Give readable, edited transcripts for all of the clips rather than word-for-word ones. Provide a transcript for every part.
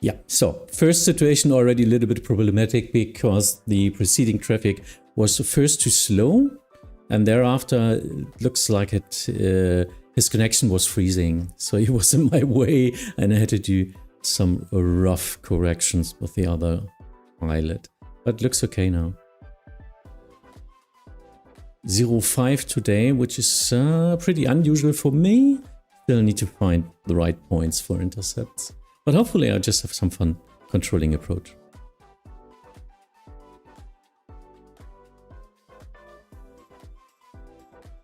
Yeah, so first situation already a little bit problematic because the preceding traffic was first too slow and thereafter it looks like his connection was freezing. So he was in my way and I had to do some rough corrections with the other pilot. But looks okay now. 0.5 today, which is pretty unusual for me. Still need to find the right points for intercepts. But hopefully I'll just have some fun controlling approach.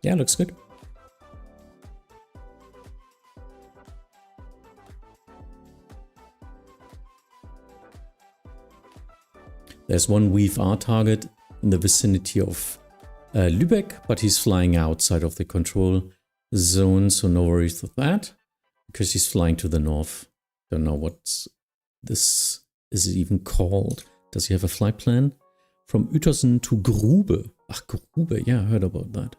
Yeah, looks good. There's one VFR target in the vicinity of Lübeck, but he's flying outside of the control zone, so no worries with that, because he's flying to the north. Don't know what this is even called. Does he have a flight plan? From Uetersen to Grube. Ach, Grube, yeah, I heard about that.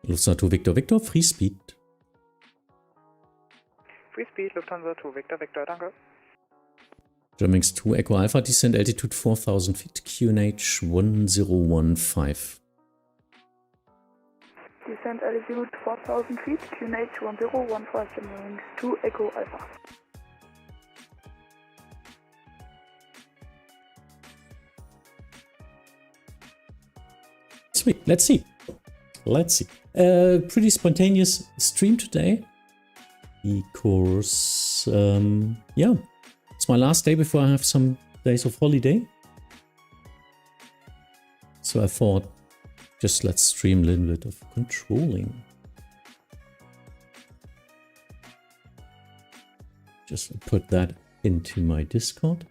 Lufthansa to Victor Victor, free speed. Free speed, Lufthansa to Victor Victor, danke. Germanwings 2 Echo Alpha, descent altitude 4000 feet, QNH 1015. Descent altitude 4000 feet, QNH 1015, Germanwings 2 Echo Alpha. Sweet, let's see. Let's see. Pretty spontaneous stream today. Because, yeah. It's my last day before I have some days of holiday. So I thought, just let's stream a little bit of controlling. Just put that into my Discord.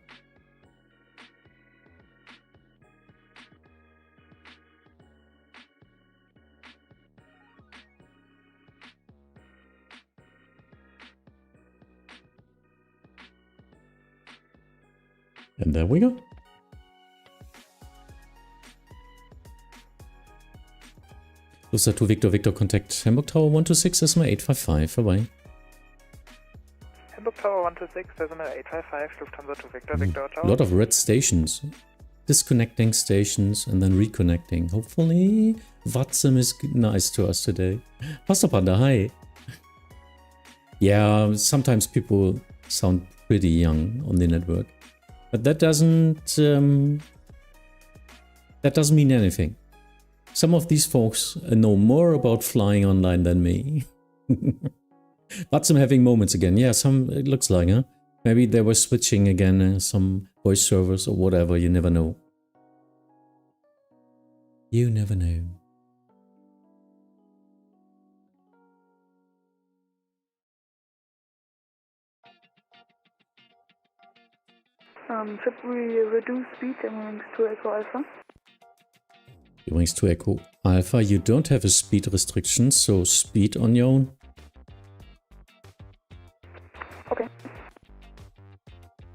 And there we go. Lufthansa to Victor Victor, contact Hamburg Tower 126, decimal 855, bye-bye. Hamburg Tower 126, decimal 855, Lufthansa to Victor Victor, ciao. A lot of red stations. Disconnecting stations and then reconnecting. Hopefully Vatsim is nice to us today. Pastor Panda, hi. Yeah, sometimes people sound pretty young on the network. But that doesn't mean anything. Some of these folks know more about flying online than me. But some having moments again. Yeah, some, it looks like, huh? Maybe they were switching again, some voice servers or whatever, you never know. You never know. Should we reduce speed Germanwings 2 Echo Alpha? Germanwings 2 Echo Alpha, you don't have a speed restriction, so speed on your own. Okay.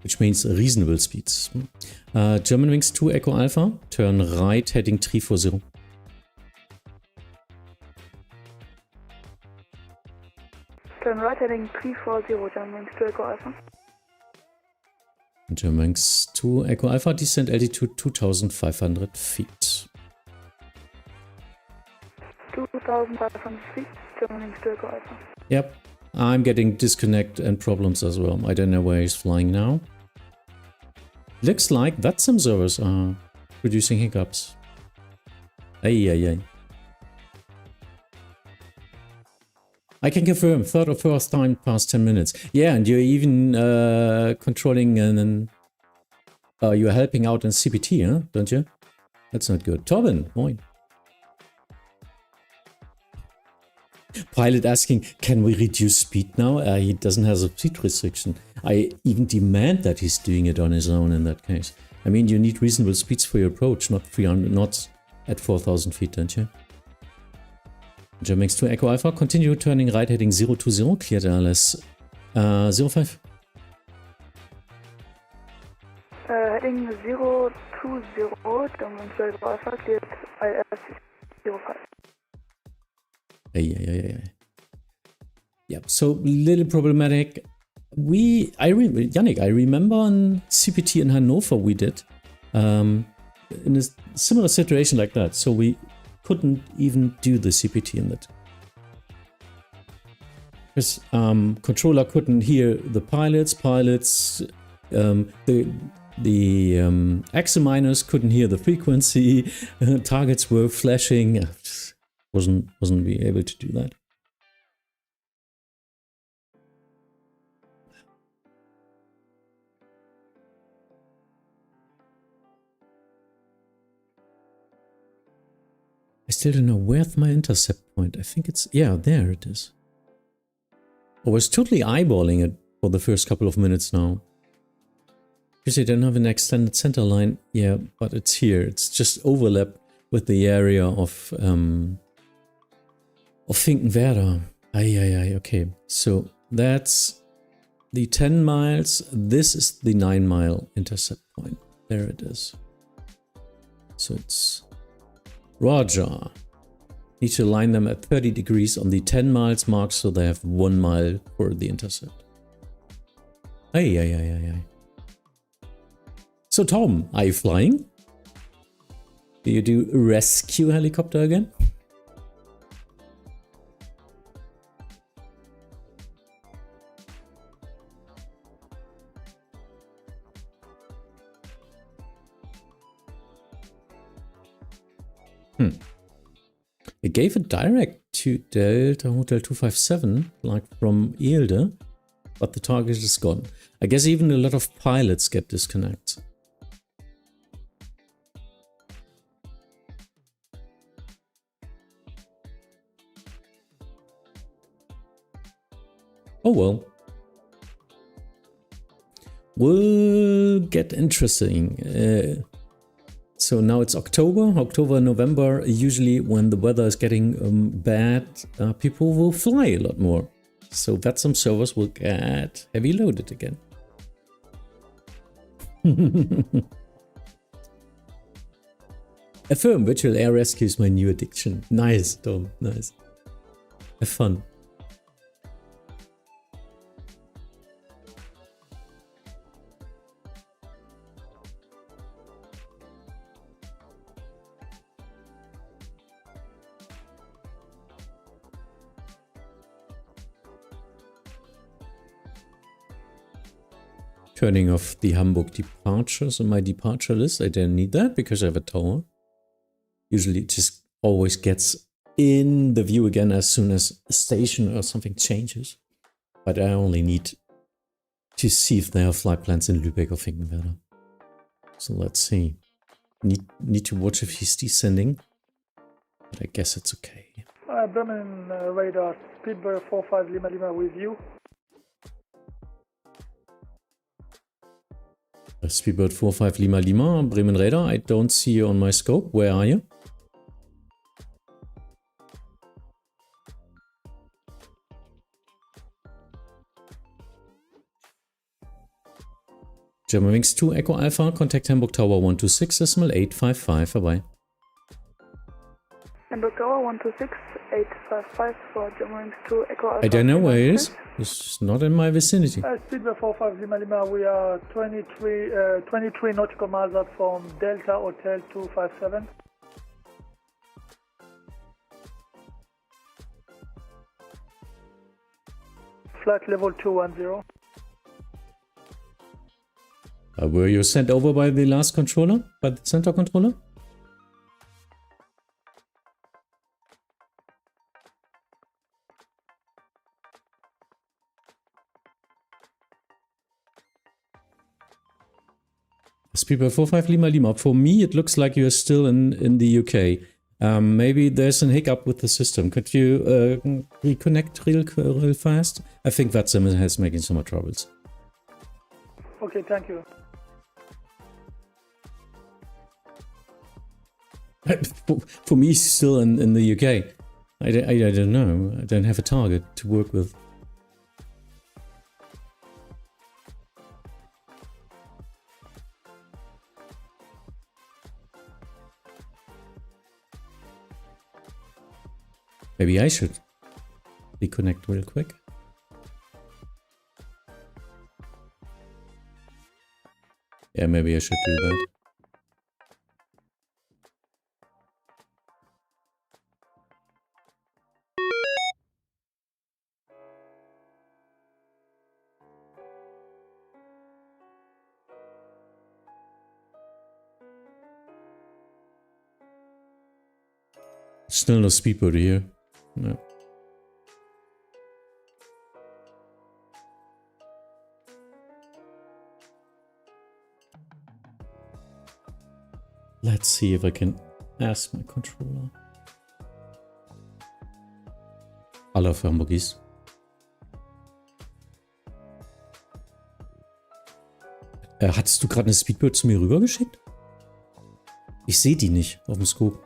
Which means reasonable speeds. Germanwings 2 Echo Alpha, turn right heading 340. Turn right heading 340, Germanwings 2 Echo Alpha. Germanwings 2 Echo Alpha, descent altitude 2500 feet. 2500 feet, Germanwings 2 Echo Alpha. Yep, I'm getting disconnect and problems as well. I don't know where he's flying now. Looks like Vatsim servers are producing hiccups. Ay. I can confirm, third or fourth time past 10 minutes. Yeah, and you're even controlling and you're helping out in CPT, huh? Don't you? That's not good. Torben, moin. Pilot asking, can we reduce speed now? He doesn't have a speed restriction. I even demand that he's doing it on his own in that case. I mean, you need reasonable speeds for your approach, not 300 knots at 4,000 feet, don't you? Germanwings 2 Echo Alpha, continue turning right heading 020, cleared LS 05. Heading 020, downwind 12 Alpha, cleared IS 05. Yeah, so little problematic. Yannick, I remember on CPT in Hannover we did in a similar situation like that. So we couldn't even do the CPT in that. Because controller couldn't hear the pilots, the examiners couldn't hear the frequency, targets were flashing. Wasn't we able to do that? I still don't know where's my intercept point. I think it's, yeah, there it is. I was totally eyeballing it for the first couple of minutes now. Because I don't have an extended center line. Yeah, but it's here. It's just overlapped with the area of Finkenwerder. Okay. So that's the 10 miles. This is the 9-mile intercept point. There it is. So it's Roger. Need to align them at 30 degrees on the 10 miles mark so they have 1 mile for the intercept. So Tom, are you flying? Do you do rescue helicopter again? It gave a direct to Delta Hotel 257, like from Eelde, but the target is gone. I guess even a lot of pilots get disconnects. Oh well. Will get interesting. So now it's October, November. Usually when the weather is getting bad, people will fly a lot more. So Vatsim servers will get heavy loaded again. Affirm, virtual air rescue is my new addiction. Nice, Tom, nice. Have fun. Turning off the Hamburg departures on my departure list. I don't need that because I have a tower. Usually it just always gets in the view again as soon as a station or something changes. But I only need to see if there are flight plans in Lübeck or Finkenwerder. So let's see. Need to watch if he's descending. But I guess it's okay. Bremen radar, Speedbird 45 Lima Lima with you. Speedbird 45 Lima Lima, Bremen radar. I don't see you on my scope. Where are you? Germanwings 2 Echo Alpha, contact Hamburg Tower 126.855. Bye bye. Hamburg Tower 126.855 for Germanwings 2 Echo Alpha. I don't know where it is. It's not in my vicinity. Speedbird 45 Lima Lima, we are 23 nautical miles out from Delta Hotel 257. Flight level 210. Were you sent over by the last controller? By the center controller? Speedbird 45 Lima Lima. For me, it looks like you're still in the UK. Maybe there's an hiccup with the system. Could you reconnect real fast? I think Vatsim is making some more troubles. Okay, thank you. For me, he's still in the UK. I don't know. I don't have a target to work with. Maybe I should reconnect real quick. Yeah, maybe I should do that. Still no speedboat here. No. Let's see if I can ask my controller. Hallo für Hamburgis. Hattest du gerade eine Speedboat zu mir rübergeschickt? Ich sehe die nicht auf dem Scope.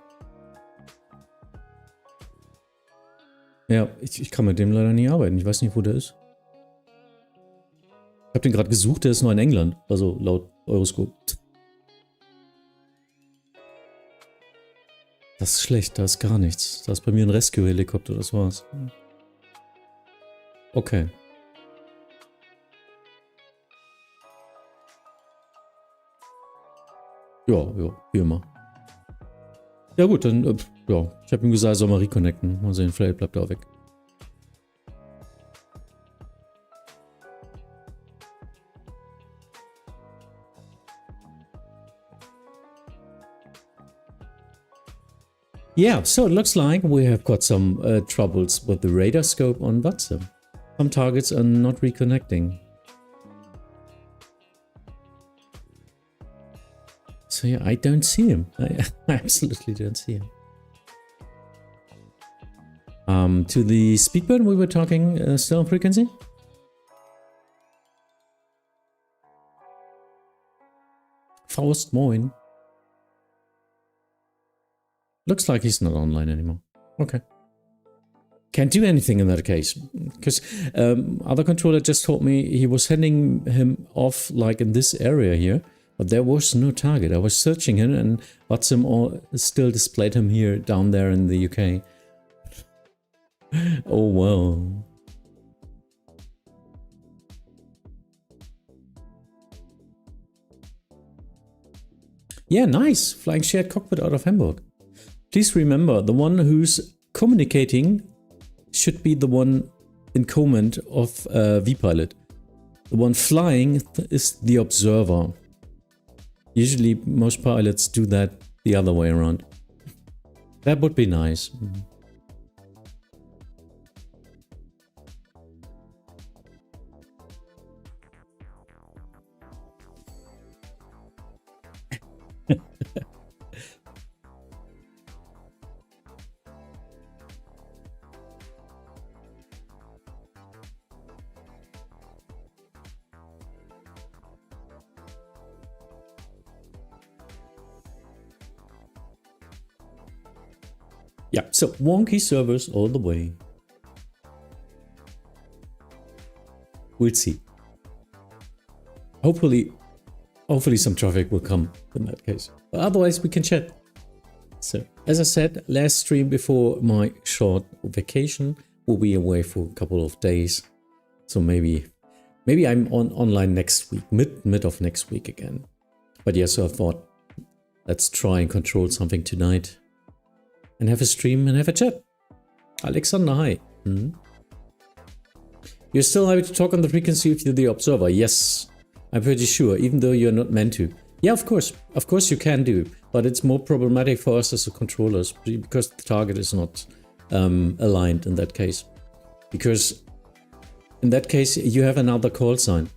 Ja, ich kann mit dem leider nie arbeiten. Ich weiß nicht, wo der ist. Ich habe den gerade gesucht, der ist nur in England. Also laut Euroscope. Das ist schlecht, da ist gar nichts. Da ist bei mir ein Rescue-Helikopter, das war's. Okay. Ja, wie immer. Ja gut, dann, ja, ich habe ihm gesagt, er soll mal reconnecten. Mal sehen, vielleicht bleibt er auch weg. Yeah, so it looks like we have got some troubles with the radar scope on Vatsim. Some targets are not reconnecting. So yeah, I don't see him. I absolutely don't see him. To the speedboat we were talking, still on frequency? Faust, moin. Looks like he's not online anymore. Okay. Can't do anything in that case. Because other controller just told me he was sending him off like in this area here. But there was no target. I was searching him and Vatsim still displayed him here down there in the UK. Oh wow. Yeah, nice. Flying shared cockpit out of Hamburg. Please remember, the one who's communicating should be the one in command of vPilot. The one flying is the observer. Usually most pilots do that the other way around. That would be nice. Yeah, so wonky servers all the way. We'll see. Hopefully some traffic will come in that case. But otherwise we can chat. So, as I said, last stream before my short vacation. We'll be away for a couple of days. So maybe I'm online next week, mid of next week again. But yeah, so I thought, let's try and control something tonight. And have a stream and have a chat. Alexander, hi. You're still happy to talk on the frequency of the observer? Yes, I'm pretty sure, even though you're not meant to. Yeah, of course you can do, but it's more problematic for us as the controllers because the target is not aligned in that case. Because in that case, you have another call sign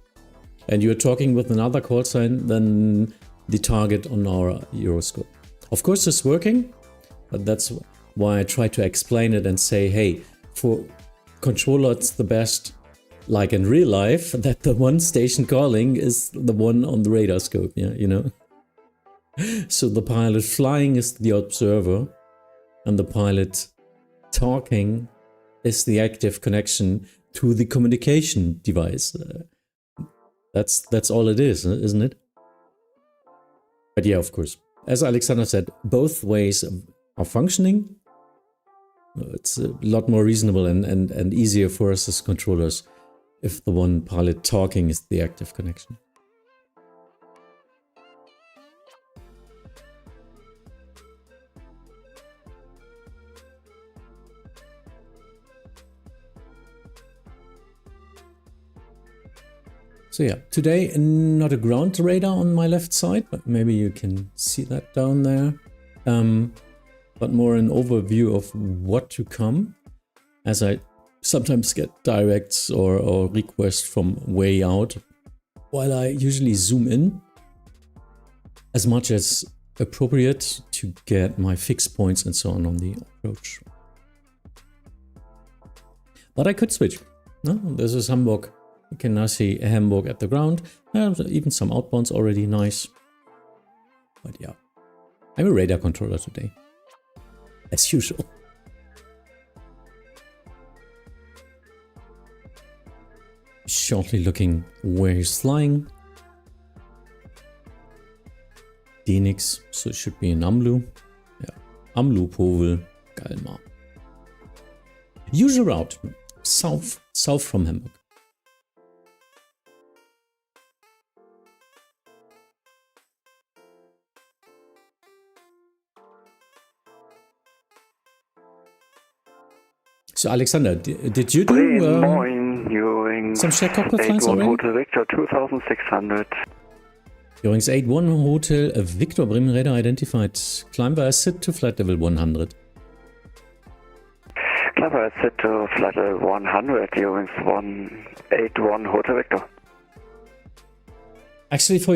and you're talking with another call sign than the target on our Euroscope. Of course, it's working. But that's why I try to explain it and say, hey, for controller, it's the best, like in real life, that the one station calling is the one on the radar scope, yeah, you know? So the pilot flying is the observer and the pilot talking is the active connection to the communication device. That's all it is, isn't it? But yeah, of course. As Alexander said, both ways are functioning. It's a lot more reasonable and easier for us as controllers if the one pilot talking is the active connection. So yeah, today not a ground radar on my left side, but maybe you can see that down there. But more an overview of what to come, as I sometimes get directs or requests from way out, while I usually zoom in as much as appropriate to get my fixed points and so on the approach. But I could switch. No, this is Hamburg. You can now see Hamburg at the ground. Even some outbounds already, nice. But yeah, I'm a radar controller today, as usual. Shortly looking where he's flying. Denix, so it should be in Amlu. Yeah, Amlu, Povel, Galmar. Usual route, south from Hamburg. So Alexander, did you do some share cockpit flights already? Hotel Victor 2600. Eurings 81 Hotel Victor Bremen radar identified. Climb via SIT to flight level 100. Climb via SIT to flight level 100. Eurings 181 Hotel Victor. Actually, if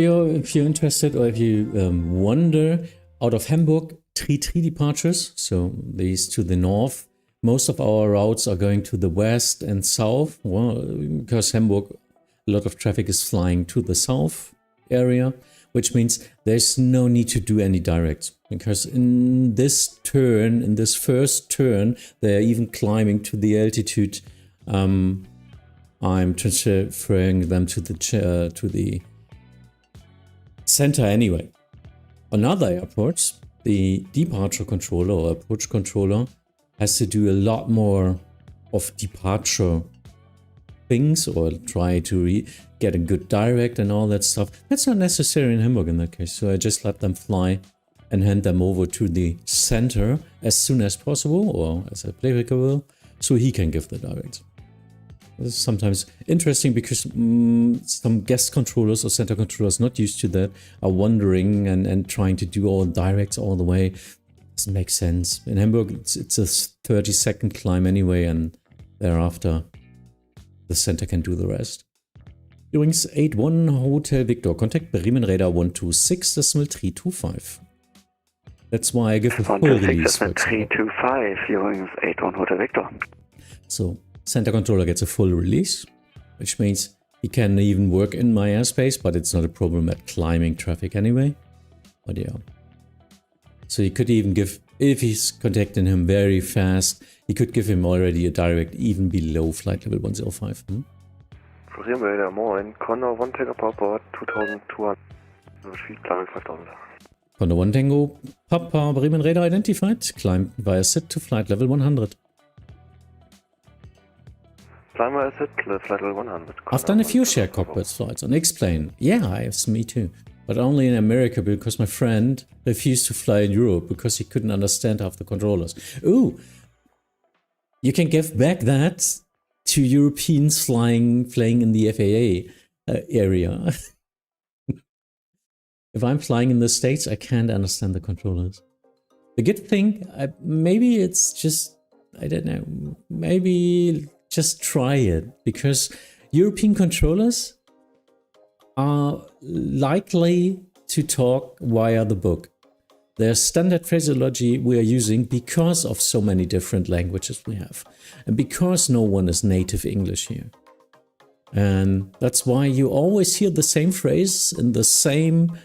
you're interested or if you wonder, out of Hamburg, three departures. So these to the north. Most of our routes are going to the west and south, well, because Hamburg, a lot of traffic is flying to the south area, which means there's no need to do any directs. Because in this first turn, they're even climbing to the altitude. I'm transferring them to the center anyway. On other airports, the departure controller or approach controller has to do a lot more of departure things or try to get a good direct and all that stuff. That's not necessary in Hamburg in that case. So I just let them fly and hand them over to the center as soon as possible or as applicable so he can give the direct. This is sometimes interesting because some guest controllers or center controllers not used to that are wondering and trying to do all directs all the way. Doesn't make sense. In Hamburg, it's a 30-second climb anyway, and thereafter the center can do the rest. Eurings 81 Hotel Victor, contact Bremen radar 126.325. That's why I give a full release. 126.325, Eurings 81 Hotel Victor. So center controller gets a full release, which means he can even work in my airspace, but it's not a problem at climbing traffic anyway. But yeah. So you could even give, if he's contacting him very fast, he could give him already a direct even below flight level 105. Bremen radar, moin. Condor 1 Tango Papa 2200. Speed climbing 5000. Condor 1 Tango Papa Bremen radar identified. Climb via SIT to flight level 100. Climb via SIT to flight level 100. I've done a few share cockpit flights on X-Plane. Yeah, me too. But only in America because my friend refused to fly in Europe because he couldn't understand half the controllers. Ooh, you can give back that to Europeans flying in the FAA area. If I'm flying in the States, I can't understand the controllers. The good thing, maybe it's just, I don't know, maybe just try it because European controllers are likely to talk via the book. Their standard phraseology we are using because of so many different languages we have. And because no one is native English here. And that's why you always hear the same phrase in the same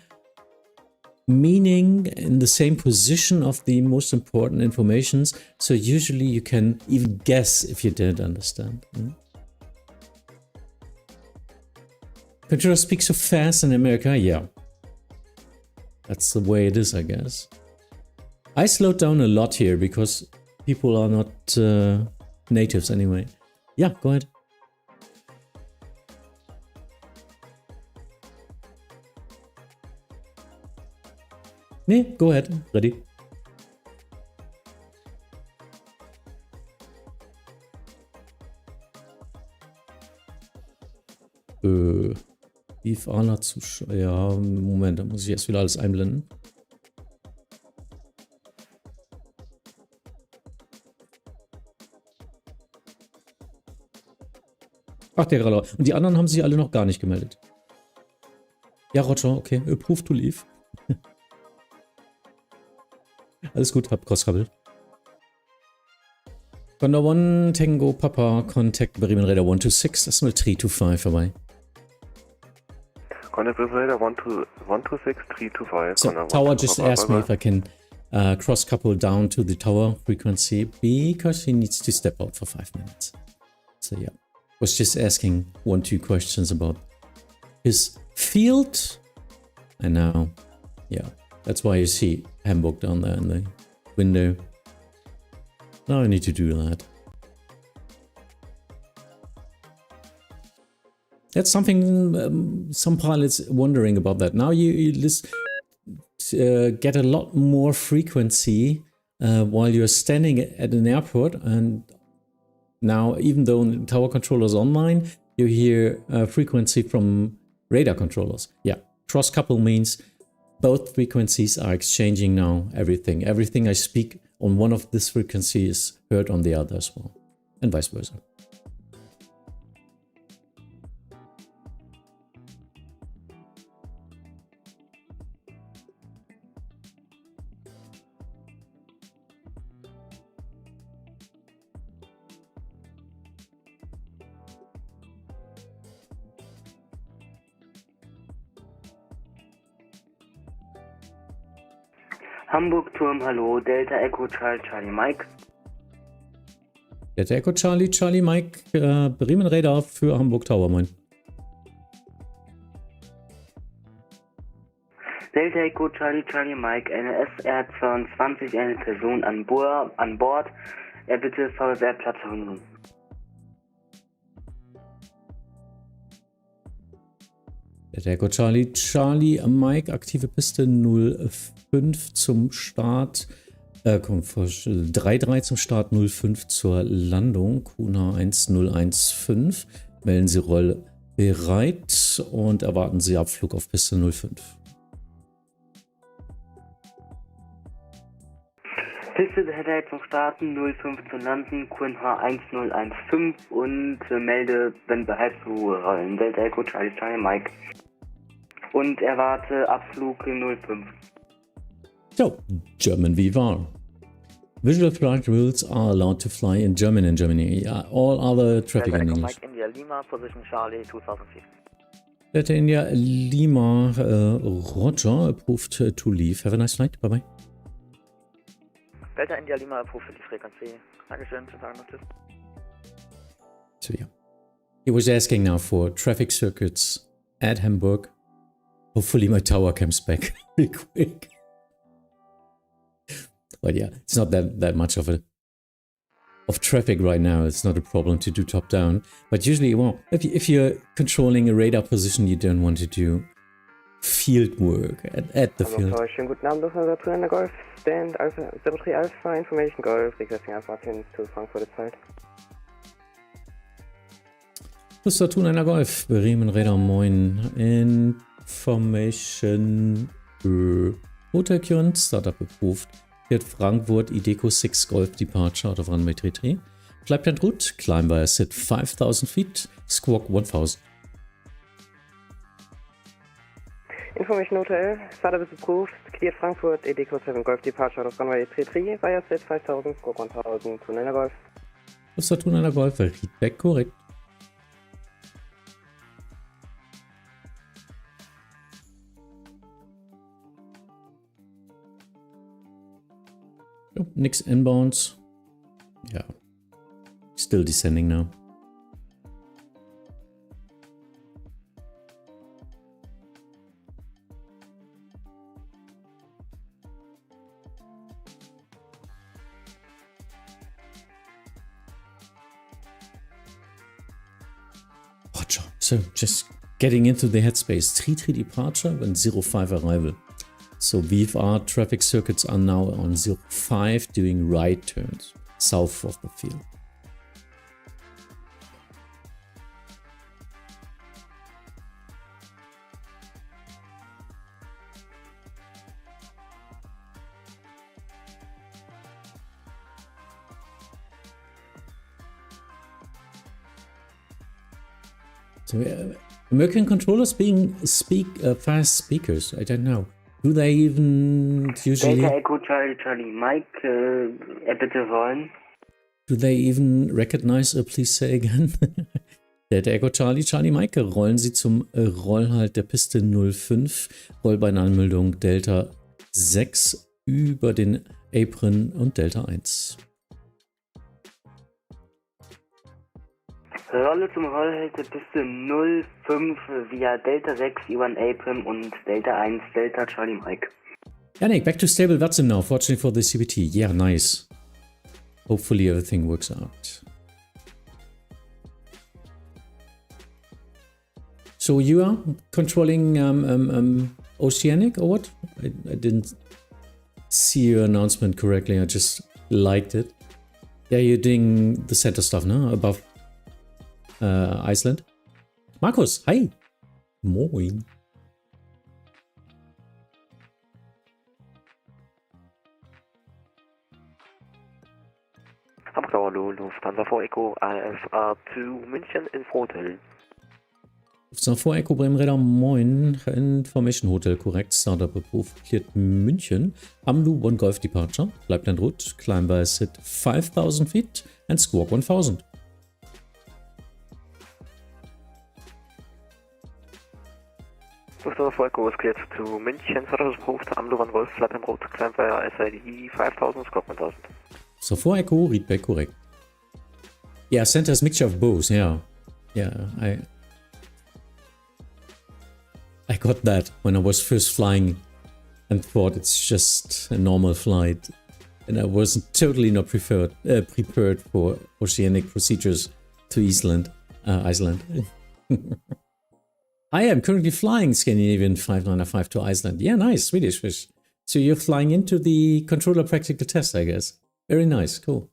meaning, in the same position of the most important informations. So usually you can even guess if you didn't understand. Controller speaks so fast in America, yeah. That's the way it is, I guess. I slowed down a lot here because people are not natives anyway. Yeah, go ahead. Nee, go ahead. Ready. Ala Zuschauer. Ja, Moment, da muss ich erst wieder alles einblenden. Ach, der gerade. Und die anderen haben sich alle noch gar nicht gemeldet. Ja, Roger, okay. Approve to leave. Alles gut, hab Crosskabel. Condor 1, Tango, Papa, Contact, Bremen Radar 126, das ist mal 325 vorbei. Condor Bremen Radar 126, 325. So, Tower just asked me if I can cross-couple down to the tower frequency because he needs to step out for 5 minutes. So yeah, was just asking 1-2 questions about his field. And now, yeah, that's why you see Hamburg down there in the window. Now I need to do that. That's something some pilots wondering about that. Now you get a lot more frequency while you're standing at an airport, and now even though the tower controller is online, you hear frequency from radar controllers. Yeah, cross couple means both frequencies are exchanging now. Everything I speak on one of these frequencies is heard on the other as well, and vice versa. Hamburg Turm, hallo, Delta Echo Charlie Mike. Delta Echo Charlie Mike, Bremen Radar für Hamburg Tower, moin. Delta Echo Charlie Mike, eine SR-22, eine Person an Bord. Er bitte VSR Platz verhindern. Delta Echo Charlie Mike, aktive Piste 05 zum Start, 3-3 zum Start, 05 zur Landung, QNH 1015. Melden Sie Roll bereit und erwarten Sie Abflug auf Piste 05. Piste bereit zum Starten, 05 zu landen, QNH 1015 und melde, wenn bereit zu rollen. Delta Echo Charlie Mike. Und erwarte Abflug 05. So, German VVAR. Visual flight rules are allowed to fly in German in Germany. All other traffic in English. Mike India Lima, position Charlie 2006. Delta India Lima, Roger, approved to leave. Have a nice flight. Bye bye. Delta India Lima, approved für die Frequency. Dankeschön, schönen Tag noch, tschüss. So yeah. He was asking now for traffic circuits at Hamburg. Hopefully my tower comes back really quick. But yeah, it's not that much of traffic right now. It's not a problem to do top down. But usually, well, if you're controlling a radar position, you don't want to do field work at the field. Schönen guten Abend, Lufthansa Turner Golf, Stand Alpha, 73 Alpha, Information Golf, requesting Alpha 10 to Frankfurt side. Lufthansa Turner Golf, Bremen Radar, moin. Information Hotel Current, Startup approved. At Frankfurt, EDDH 6 Golf Departure out of runway 33. Flight plan route, climb by a sit 5,000 feet, squawk 1,000. Information Hotel, startup is approved, cleared Frankfurt, EDDH 7 Golf Departure out of runway 33, via sit 5,000, squawk 1,000, Tuniner Golf. Das war Tuniner Golf, Feedback korrekt. Nix inbounds. Yeah. Still descending now. So, just getting into the headspace. 3-3 departure and 0-5 arrival. So VFR traffic circuits are now on 0-5 doing right turns south of the field. So American controllers speak fast speakers. I don't know. Do they even usually? Delta Echo Charlie Mike, bitte rollen. Do they even recognize? Please say again. Delta Echo Charlie Mike. Rollen Sie zum Rollhalt der Piste 05. Rollbeinanmeldung Delta 6 über den Apron und Delta 1. Rolle zum Rollhalt der Piste 05 via Delta 6 über den Apron und Delta 1 Delta Charlie Mike. Yannick, back to stable Vatsim now. Fortunately for the CBT. Yeah, nice. Hopefully everything works out. So you are controlling Oceanic or what? I didn't see your announcement correctly. I just liked it. Yeah, you're doing the center stuff, no? Above Iceland. Markus, hi. Moin. Hallo, Lufthansa 4 Echo AFA to München in Hotel. Lufthansa 4 Echo Bremen Radar, moin. Information Hotel, korrekt. Startup approved. Cleared München. Amlu 1 Golf Departure. Bleibt en route. Climb by sit 5,000 feet and squawk 1,000. Lufthansa 4 Echo was cleared to München. Startup approved. Amlu 1 Golf flat en route. Climb via SID 5,000, squawk 1,000. So 4 Echo, read back correct. Yeah, center is mixture of both, yeah. Yeah, I got that when I was first flying and thought it's just a normal flight. And I wasn't totally not prepared for oceanic procedures to Iceland. I am currently flying Scandinavian 595 to Iceland. Yeah, nice, Swedish fish. So you're flying into the controller practical test, I guess. Very nice, cool.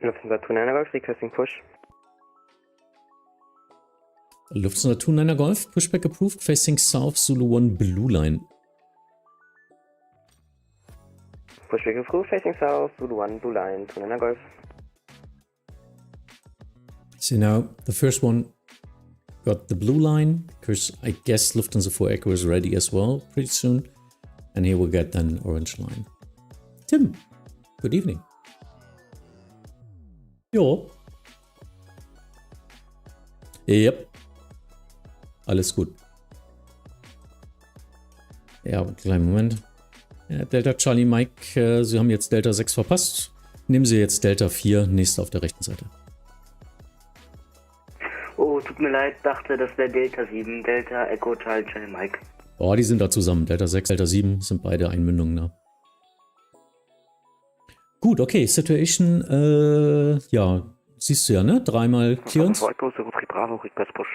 Lufthansa 29 Golf, requesting push. Lufthansa 29 Golf, pushback approved, facing south, Zulu 1 blue line. Pushback approved, facing south, Zulu 1 blue line, 29 Golf. So now the first one got the blue line, because I guess Lufthansa 4 Echo is ready as well pretty soon. And here we'll get then orange line. Tim, good evening. Jo. Yep. Alles gut. Ja, kleinen Moment. Ja, Delta Charlie Mike, Sie haben jetzt Delta 6 verpasst. Nehmen Sie jetzt Delta 4, nächste auf der rechten Seite. Oh, tut mir leid, dachte, das wäre Delta 7, Delta Echo Charlie Mike. Oh, die sind da zusammen. Delta 6, Delta 7 sind beide Einmündungen da. Gut, okay, Situation, ja, siehst du ja, ne? Dreimal Clearance. Bravo, request push.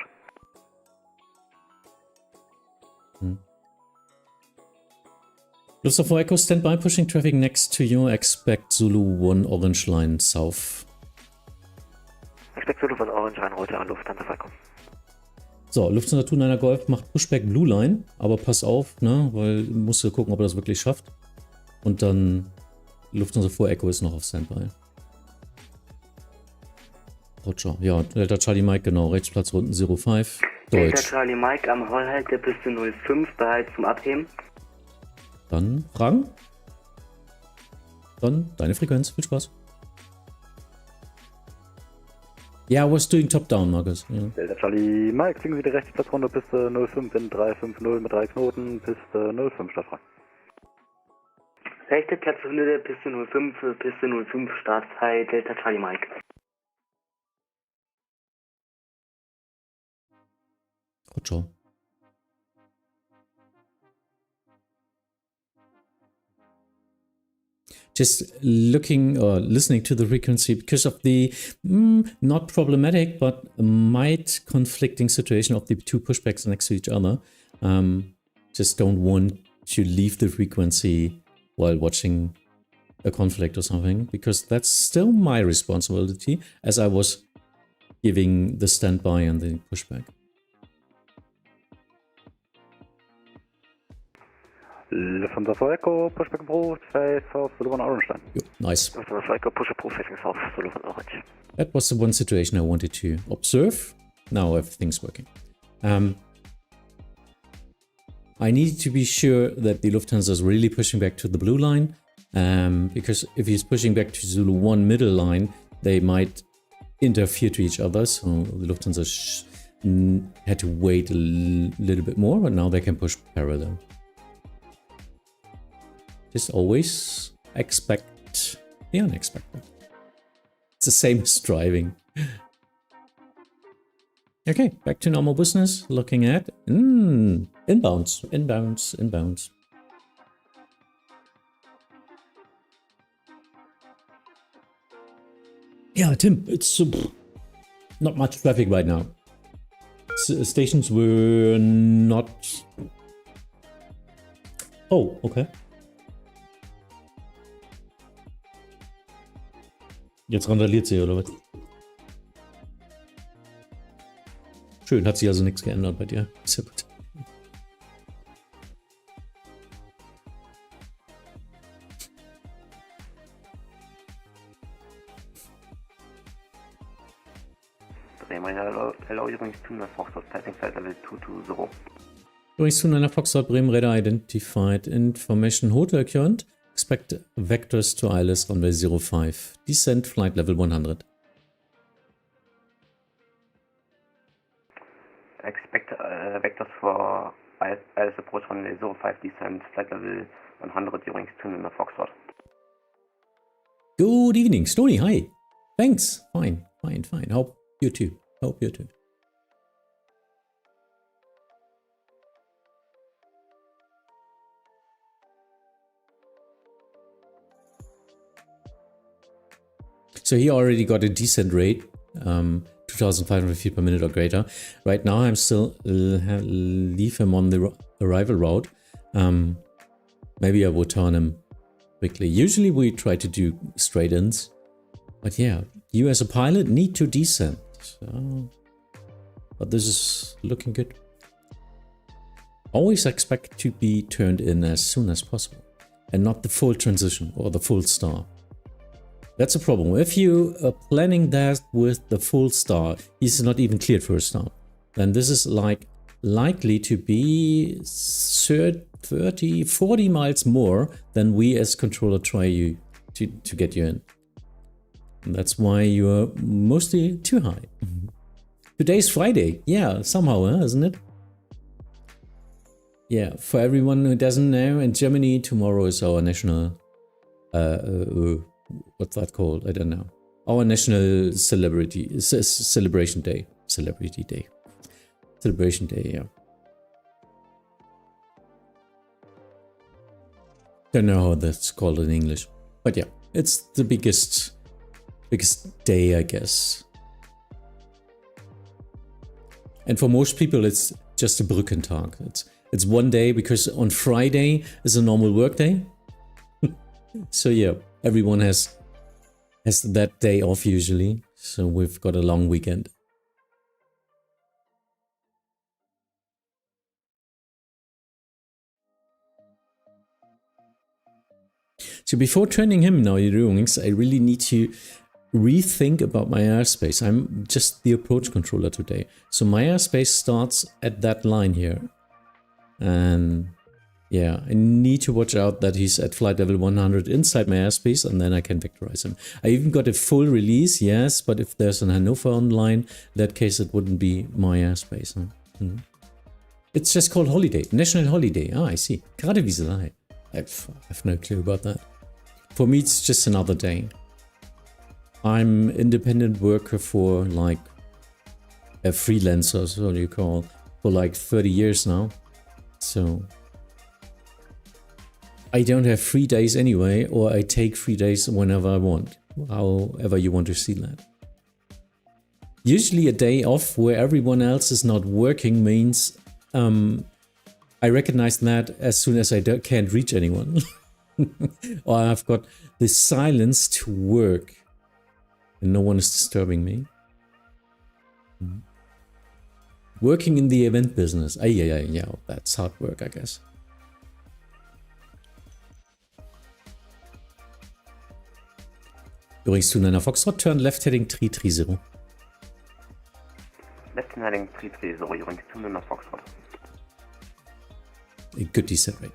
Lufthansa 4 Echo, stand by, pushing traffic next to you. Expect Zulu 1 orange line south. Expect Zulu 1 orange line, Route an Lufthansa 4 Echo. So, Lufthansa 29 Golf macht Pushback Blue Line, aber pass auf, ne, weil musst du gucken, ob er das wirklich schafft. Und dann Lufthansa 4 Echo ist noch auf Standby. Roger, ja, Delta Charlie Mike, genau, Rechtsplatz Runden 05, Delta Deutsch. Charlie Mike am Rollhalt der Piste 05 bereit zum Abheben. Dann Fragen? Dann deine Frequenz, viel Spaß. Ja, I was doing top-down, Markus. Ja. Delta Charlie Mike, fliegen Sie die rechte Platzrunde, Piste 05 in 350 mit 3 Knoten, Piste 05 startfrei. Rechte Platzrunde der Piste 05, Piste 05 startfrei, Delta Charlie Mike. Roger. just looking or listening to the frequency because of the not problematic but might conflicting situation of the two pushbacks next to each other. Just don't want to leave the frequency while watching a conflict or something, because that's still my responsibility as I was giving the standby and the pushback. Lufthansa 4 Echo, pushback approved, face South Zulu 1 Orange then. Yo, nice. Lufthansa 4 Echo, push approved, facing south, Zulu 1 Orange. That was the one situation I wanted to observe. Now everything's working. I need to be sure that the Lufthansa is really pushing back to the blue line, because if he's pushing back to Zulu 1 middle line, they might interfere to each other. So the Lufthansa had to wait a little bit more, but now they can push parallel. Just always expect the unexpected. It's the same as driving. Okay, back to normal business. Looking at inbounds, inbounds, inbounds. Yeah, Tim, it's not much traffic right now. Stations were not... Oh, okay. Jetzt randaliert sie, oder was? Schön, hat sich also nichts geändert bei dir. Sehr gut. Hello, übrigens zu einer Foxtrot, passing flight level 220. Übrigens zu einer Foxtrot Bremen Radar identified information hotel current. Expect vectors to ILS runway 05. Descent flight level 100. Expect vectors for ILS approach runway 05, descent flight level 100 during tune in the Foxtrot. Good evening, Stony. Hi. Thanks. Fine, fine, fine. Hope you too. Hope you too. So he already got a decent rate, 2,500 feet per minute or greater. Right now I'm still leave him on the arrival route. Maybe I will turn him quickly. Usually we try to do straight ins. But yeah, you as a pilot need to descend. So, but this is looking good. Always expect to be turned in as soon as possible. And not the full transition or the full star. That's a problem. If you are planning that with the full star, he's not even cleared for a star, then this is like likely to be 30, 40 miles more than we as controller try to get you in. And that's why you're mostly too high. Today's Friday. Yeah, somehow, isn't it? Yeah, for everyone who doesn't know, in Germany, tomorrow is our national... what's that called? I don't know. Our national celebration day. Celebration day, yeah. Don't know how that's called in English. But yeah, it's the biggest day, I guess. And for most people, it's just a Brückentag. It's one day because on Friday is a normal work day. So yeah, everyone has that day off usually. So we've got a long weekend. So before turning him now, I really need to rethink about my airspace. I'm just the approach controller today. So my airspace starts at that line here. And yeah, I need to watch out that he's at flight level 100 inside my airspace, and then I can vectorize him. I even got a full release, yes, but if there's an Hannover online, in that case it wouldn't be my airspace. Huh? Mm-hmm. It's just called holiday, national holiday. Ah, I see. Gradewieselei. I have no clue about that. For me, it's just another day. I'm independent worker for like a freelancer, so you call, for like 30 years now. So I don't have 3 days anyway, or I take 3 days whenever I want, however you want to see that. Usually a day off where everyone else is not working means I recognize that as soon as I can't reach anyone. Or I've got the silence to work and no one is disturbing me. Working in the event business. Yeah, that's hard work, I guess. Übrigens, 29 Foxtrot, turn left heading 330. Left heading 330, übrigens 29 Foxtrot. A good descent rate.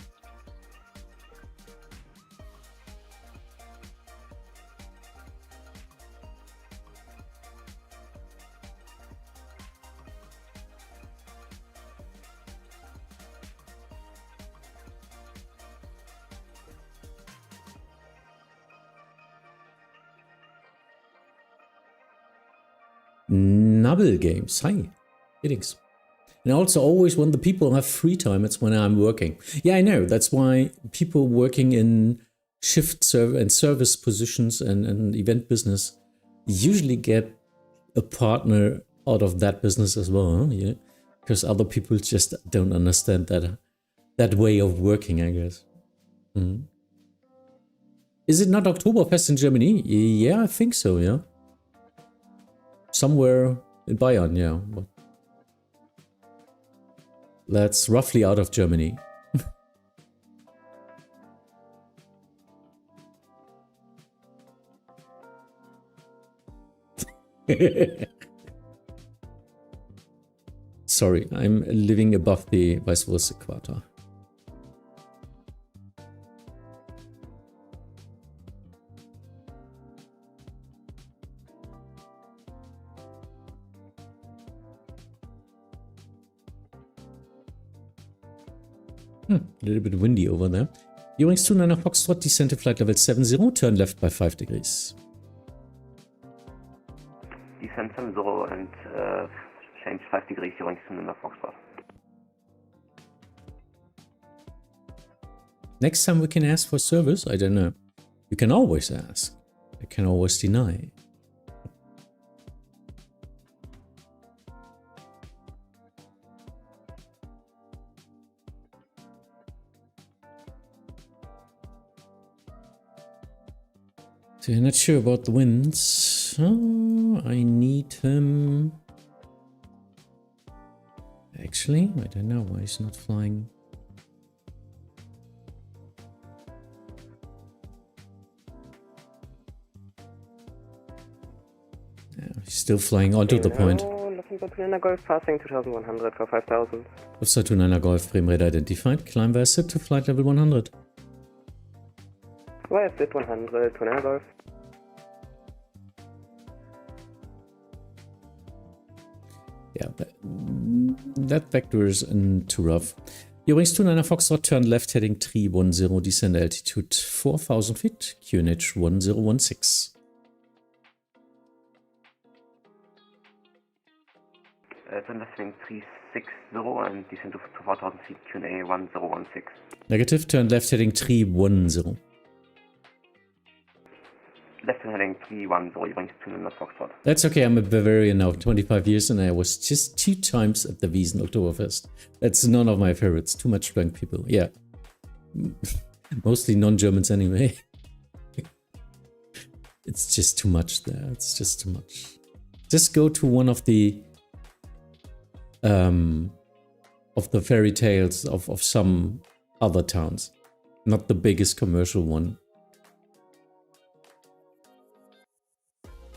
Nubble games, hi, greetings. And also always when the people have free time, it's when I'm working. Yeah, I know, that's why people working in shift and service positions and event business usually get a partner out of that business as well, huh? Yeah, because other people just don't understand that way of working, I guess. Mm. Is it not Oktoberfest in Germany? Yeah, I think so, yeah. Somewhere in Bayern, yeah. But that's roughly out of Germany. Sorry, I'm living above the vice versa equator. A little bit windy over there. Eurings 29 Foxtrot, descent to flight level 70, turn left by 5 degrees. Descent 70 and change 5 degrees, Eurings 29 Foxtrot. Next time we can ask for service? I don't know. You can always ask. I can always deny. So you're not sure about the winds. Oh, I need him. Actually, I don't know why he's not flying. Yeah, he's still flying onto the point. Looking for 29 Golf, passing 2100 for 5000. Officer 29 Golf, frame radar identified. Climb via SIP to flight level 100. Via SIP 100, 29 Golf. Yeah, that vector is too rough. Eurings 29 Foxtrot, turn left heading 310, descend altitude 4000 feet, QNH 1016. Turn left heading 360 and descend to 4000 feet, QNA 1016. Negative, turn left heading 310. Left heading 310, Eurings 29 Foxtrot. That's okay, I'm a Bavarian now, 25 years, and I was just 2 times at the Wiesn Oktoberfest. That's none of my favorites, too much drunk people, yeah. Mostly non-Germans anyway. It's just too much there, it's just too much. Just go to one of the fairy tales of some other towns. Not the biggest commercial one.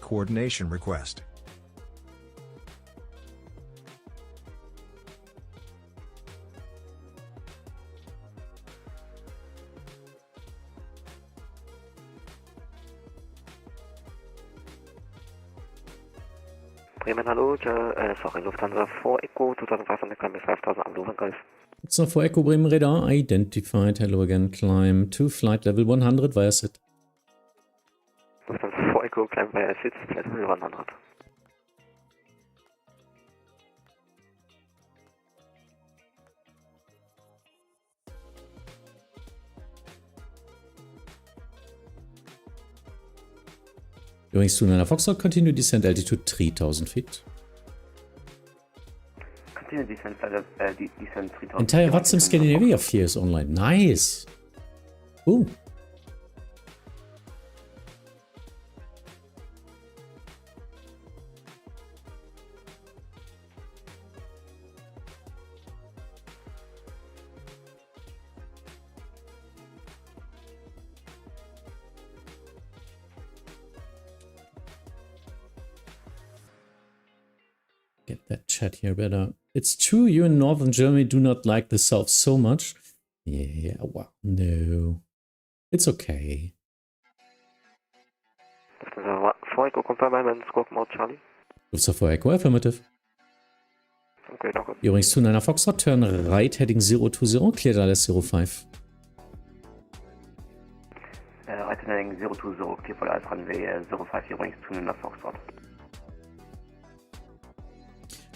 Coordination request. Bremen, hallo, sorry, Lufthansa 4 Echo, 2500 climb 5000 Anrufer Golf. So for Echo Bremen radar identified. Hello again, climb to flight level 100 via SIT. Lufthansa 4 Echo, climb via SIT, flight level 100. Wings 29 Foxtrot, continue descent altitude 3000 feet. Continue descent, descent 3000. Entire Vatsim Scandinavia 4 is online. Nice. Ooh. Get that chat here better. It's true you in northern Germany do not like the south so much. Yeah, well, no. It's okay. For Echo, confirm I'm scope mode Charlie. Lufthansa for Echo, affirmative. Okay, danke. Wings 29 Foxtrot, turn right heading 020, clear Dallas 05. Right heading 020, clear for Dallas runway 05, Wings 29 Foxtrot.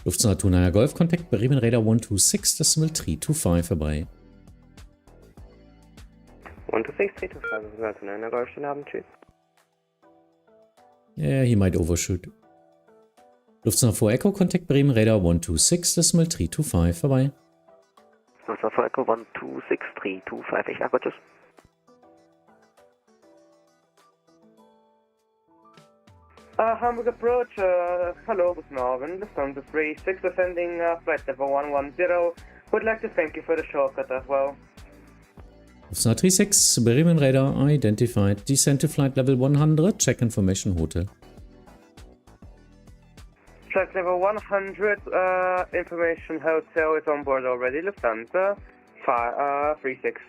Lufthansa 29 Golf, contact Bremen Radar 126.325 vorbei. 126.325, Lufthansa Golf, schönen Abend, tschüss. Yeah, he might overshoot. Lufthansa 4 Echo, contact Bremen Radar 126.325 vorbei. Lufthansa for Echo 126.325, ich got tschüss. Hamburg approach, hello, guten Abend, Lufthansa 36, ascending flight level 110, would like to thank you for the shortcut as well. Lufthansa 36, Bremen Radar identified, descend to flight level 100, check information hotel. Flight level 100, information hotel is on board already, Lufthansa 36.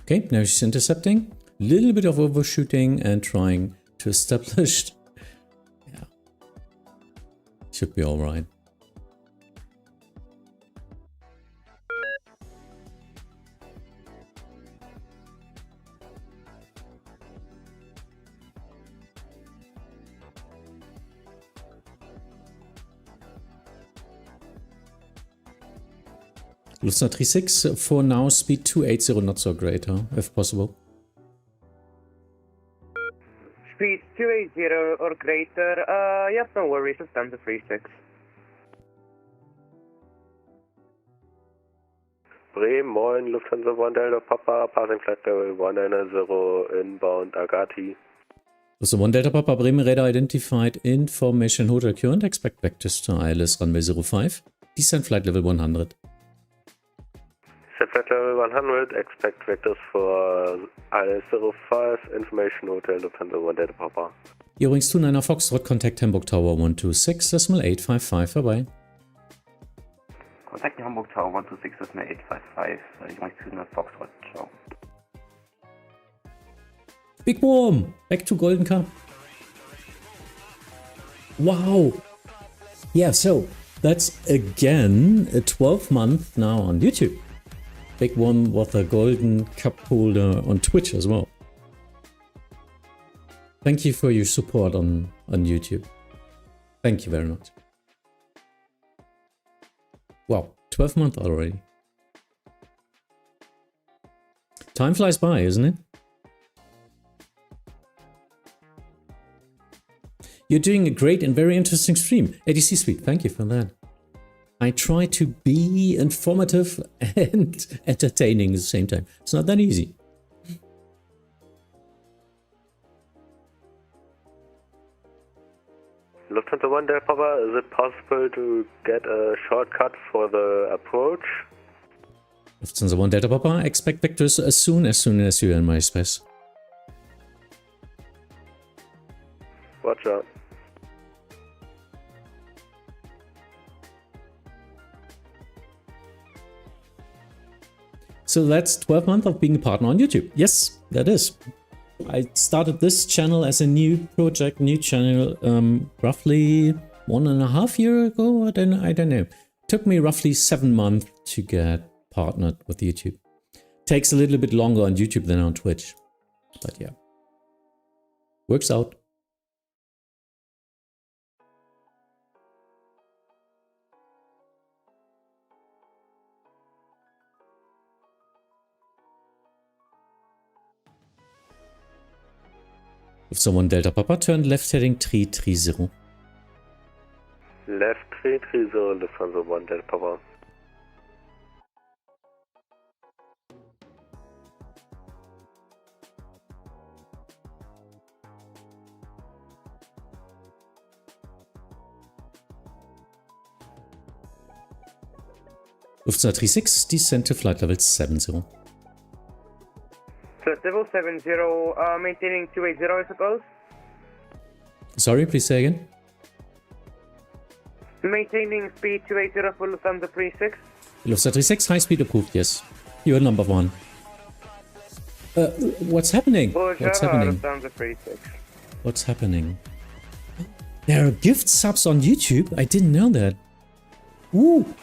Okay, now she's intercepting. Little bit of overshooting and trying to establish. Yeah. Should be alright. Lufthansa 36, for now speed 280, not so great, huh? If possible. Speed 280 or greater, yes, no worries, Lufthansa 36. Bremen, moin, Lufthansa 1 Delta Papa, passing flight level 190 inbound Agati. Lufthansa 1 Delta Papa, Bremen Radar identified, information hotel current, expect vectors to ILS runway 05, descent flight level 100. Descent flight level 100, expect vectors for ILS 05, information hotel Lufthansa 1 Delta Papa. Wings 29 Foxtrot, contact Hamburg Tower 126.855 vorbei. Contact Hamburg Tower 126.855, Wings 29 Foxtrot, ciao. Big Worm, back to Golden Cup. Wow. Yeah, so that's again a 12-month now on YouTube. Big Worm was a Golden Cup holder on Twitch as well. Thank you for your support on YouTube. Thank you very much. Wow, 12 months already. Time flies by, isn't it? You're doing a great and very interesting stream. ADC Suite, thank you for that. I try to be informative and entertaining at the same time. It's not that easy. Lufthansa 1 Delta Papa, is it possible to get a shortcut for the approach? Lufthansa 1 Delta Papa, expect vectors as soon as you're in my space. Watch out. So that's 12 months of being a partner on YouTube. Yes, that is. I started this channel as a new project, new channel, roughly 1.5 years ago. I don't know. Took me roughly 7 months to get partnered with YouTube. Takes a little bit longer on YouTube than on Twitch. But yeah. Works out. Lufthansa 1 Delta Papa, turn left heading 330. Left 330, Lufthansa 1 Delta Papa. Lufthansa 36, descend to flight level 70. Flight level 70, maintaining 280, I suppose? Sorry, please say again. Maintaining speed 280 for Lufthansa 36. Lufthansa 36, high speed approved, yes. You're number 1. What's happening? What's happening? Lufthansa 36. What's happening? There are gift subs on YouTube? I didn't know that. Ooh!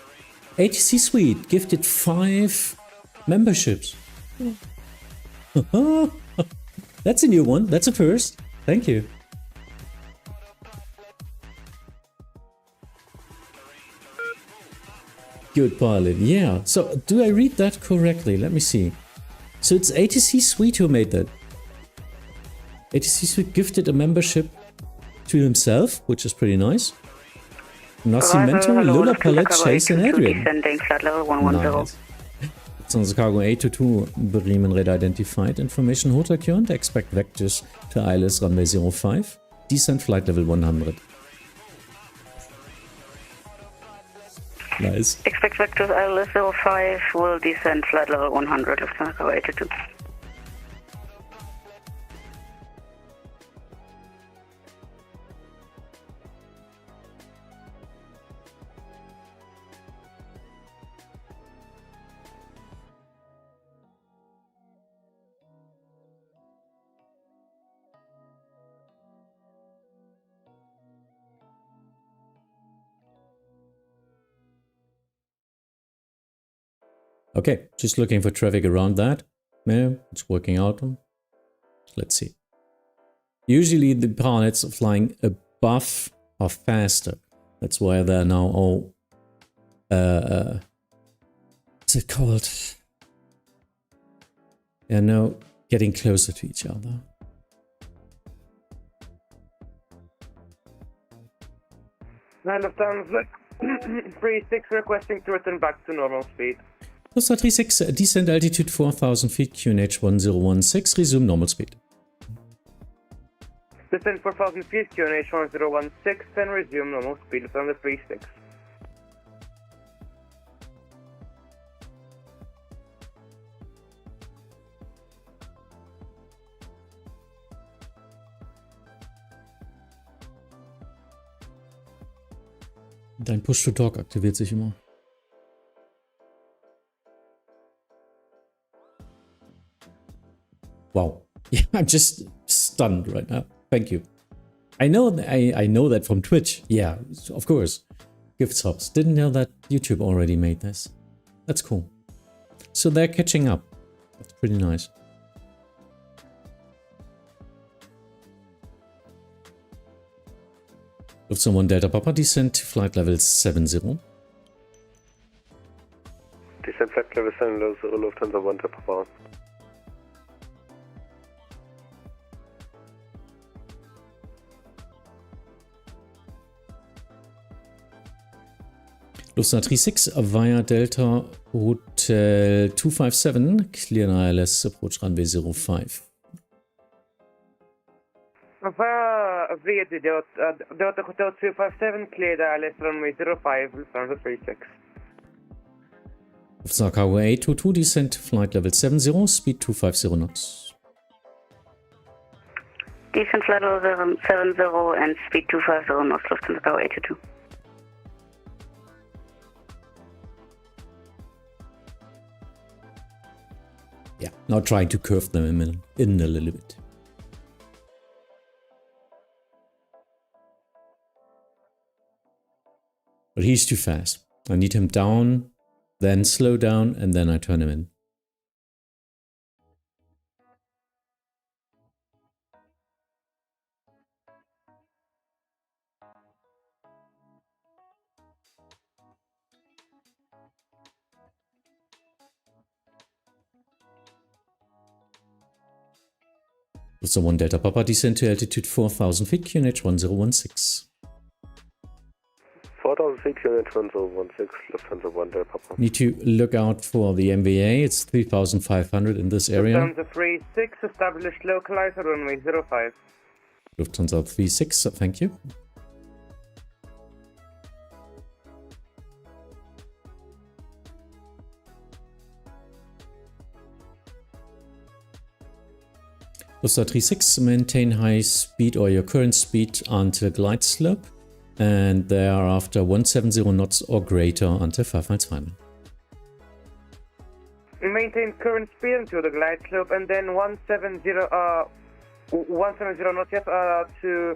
ATC Suite gifted 5 memberships. That's a new one. That's a first. Thank you. Good pilot. Yeah. So do I read that correctly? Let me see. So it's ATC Suite who made that. ATC Suite gifted a membership to himself, which is pretty nice. Nascimento, Lula Palette, Chase and Adrian. Descending flight level 110. Nice. Lufthansa Cargo 822, Bremen radar identified. Information hotel current, expect vectors to ILS runway 05. Descent flight level 100. Nice. Expect vectors ILS 05 will descend flight level 100, Lufthansa Cargo 822. Okay, just looking for traffic around that. Yeah, it's working out. Let's see. Usually the pilots are flying above or faster. That's why they're now all... what's it called? They're now getting closer to each other. Lufthansa 36 requesting to return back to normal speed. Lufthansa 36, descent altitude 4000 feet, QNH 1016, resume normal speed. Descend 4000 feet, QNH 1016, and resume normal speed, Lufthansa 36. Dein Push-to-Talk aktiviert sich immer. Wow. Yeah, I'm just stunned right now. Thank you. I know that from Twitch. Yeah, of course. Gift subs. Didn't know that YouTube already made this. That's cool. So they're catching up. That's pretty nice. Lufthansa 1 Delta Papa, descent to flight level 70. Descent flight level 70, Lufthansa 1 Delta Papa. Lufthansa 36 via Delta Hotel 257, clear ILS, approach runway 05. Via the Delta Hotel 257, cleared ILS runway 05, Lufthansa 36. Lufthansa Cargo 822, descent to flight level 70, speed 250 knots. Descent flight level 70 and speed 250 knots, Lufthansa Cargo 822. Yeah, now trying to curve them in a little bit. But he's too fast. I need him down, then slow down, and then I turn him in. Lufthansa 1 Delta Papa, descend to altitude 4,000 feet, QNH 1016. 4,000 feet, QNH 1016, Lufthansa 1 Delta Papa. Need to look out for the MVA, it's 3,500 in this area. Lufthansa 36, established localizer, runway 05. Lufthansa 36, thank you. Lufthansa 36, maintain high speed or your current speed until glide slope, and thereafter 170 knots or greater until 5 miles final. Maintain current speed until the glide slope, and then 170 knots, yes, to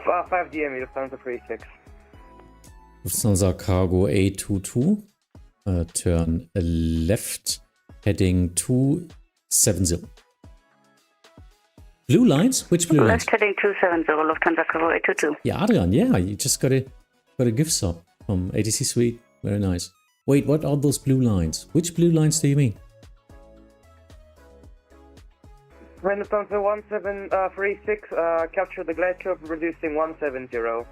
5 DME, Lufthansa 36. Lufthansa Cargo A22, turn left, heading 270. Blue lines? Which blue lines? Left heading 270, Lufthansa Cargo A22. Yeah, Adrian, yeah, you just got a gift sub from ATC Suite. Very nice. Wait, what are those blue lines? Which blue lines do you mean? When Lufthansa 1736, capture the glide slope, reducing 170.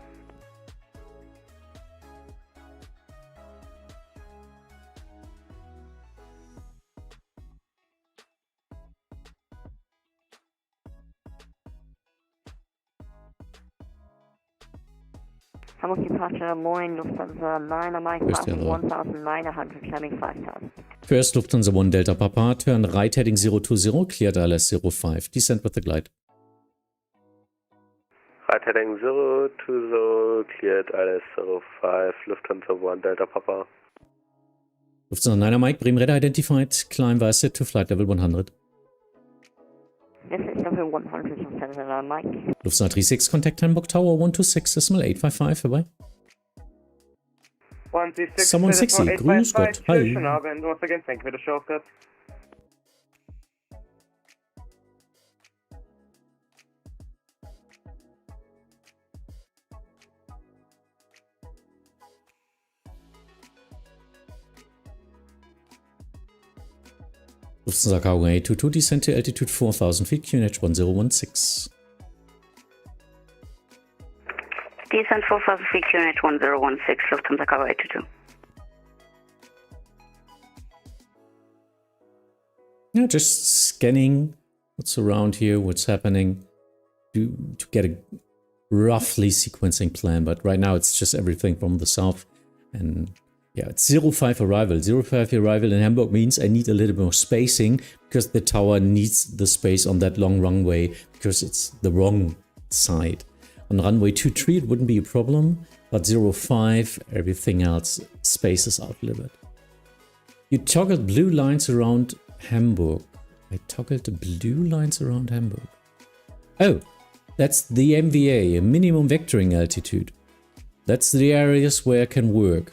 Hamburg departure, Moin, Lufthansa 9, Mike, Where's the passing other one? 1,900, climbing 5,000. First Lufthansa 1 Delta Papa, turn right heading 020, cleared ILS 05, descend with the glide. Right heading 020, cleared ILS 05, Lufthansa 1 Delta Papa. Lufthansa 9 Mike, Bremen Radar identified, climb via set to flight level 100. This is level 100, Lufthansa Mike. Lufthansa 36, contact Hamburg Tower 126.855, bye. 126, Someone sexy, grüß Gott, hi. Schönen Abend, once again, thank you for the shortcut. Lufthansa Cargo A22, descend to altitude 4,000 feet, QNH 1016. Descent 4,000 feet, QNH 1016, Lufthansa Cargo A22. Yeah, just scanning what's around here, what's happening, to get a roughly sequencing plan. But right now it's just everything from the south. And yeah, it's 05 arrival. 05 arrival in Hamburg means I need a little bit more spacing because the tower needs the space on that long runway because it's the wrong side. On runway 23 it wouldn't be a problem, but 05, everything else spaces out a little bit. You toggled blue lines around Hamburg. I toggled the blue lines around Hamburg. Oh, that's the MVA, a minimum vectoring altitude. That's the areas where I can work.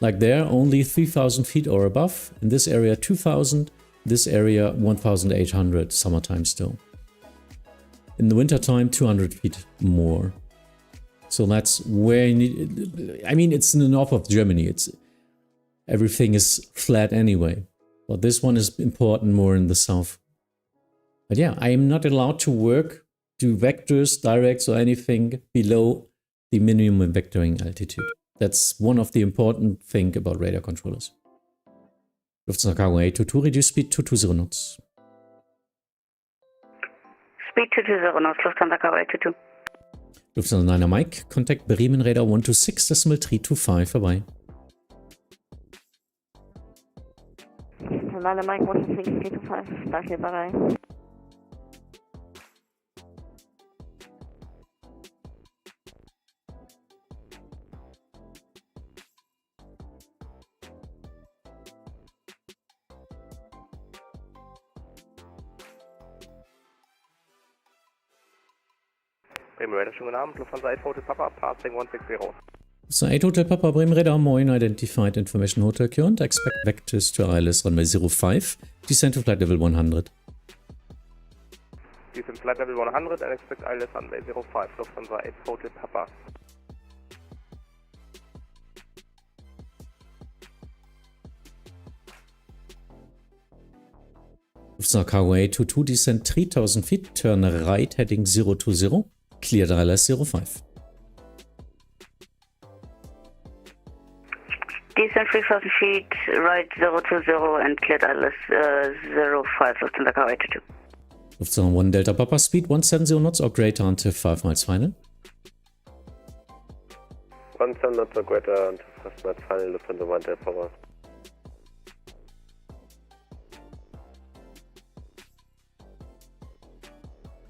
Like there, only 3,000 feet or above. In this area, 2,000. This area, 1,800, summertime still. In the wintertime, 200 feet more. So that's where you need... I mean, it's in the north of Germany. Everything is flat anyway. But this one is important more in the south. But yeah, I am not allowed to work, do vectors, directs or anything below the minimum vectoring altitude. That's one of the important things about radar controllers. Lufthansa Cargo A22, reduce speed to 20 knots. Speed 220 knots, Lufthansa Cargo A22. Lufthansa 9 Mike, contact Bremen Radar 126.325, bye-bye. 9 Mike, 126.325, start here, bye-bye. Bremen Radar, schönen guten Abend, Lufthansa 8 Hotel Papa, passing 160. So 8 Hotel Papa, Bremen Radar, Moin, identified information Hotel current, expect vectors to ILS runway 05, descend to flight level 100. Descend flight level 100 and expect ILS runway 05, Lufthansa 8 Hotel Papa. Lufthansa Cargo 822, descend 3000 feet, turn right heading 020, clear ILS 05. Descend 3000 feet, right 020 and cleared ILS 05, Lufthansa Cargo 822. Lufthansa 1 Delta Papa, speed 170 knots or greater until 5 miles final. 17 knots or greater until 5 miles final, Lufthansa 1 Delta Papa.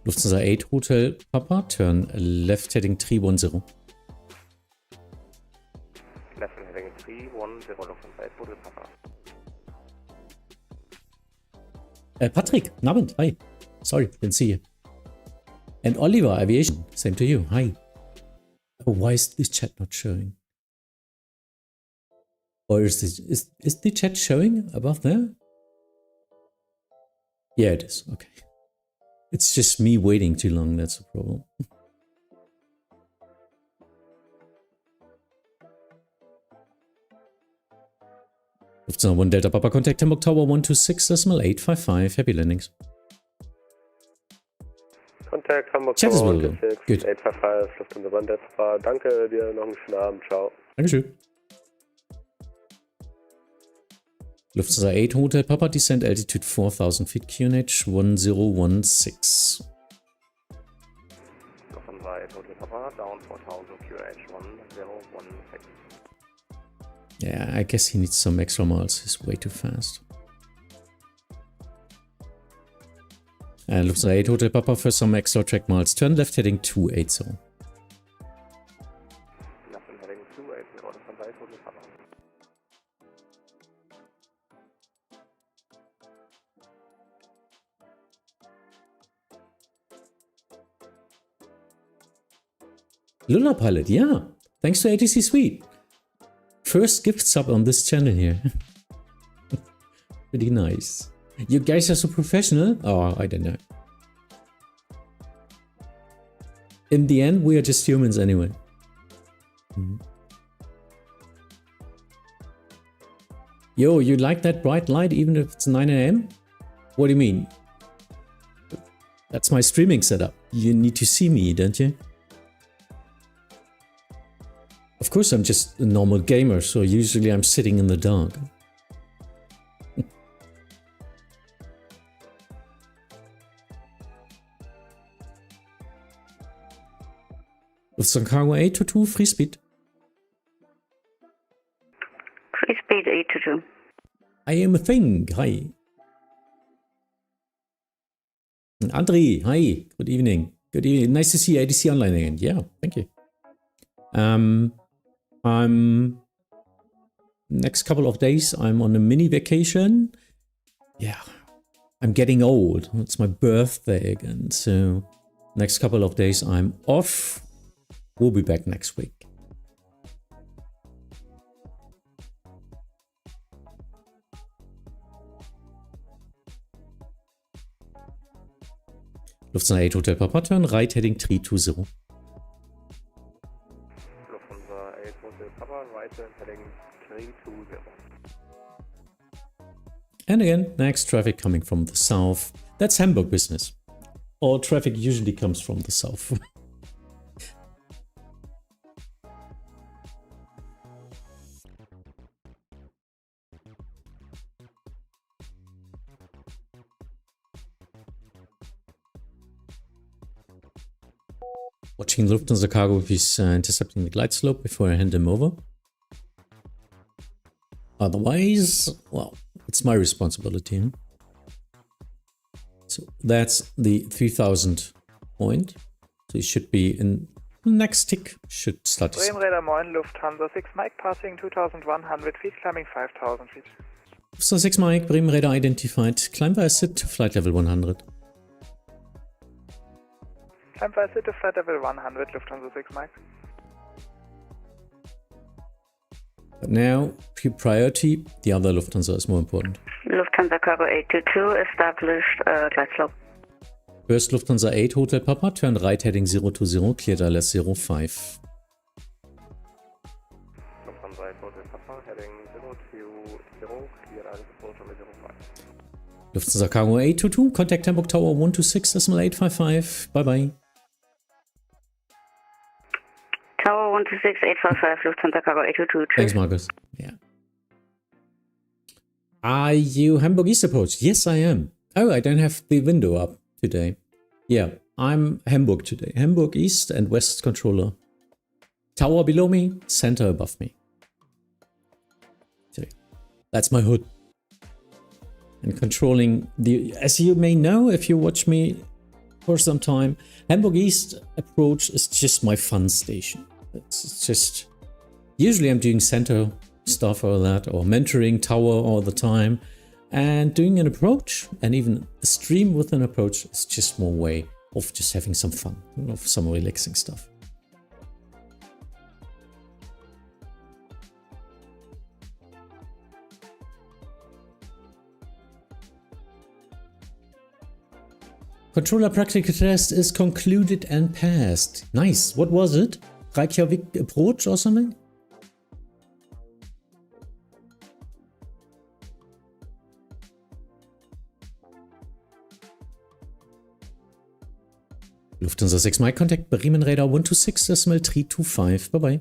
Lufthansa 8 Hotel Papa, turn left heading 310. Left heading 310, Lufthansa 8 Hotel Papa. Patrick, Abend, hi. Sorry, didn't see you. And Oliver, Aviation, same to you, hi. Oh, why is this chat not showing? Or is the chat showing above there? Yeah, it is, okay. It's just me waiting too long, that's the problem. Lufthansa 1 Delta Papa, contact Hamburg Tower 126.855, happy landings. Contact Hamburg Chat is Tower well. Good. 855, Lufthansa 1 Delta Papa. Danke dir, noch einen schönen Abend, ciao. Dankeschön. Lufthansa 8 Hotel Papa, descend altitude 4000 feet, QNH 1016. Lufthansa 8 Hotel Papa, down 4000, QH 1016. Yeah, I guess he needs some extra miles, he's way too fast. And Lufthansa 8 Hotel Papa for some extra track miles, turn left heading 280. Left heading 280, Lufthansa 8 Hotel Papa. Lunar Pilot, yeah. Thanks to ATC Suite. First gift sub on this channel here. Pretty nice. You guys are so professional. Oh, I don't know. In the end, we are just humans anyway. Yo, you like that bright light even if it's 9 AM? What do you mean? That's my streaming setup. You need to see me, don't you? Of course, I'm just a normal gamer, so usually I'm sitting in the dark. Lufthansa Cargo 822, free speed. Free speed 822. I am a thing, hi. Andri, hi, good evening. Good evening, nice to see ADC online again. Yeah, thank you. Next couple of days, I'm on a mini vacation. Yeah, I'm getting old. It's my birthday again. So next couple of days, I'm off. We'll be back next week. Lufthansa 8 Hotel Papa, turn right heading 320. Lufthansa 8 Hotel Papa, right heading 320. And again, next traffic coming from the south. That's Hamburg business. All traffic usually comes from the south. Watching Lufthansa Cargo if he's intercepting the glide slope before I hand him over. Otherwise, well, it's my responsibility. Huh? So that's the 3000 point. So it should be in the next tick, should start to Bremen Radar 9, Lufthansa 6 Mike, passing 2100 feet, climbing 5000 feet. Lufthansa 6 Mike, Bremen Radar identified. Climb by sit to flight level 100. Climb by sit to flight level 100, Lufthansa 6 Mike. But now, priority, the other Lufthansa is more important. Lufthansa Cargo 822, established glide slope. First Lufthansa 8 Hotel Papa, turn right heading 020, cleared ILS 05. Lufthansa 8 Hotel Papa, heading 020, cleared ILS 05. Lufthansa Cargo 822, contact Hamburg Tower 126.855. Bye bye. Tower 126.855, Lufthansa Cargo 822. Thanks, Marcus. Yeah. Are you Hamburg East approach? Yes, I am. Oh, I don't have the window up today. Yeah, I'm Hamburg today. Hamburg East and West controller. Tower below me, center above me. So that's my hood. And controlling the, as you may know if you watch me for some time, Hamburg East approach is just my fun station. It's just, usually I'm doing center stuff or that, or mentoring tower all the time. And doing an approach, and even a stream with an approach, is just more way of just having some fun, of some relaxing stuff. Controller practical test is concluded and passed. Nice. What was it? Reykjavik approach or something? Lufthansa 6 Mike, contact Bremen Radar 126.325. Bye bye.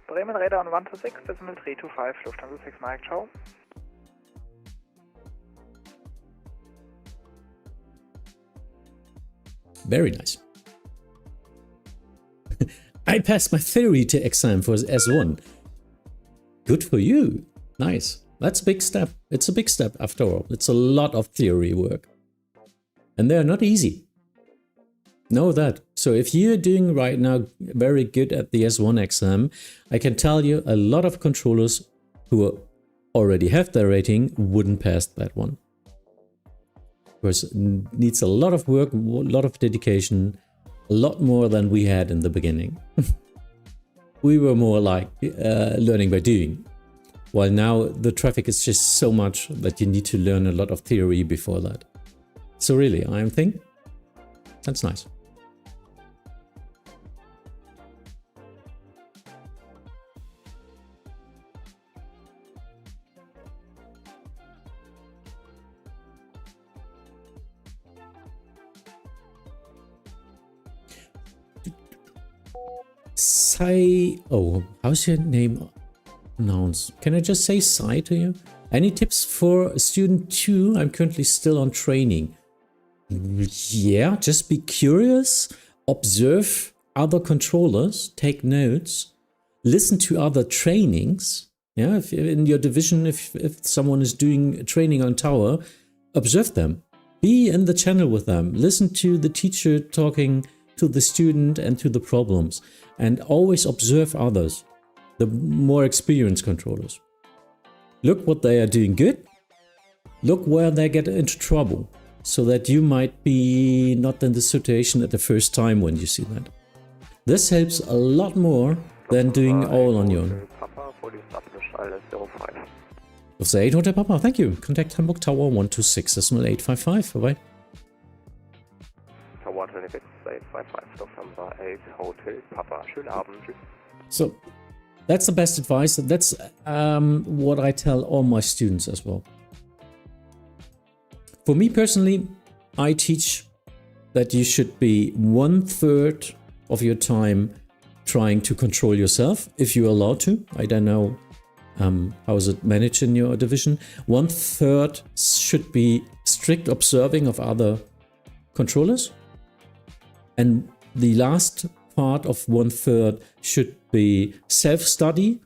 Bremen Radar on 126.325, Lufthansa 6 Mike, ciao. Very nice. I passed my theory to exam for S1. Good for you. Nice. That's a big step. It's a big step after all. It's a lot of theory work. And they're not easy. Know that. So if you're doing right now very good at the S1 exam, I can tell you a lot of controllers who already have their rating wouldn't pass that one. Because it needs a lot of work, a lot of dedication, a lot more than we had in the beginning. We were more like learning by doing. While now the traffic is just so much that you need to learn a lot of theory before that. So really, I think that's nice. Oh, how's your name announced? Can I just say Sai to you? Any tips for student 2? I'm currently still on training. Yeah, just be curious, observe other controllers, take notes, listen to other trainings. Yeah, if in your division, if someone is doing training on tower, observe them. Be in the channel with them. Listen to the teacher talking to the student and to the problems. And always observe others, the more experienced controllers. Look what they are doing good. Look where they get into trouble, so that you might be not in the situation at the first time when you see that. This helps a lot more than doing all on your own. Of the 8 Hotel Papa, thank you. Contact Hamburg Tower 126.855. Bye bye. Tower 26.855, Lufthansa 8 Hotel Papa. Schönen Abend. So that's the best advice. That's what I tell all my students as well. For me personally, I teach that you should be 1/3 of your time trying to control yourself, if you're allowed to. I don't know how is it managed in your division. 1/3 should be strict observing of other controllers. And the last part of 1/3 should be self-study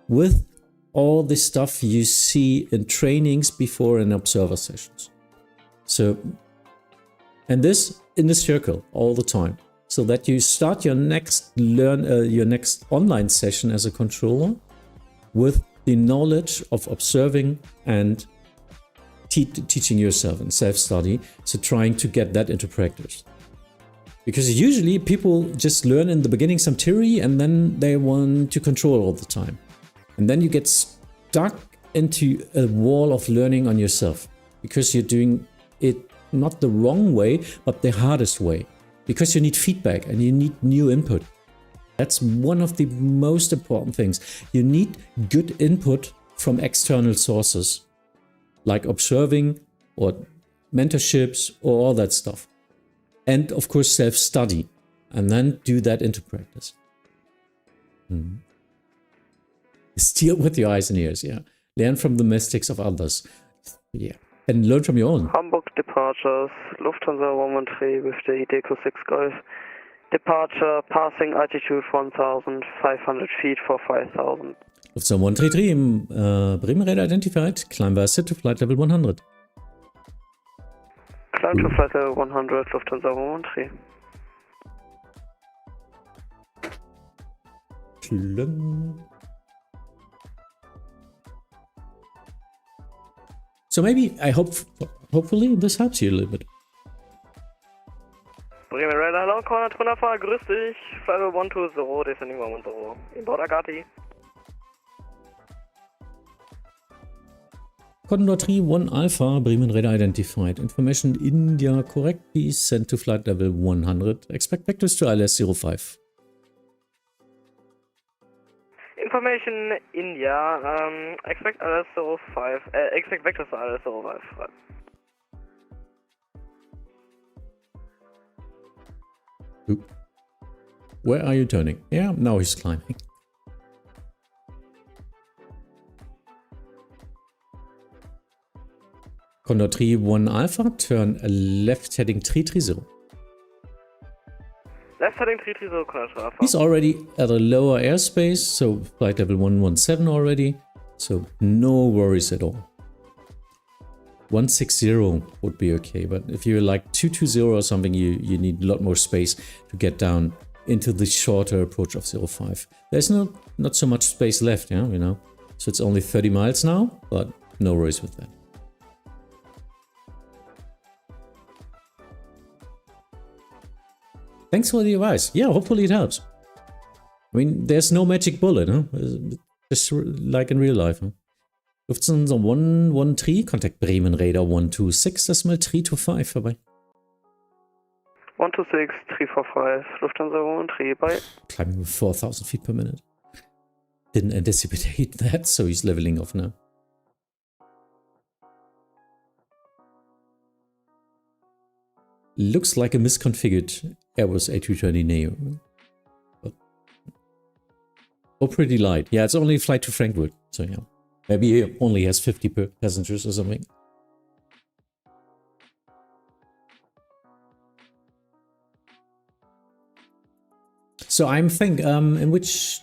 with all the stuff you see in trainings before and observer sessions. So, and this in the circle all the time, so that you start your next online session as a controller with the knowledge of observing and teaching yourself and self-study. So trying to get that into practice. Because usually people just learn in the beginning some theory and then they want to control all the time. And then you get stuck into a wall of learning on yourself because you're doing it not the wrong way, but the hardest way. Because you need feedback and you need new input. That's one of the most important things. You need good input from external sources, like observing or mentorships or all that stuff. And of course, self-study, and then do that into practice. Steal with your eyes and ears, yeah. Learn from the mistakes of others, yeah. And learn from your own. Hamburg departures, Lufthansa 113 with the EDDH 6 Golf. Departure, passing altitude 1,500 feet for 5,000. Lufthansa 133, Bremen radar identified, climb via set to flight level 100. Climb to flight level 100, Lufthansa 113. So maybe, hopefully this helps you a little bit. Bremen Radar, Long Corner, Trunnerfahr, grüß dich. Flight level 120, descending 110. Inboard Agati. Condor 3-1 Alpha, Bremen radar identified. Information India correct, please send to flight level 100. Expect vectors to ILS 05. Information India, expect ILS 05, expect vectors to ILS 05. Right. Oop. Where are you turning? Yeah, now he's climbing. Condor 3-1 Alpha, turn left heading 330. Left heading 330, Condor 3 Alpha. He's already at a lower airspace, so flight level 117 already, so no worries at all. 160 would be okay, but if you're like 220 or something, you need a lot more space to get down into the shorter approach of 05. There's not so much space left, yeah, you know, so it's only 30 miles now, but no worries with that. Thanks for the advice. Yeah, hopefully it helps. I mean, there's no magic bullet, huh? Just like in real life. Huh? Lufthansa 113, contact Bremen Radar 126.325 vorbei. 126, 345, Lufthansa 113, bye. Climbing with 4,000 feet per minute. Didn't anticipate that, so he's leveling off now. Looks like a misconfigured Airbus A320neo. Oh, pretty light. Yeah, it's only a flight to Frankfurt, so yeah. Maybe it only has 50 passengers or something. So I'm thinking, in which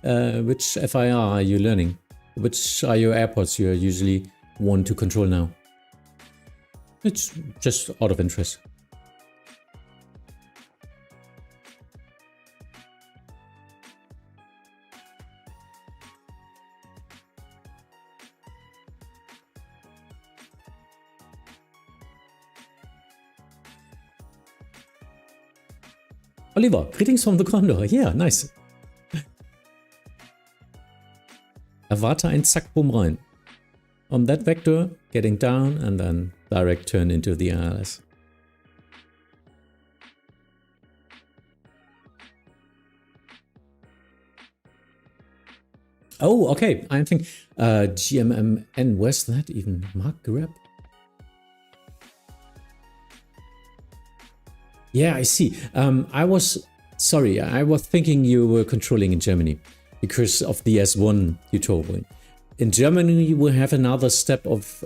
FIR are you learning? Which are your airports you usually want to control now? It's just out of interest. Oliver, greetings from the Condor. Yeah, nice. Erwarte ein Zack, boom rein. On that vector, getting down and then direct turn into the ILS. Oh, okay. I think GMMN. Where's that even? Mark Grab? Yeah, I see. I was thinking you were controlling in Germany because of the S1 you told me. In Germany, we have another step of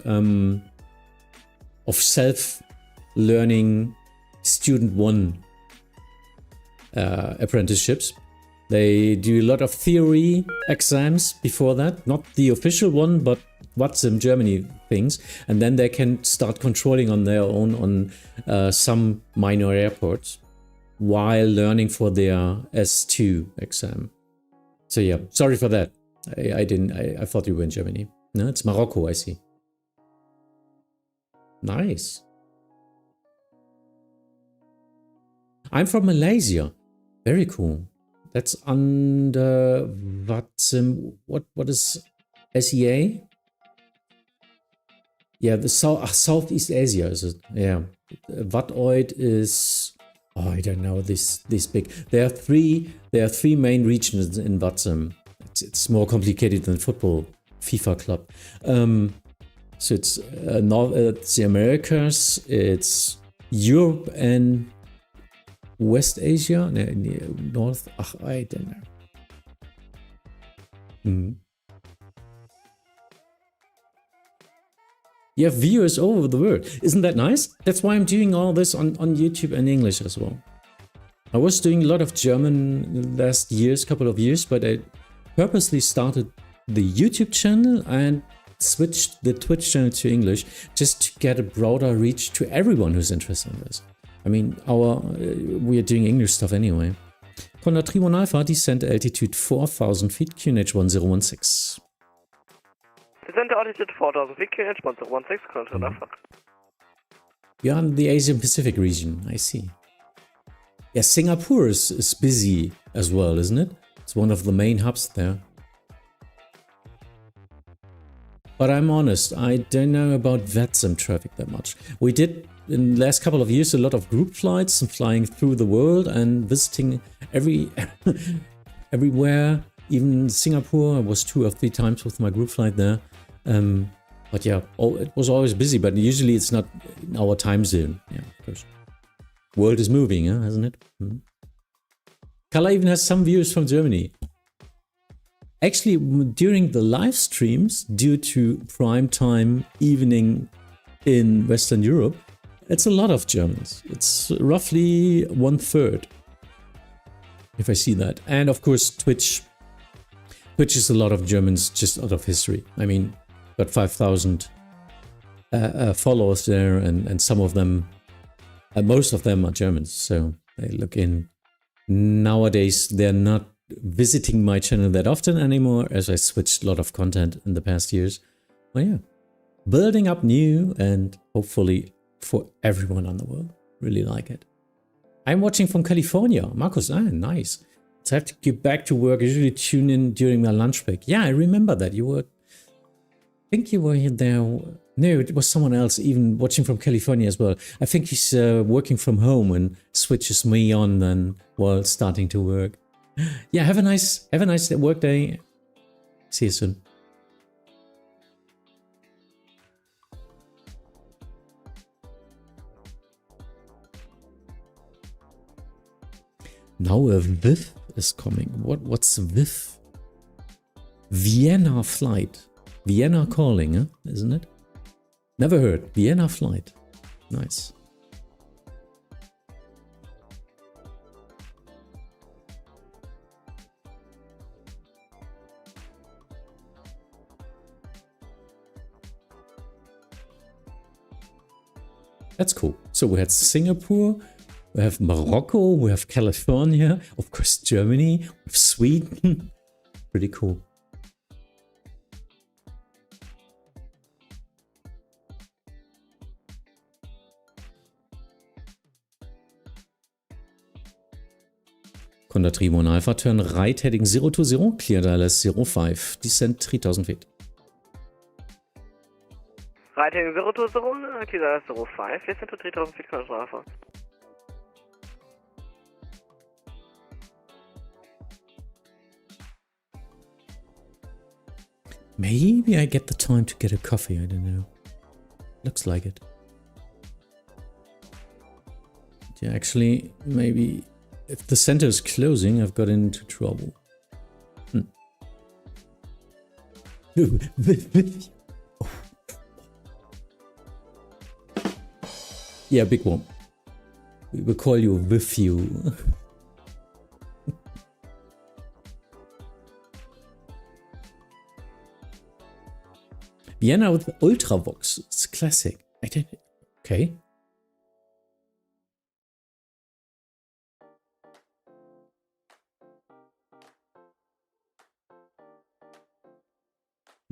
self-learning student one apprenticeships. They do a lot of theory exams before that, not the official one, but Vatsim Germany things, and then they can start controlling on their own on some minor airports while learning for their S2 exam. So yeah, sorry for that. I thought you were in Germany. No, it's Morocco, I see. Nice. I'm from Malaysia. Very cool. That's under Vatsim. What is SEA? Yeah, the Southeast Asia is it? Yeah, Vatoid is. Oh, I don't know this big. There are three main regions in Vatsim. It's more complicated than football, FIFA club. So it's it's the Americas, it's Europe and West Asia, North. I don't know. You have viewers all over the world. Isn't that nice? That's why I'm doing all this on YouTube and English as well. I was doing a lot of German last couple of years, but I purposely started the YouTube channel and switched the Twitch channel to English just to get a broader reach to everyone who's interested in this. I mean, we are doing English stuff anyway. Conrad 31 Alpha, descent altitude 4,000 feet, QNH 1016. Descent altitude 4,000 feet, QNH 1016, Conrad Alpha. You're in the Asian Pacific region, I see. Yeah, Singapore is busy as well, isn't it? It's one of the main hubs there. But I'm honest, I don't know about Vatsim traffic that much. We did, in the last couple of years, a lot of group flights and flying through the world and visiting everywhere. Even Singapore, I was 2 or 3 times with my group flight there. But yeah, it was always busy, but usually it's not in our time zone. Yeah, of course. World is moving, huh, hasn't it? Kala even has some viewers from Germany. Actually, during the live streams, due to prime time evening in Western Europe, it's a lot of Germans. It's roughly 1/3, if I see that. And of course, Twitch is a lot of Germans just out of history. I mean, got 5,000 followers there, and some of them, most of them are Germans, so they look in. Nowadays, they're not visiting my channel that often anymore, as I switched a lot of content in the past years. Well, yeah, building up new and hopefully for everyone on the world. Really like it. I'm watching from California. Marcus, nice. So I have to get back to work. I usually tune in during my lunch break. Yeah, I remember that. I think you were there. No, it was someone else even watching from California as well. I think he's working from home and switches me on then while starting to work. Yeah, have a nice work day. See you soon. Now a VIF is coming. What's VIF? Vienna flight. Vienna calling, huh? Isn't it? Never heard. Vienna flight. Nice. That's cool. So we had Singapore, we have Morocco, we have California, of course Germany, we have Sweden. Pretty cool. Conda 31 Alpha, turn right heading 020, clear Dallas 05, descent 3000 feet. Right heading 020, clear Dallas 05, descent to 3000 feet, Conda Alpha. Maybe I get the time to get a coffee, I don't know. Looks like it. Yeah, actually, maybe if the center is closing, I've got into trouble. Yeah, big one. We will call you with you. Vienna with Ultravox. It's classic. I did. Okay.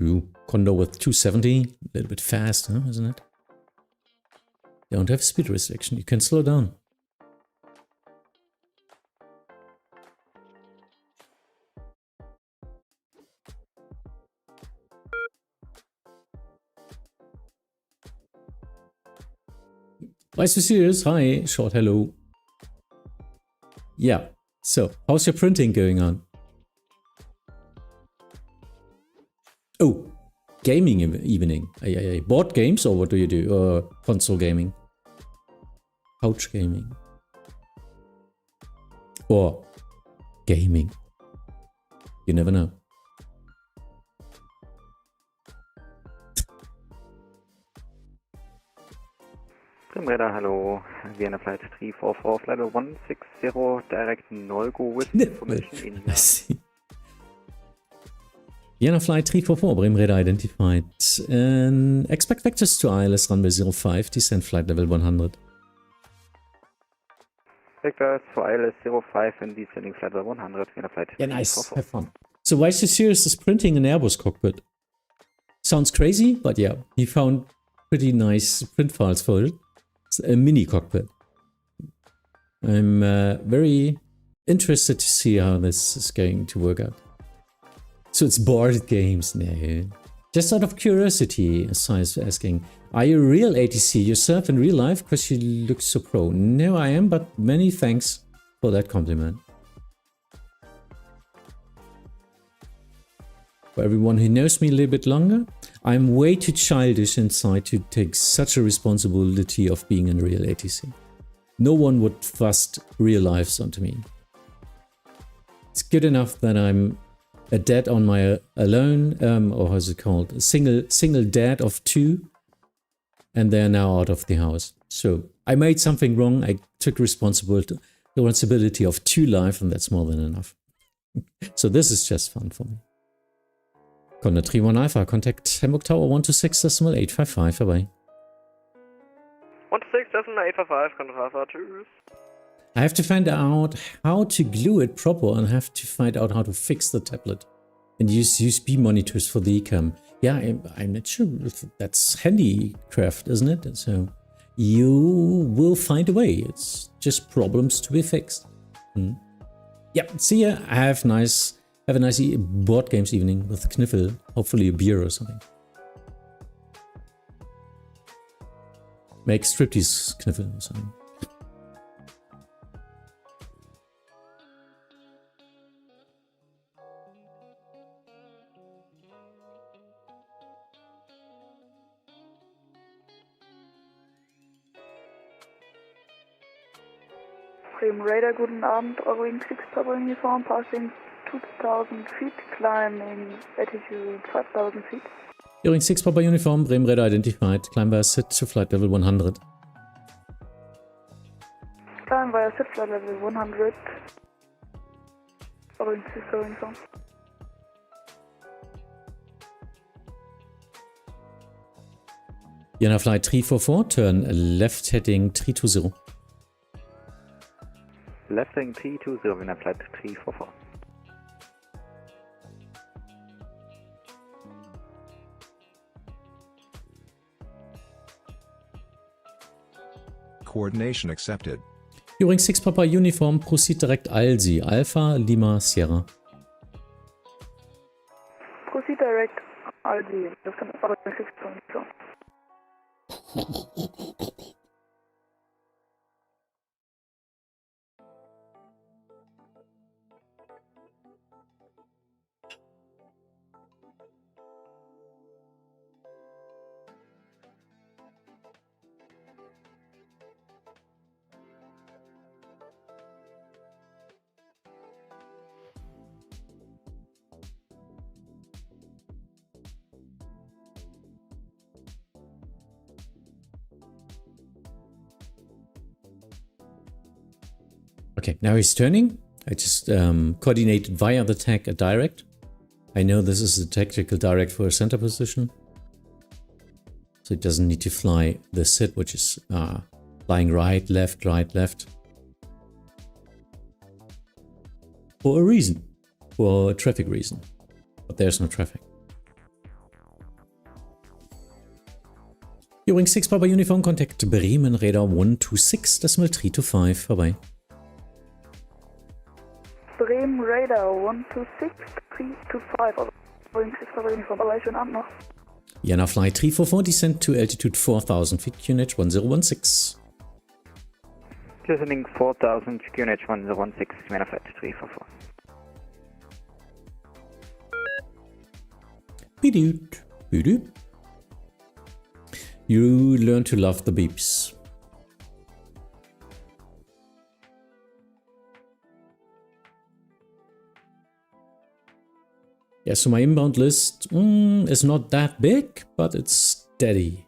Ooh, Condor with 270. A little bit fast, huh? Isn't it? Don't have speed restriction. You can slow down. Nice to see you. Hi, short hello. Yeah, so how's your printing going on? Oh, gaming evening? Board games, or what do you do? Or console gaming? Couch gaming? Or gaming? You never know. Radar, hello. Vienna Flight 344, Flight 160, direct no-go with information in I see. Vienna Flight 344, Bremen Radar identified. Expect vectors to ILS runway 05, descent flight level 100. Vectors for ILS 05 and descending flight level 100, Vienna Flight 344. Yeah, nice. Have fun. So why is Sirius is printing an Airbus cockpit? Sounds crazy, but yeah, he found pretty nice print files for it. It's a mini cockpit. I'm very interested to see how this is going to work out. So it's board games? No. Just out of curiosity, Sai is asking, are you a real ATC yourself in real life? Because you look so pro. No, I am, but many thanks for that compliment. For everyone who knows me a little bit longer, I'm way too childish inside to take such a responsibility of being a real ATC. No one would thrust real lives onto me. It's good enough that I'm a dad on my own, or how's it called? A single dad of 2, and they're now out of the house. So I made something wrong. I took responsibility of 2 lives, and that's more than enough. So this is just fun for me. Contact 31 Alpha, contact Hamburg Tower 126.855, bye-bye. 126.855, contact Alpha, tschüss. I have to find out how to glue it proper and have to find out how to fix the tablet. And use USB monitors for the eCam. Yeah, I'm not sure if that's handicraft, isn't it? So you will find a way. It's just problems to be fixed. Yeah, see ya. Have a nice board games evening with Kniffel. Hopefully a beer or something. Make striptease Kniffel or something. Bremen Radar, guten Abend, Eurowing 6 Papa Uniform, passing 2000 feet, climbing altitude 5000 feet. Eurowing 6 Papa Uniform, Bremen Radar identified, climb via SIT to flight level 100. Climb via SIT flight level 100. Eurowing 6 Papa Uniform. Vienna Flight 344, turn left heading 320. Left heading 320, Vienna Flight 344. Coordination accepted. Eurowing 6 Papa Uniform, proceed direct ALSI, Alpha Lima Sierra. Proceed direct ALSI, das kann Eurowing 6 Papa Uniform. Okay, now he's turning. I just coordinated via the tag a direct. I know this is the tactical direct for a center position. So it doesn't need to fly the SIT, which is flying right, left. For a reason. For a traffic reason. But there's no traffic. Eurowing 6 Papa Uniform, contact Bremen Radar 126.325, bye-bye. Bremen Radar 126.325, Eurowing 6 Papa Uniform, bye-bye, schönen Abend noch. Vienna Flight 344, descent to altitude 4000 feet, QNH 1016. Descending 4000, QNH 1016, Vienna Flight 344. Bidoot. Boop. You learn to love the beeps. Yeah, so my inbound list is not that big, but it's steady.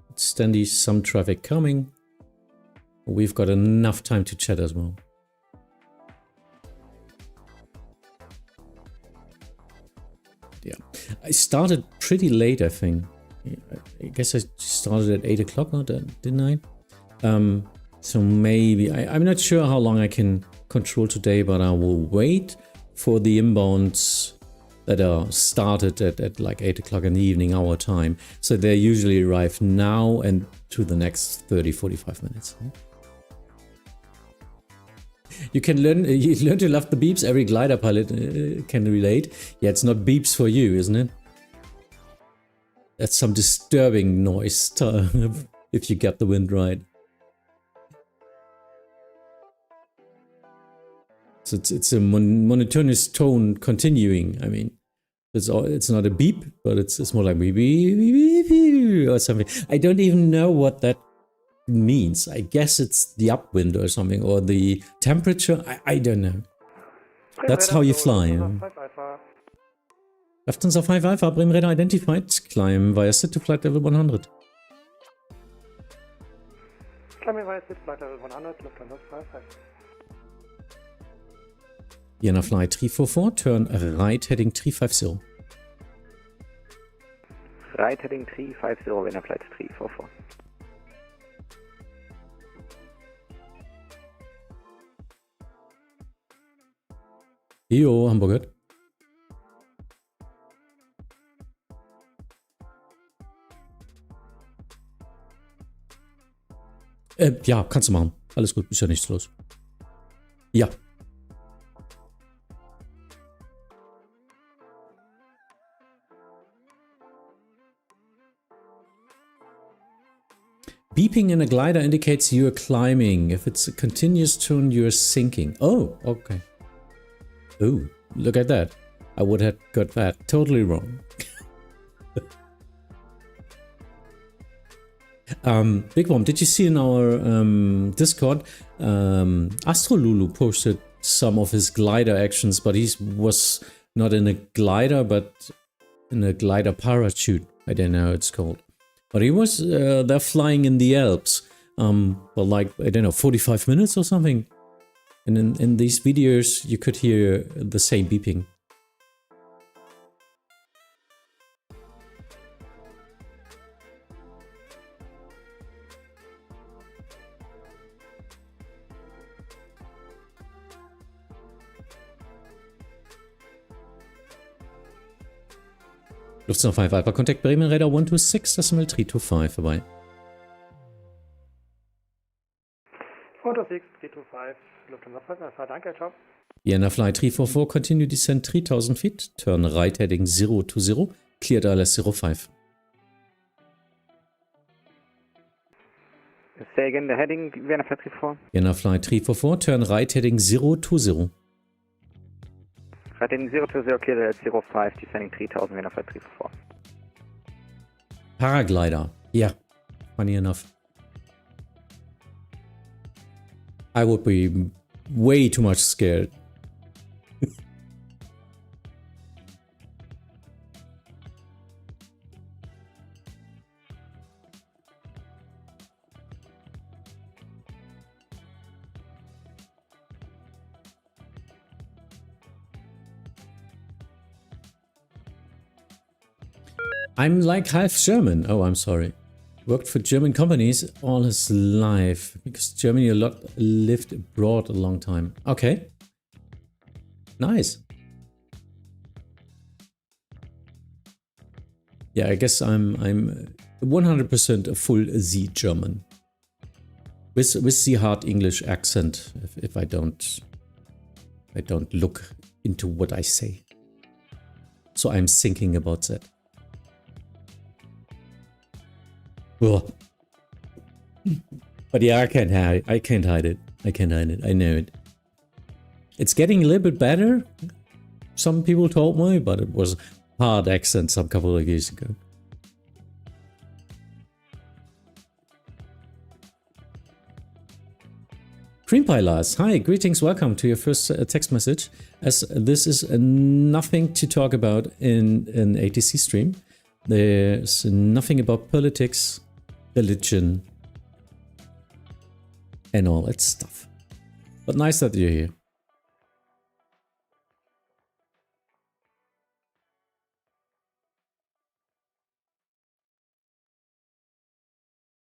It's steady, some traffic coming. We've got enough time to chat as well. Yeah, I started pretty late, I think. I guess I started at 8 o'clock, didn't I? So maybe, I'm not sure how long I can control today, but I will wait for the inbounds that are started at like 8 o'clock in the evening, our time. So they usually arrive now and to the next 30-45 minutes. You learn to love the beeps. Every glider pilot can relate. Yeah, it's not beeps for you, isn't it? That's some disturbing noise if you get the wind right. So it's a monotonous tone continuing. I mean, it's not a beep, but it's more like beep, beep, beep, beep, or something. I don't even know what that means. I guess it's the upwind or something, or the temperature. I don't know. That's how you fly. Lufthansa 5 Alpha, Bremen radar identified. Climb via sit to flight level 100. Climbing via sit flight level 100, Lufthansa 5 Alpha. Vienna flight 344, turn right heading 350. Right heading 350, Vienna flight 344. Jo, Hamburger. Ja, kannst du machen. Alles gut, ist ja nichts los. Ja. Beeping in a glider indicates you're climbing. If it's a continuous tune, you're sinking. Oh, okay. Oh, look at that. I would have got that totally wrong. Big Bomb, did you see in our Discord, Astrolulu posted some of his glider actions, but he was not in a glider, but in a glider parachute. I don't know how it's called. But he was there flying in the Alps for like, I don't know, 45 minutes or something. And in these videos, you could hear the same beeping. Lufthansa 5 Alpha, contact Bremen radar 126.325 vorbei. 126.325, Lufthansa 5 Alpha, danke, ciao. Vienna flight 344, continue descent 3000 feet, turn right heading 020, cleared ILS 05. Say again, the heading, Vienna flight 344. Vienna flight 344, turn right heading 020. Right heading 020, cleared ILS 05, descending 3000, Vienna flight 344. Paraglider, yeah, funny enough. I would be way too much scared. I'm like half German. Oh, I'm sorry. Worked for German companies all his life because Germany lived abroad a long time. Okay. Nice. Yeah, I guess I'm 100% a full Z German. With the hard English accent if I don't look into what I say. So I'm thinking about that. Ugh. But yeah, I can't hide it. I can't hide it. I know it. It's getting a little bit better. Some people told me, but it was hard accent some couple of years ago. Cream Pie Lars, hi, greetings, welcome to your first text message. As this is nothing to talk about in an ATC stream. There's nothing about politics, religion, and all that stuff. But nice that you're here.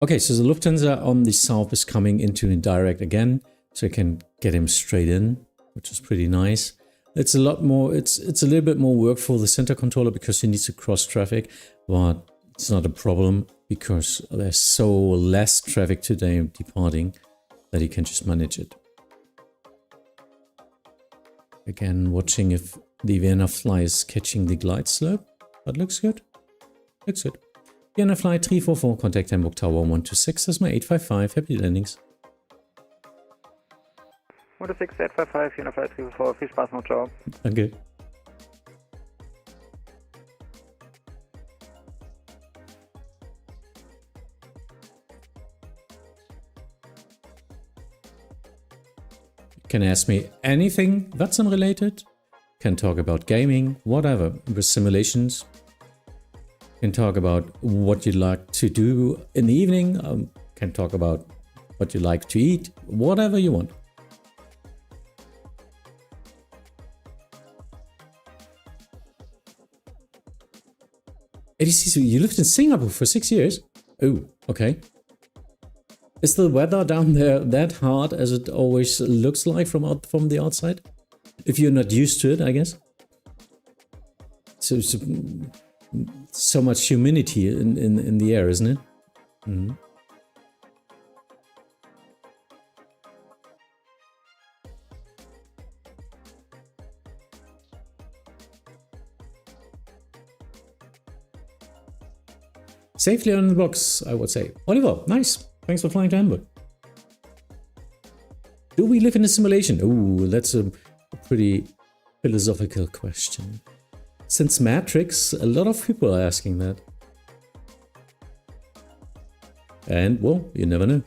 Okay, so the Lufthansa on the south is coming into indirect again, so I can get him straight in, which is pretty nice. It's a lot more, it's a little bit more work for the center controller because he needs to cross traffic, but it's not a problem because there's so less traffic today departing that he can just manage it. Again, watching if the Vienna fly is catching the glide slope. That looks good. Looks good. Vienna fly 344, contact Hamburg Tower 126, that's my 855, happy landings. 126, 855, Vienna fly 344, viel Spaß noch, ciao. Danke. You can ask me anything Vatsim related, can talk about gaming, whatever, with simulations. Can talk about what you like to do in the evening, can talk about what you like to eat, whatever you want. ATC, so you lived in Singapore for 6 years? Oh, okay. Is the weather down there that hard as it always looks like from the outside? If you're not used to it, I guess. So much humidity in the air, isn't it? Mm-hmm. Safely on the box, I would say. Oliver, nice. Thanks for flying to Hamburg. Do we live in a simulation? Oh, that's a pretty philosophical question. Since Matrix, a lot of people are asking that. And, well, you never know.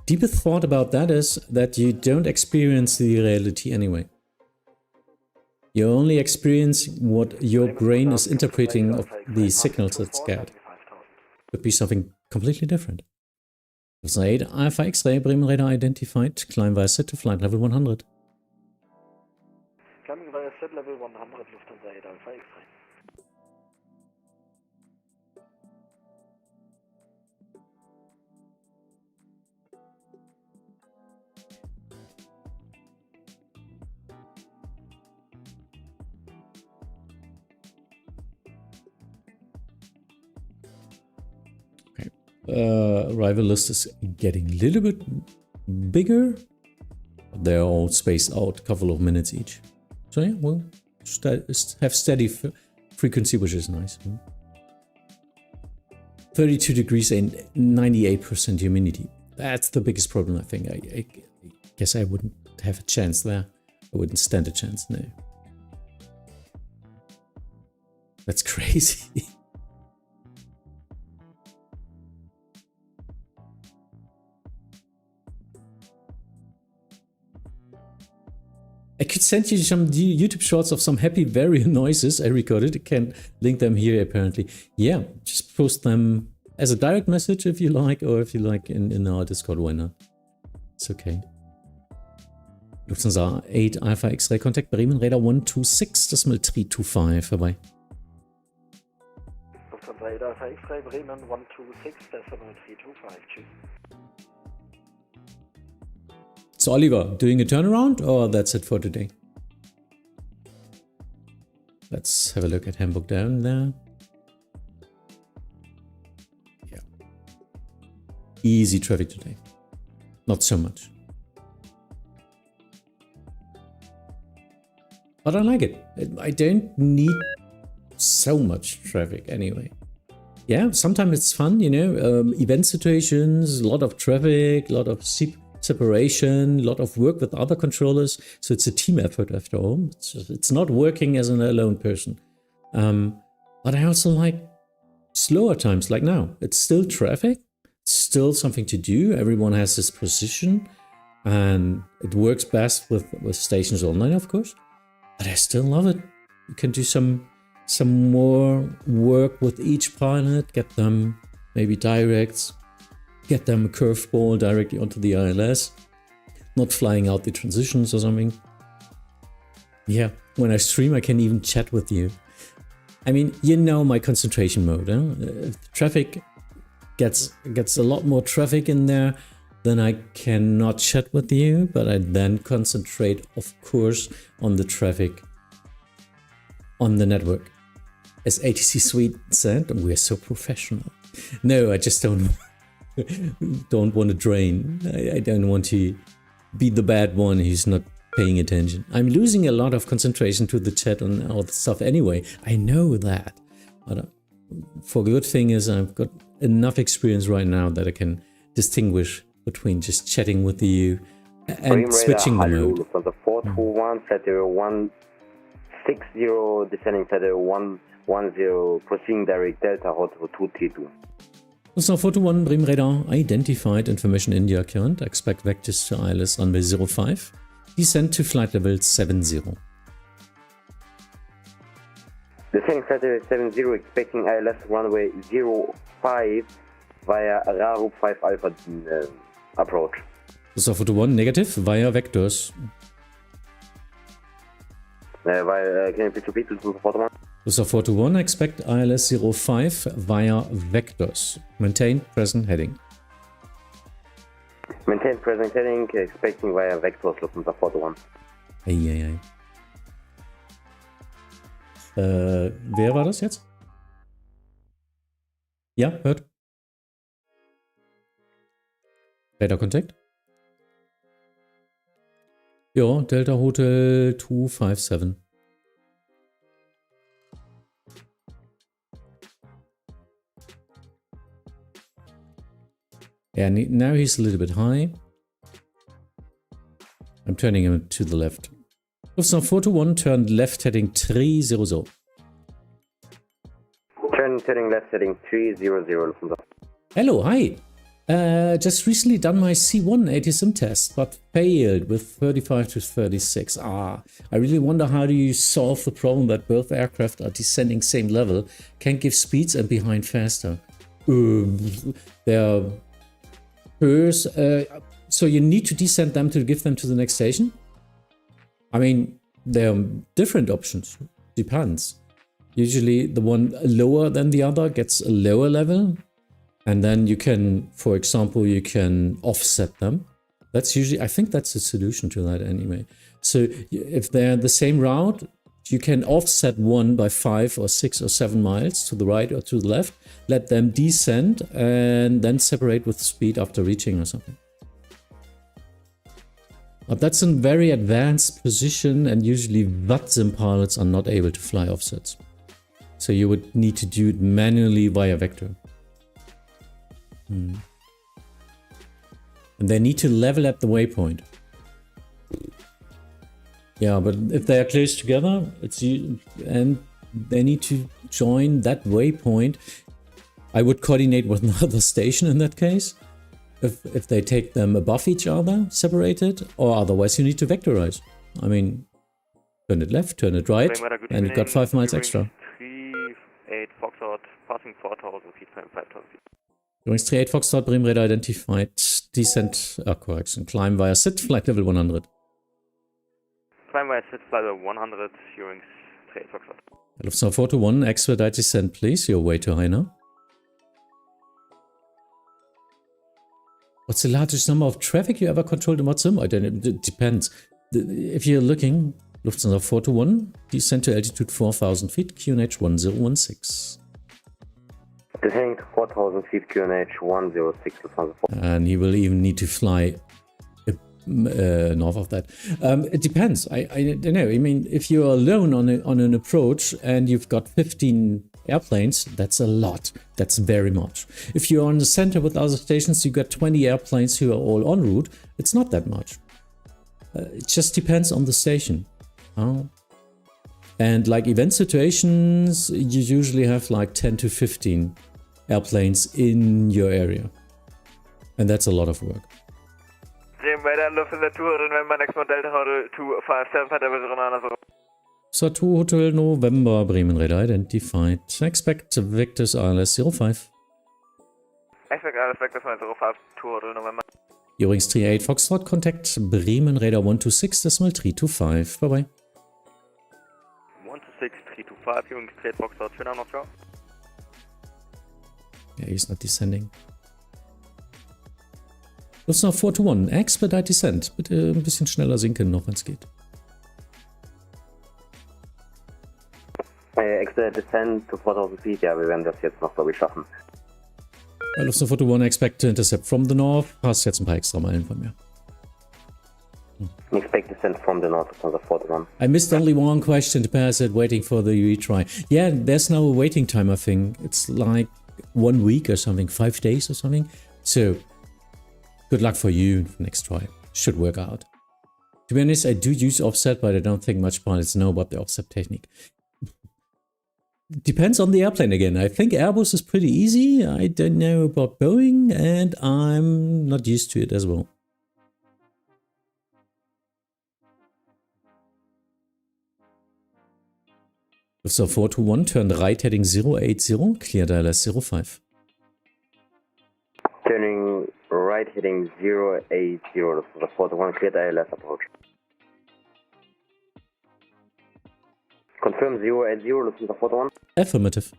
Deepest thought about that is that you don't experience the reality anyway. You only experience what your brain is interpreting of the signals it's get. Could be something completely different. Lufthansa 8 Alpha X-ray, Bremen radar identified, climb via set to flight level 100. Climbing via set level 100, Lufthansa 8 Alpha X-ray. Arrival list is getting a little bit bigger. They're all spaced out a couple of minutes each. So yeah, we'll have steady frequency, which is nice. 32 degrees and 98% humidity. That's the biggest problem, I think. I guess I wouldn't have a chance there. I wouldn't stand a chance, no. That's crazy. I could send you some YouTube shorts of some happy variant noises I recorded. I can link them here apparently. Yeah, just post them as a direct message if you like, or if you like in our Discord, why not? It's okay. Lufthansa 8 Alpha X-ray, Contact Bremen Radar 126, Decimal 325 vorbei. Lufthansa 8 Alpha X-ray, Bremen 126, Decimal 325, tschüss. So Oliver, doing a turnaround or that's it for today? Let's have a look at Hamburg down there. Yeah. Easy traffic today. Not so much. But I like it. I don't need so much traffic anyway. Yeah, sometimes it's fun, you know, event situations, a lot of traffic, a lot of separation, a lot of work with other controllers. So it's a team effort after all. It's not working as an alone person. But I also like slower times like now. It's still traffic, still something to do. Everyone has his position, and it works best with stations online, of course. But I still love it. You can do some more work with each pilot, get them maybe directs, get them a curveball directly onto the ILS, not flying out the transitions or something. Yeah, when I stream, I can even chat with you. I mean, you know my concentration mode. If traffic gets a lot more traffic in there, then I cannot chat with you, but I then concentrate, of course, on the traffic on the network. As ATC Suite said, we're so professional. No, I just don't want to drain. I don't want to be the bad one who's not paying attention. I'm losing a lot of concentration to the chat and all the stuff anyway. I know that. But for good thing is I've got enough experience right now that I can distinguish between just chatting with you and switching the mode. From the 421, Flight 160, descending Flight 110, proceeding direct Delta Hotel 2T2. So 421 Bremen radar identified information India current. Expect vectors to ILS runway 05. Descend to flight level 70. Descending flight level 70, expecting ILS runway 05 via Raru 5 Alpha approach. So 421 negative via vectors. Can you please repeat to 421? So 421 expect ILS 05 via vectors. Maintain present heading. Maintain present heading, expecting via vectors, Lufthansa 421. Eieiei. Wer war das jetzt? Ja, hört. Radar Contact. Ja, Delta Hotel 257. Yeah, now he's a little bit high. I'm turning him to the left. Lufthansa 421 turned left heading 300. Turning left heading 300, Lufthansa. Hello, hi. Just recently done my C1 ATSM test, but failed with 35 to 36. I really wonder how do you solve the problem that both aircraft are descending same level, can't give speeds and behind faster. They're so you need to descend them to give them to the next station? I mean, there are different options. Depends. Usually the one lower than the other gets a lower level. And then you can, for example, you can offset them. That's usually, I think that's the solution to that anyway. So if they're the same route, you can offset one by 5 or 6 or 7 miles to the right or to the left, let them descend and then separate with speed after reaching or something. But that's a very advanced position, and usually Vatsim pilots are not able to fly offsets. So you would need to do it manually via vector. And they need to level at the waypoint. Yeah, but if they are close together, and they need to join that waypoint, I would coordinate with another station in that case. If they take them above each other, separated, or otherwise you need to vectorize. I mean, turn it left, turn it right, and you've got 5 miles extra. 38 Foxtrot, passing 4,000 feet, 5,000 feet. During 38 Foxtrot, Bremen radar identified descent, correction, climb via SIT, flight level 100. Climb via SIT, flight level 100 during 38 Foxtrot. Lufthansa 421, expedite descent, please. You're way too high now. What's the largest number of traffic you ever controlled in Vatsim? I don't know, it depends. If you're looking, Lufthansa 421, descent to altitude 4,000 feet, QNH 1016. Descending to 4,000 feet, QNH 106, Lufthansa 4. And he will even need to fly north of that. It depends. I don't know. I mean, if you're alone on an approach and you've got 15 airplanes, that's a lot. That's very much. If you're on the center with other stations, you got 20 airplanes who are all en route. It's not that much. It just depends on the station. And like event situations, you usually have like 10 to 15 airplanes in your area. And that's a lot of work. So 2 Hotel November, Bremen Radar identified. Expect Victus ILS 05. Expect ILS Victus 05, 2 Hotel November. Eurings 38 Foxtrot, contact Bremen Radar 126.325. Bye bye. 126.325, Eurings 38 Foxtrot, schönen Abend noch, ciao. Yeah, he's not descending. Lufthansa 421, Expedite Descent. Bitte ein bisschen schneller sinken noch, wenn es geht. Expedite Descent zu 4000 Feet, ja, wir werden das jetzt noch, glaube ich, schaffen. Ja, Lufthansa 421, expect to intercept from the north. Hast jetzt ein paar extra Meilen von mir. Expect descent from the north, Lufthansa 421. I missed only one question to pass it, waiting for the retry. Yeah, there's no waiting time, I think. It's like 1 week or something, 5 days or something. So, good luck for you next try. Should work out. To be honest, I do use offset, but I don't think much pilots know about the offset technique. Depends on the airplane again. I think Airbus is pretty easy. I don't know about Boeing, and I'm not used to it as well. So 421, turn right heading 080, clear ILS 05. Turning right heading 080, Lufthansa 421, cleared ILS approach. Confirm 080, Lufthansa 421. Affirmative.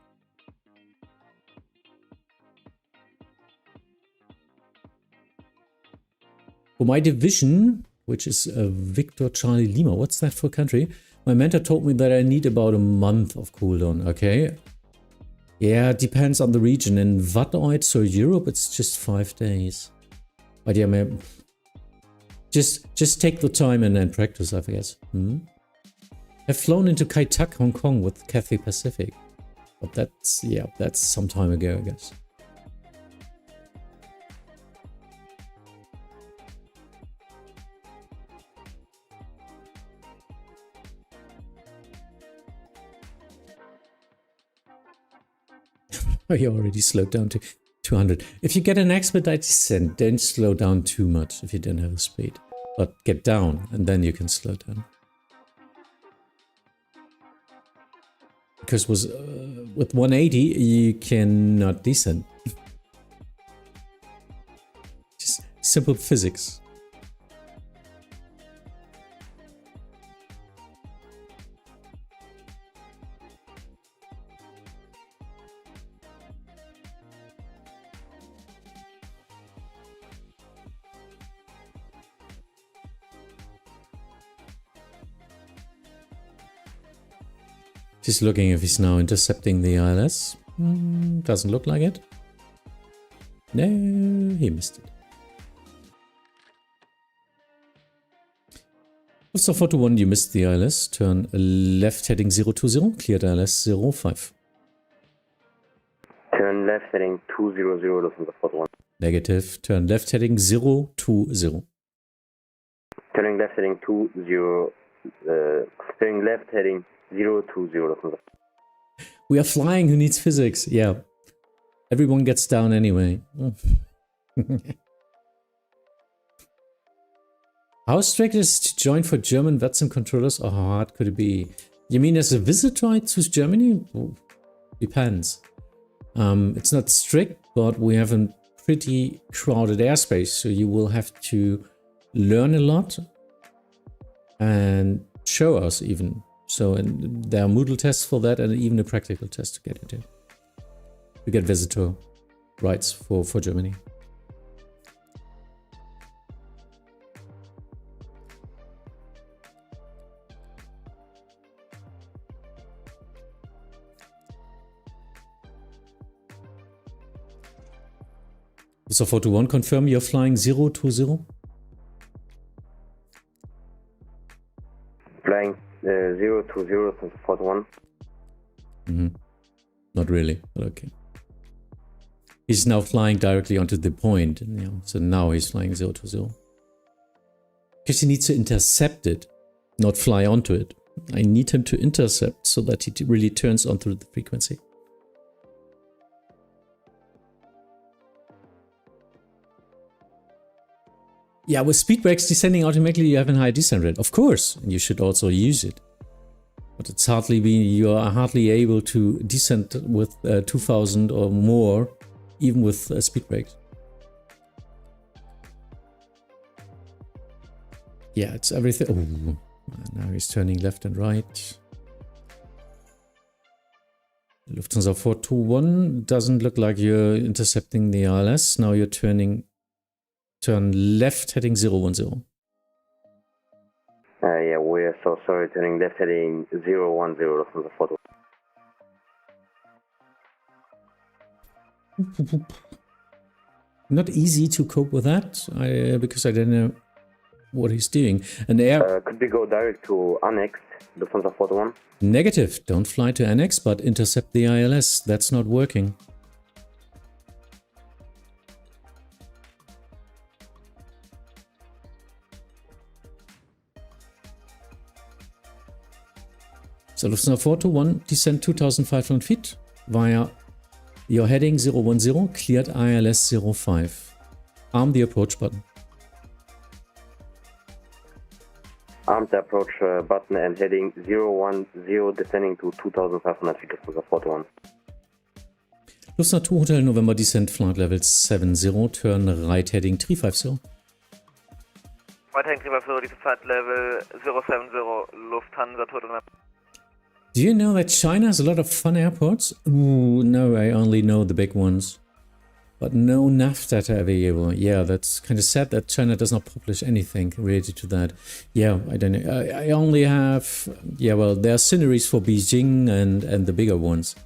For my division, which is Victor Charlie Lima, what's that for country? My mentor told me that I need about a month of cooldown, okay? Yeah, it depends on the region. In Vatsim, so Europe, it's just 5 days. But yeah, man, just take the time and then practice, I guess. I've flown into Kai Tak, Hong Kong with Cathay Pacific. But that's, yeah, that's some time ago, I guess. You already slowed down to 200. If you get an expedite descent, don't slow down too much if you don't have the speed. But get down, and then you can slow down. Because with 180, you cannot descend. Just simple physics. Just looking if he's now intercepting the ILS. Doesn't look like it. No, he missed it. So 421, you missed the ILS. Turn left heading 020, cleared ILS 05. Turn left heading 200, Lufthansa 421. Negative. Turn left heading 020. Turning left heading 20, turning left heading 020. We are flying, who needs physics? Yeah. Everyone gets down anyway. How strict is it to join for German Vatsim controllers, or how hard could it be? You mean as a visitor to Germany? Depends. It's not strict, but we have a pretty crowded airspace, so you will have to learn a lot and show us even. So and there are Moodle tests for that, and even a practical test to get into. You get visitor rights for Germany. So 421, confirm you're flying 020? Flying 020 from 421. not really, but okay. He's now flying directly onto the point. You know, so now he's flying 020. Because he needs to intercept it, not fly onto it. I need him to intercept so that he really turns onto the frequency. Yeah, with speed brakes descending automatically, you have a high descent rate. Of course, and you should also use it. But it's you are hardly able to descend with 2000 or more, even with speed brakes. Yeah, it's everything. Oh, now he's turning left and right. Lufthansa 421 doesn't look like you're intercepting the ILS. Now you're turn left heading 010. Yeah, we're so sorry, turning left heading 010 Lufthansa 421. Not easy to cope with that, because I don't know what he's doing. And could we go direct to Annex, Lufthansa 421? Negative. Don't fly to Annex, but intercept the ILS. That's not working. So Lufthansa 421, descend 2,500 feet via your heading 010, cleared ILS 05. Arm the approach button. Arm the approach button and heading 010, descending to 2,500 feet of the 41. Lufthansa 2 Hotel November, descent flight level 70, turn right heading 350. Right heading 350, descent flight level 070, Lufthansa 2 November. Do you know that China has a lot of fun airports? Ooh, no, I only know the big ones. But no nav data available. Yeah, that's kind of sad that China does not publish anything related to that. Yeah, I don't know. I only have... Yeah, well, there are sceneries for Beijing and the bigger ones.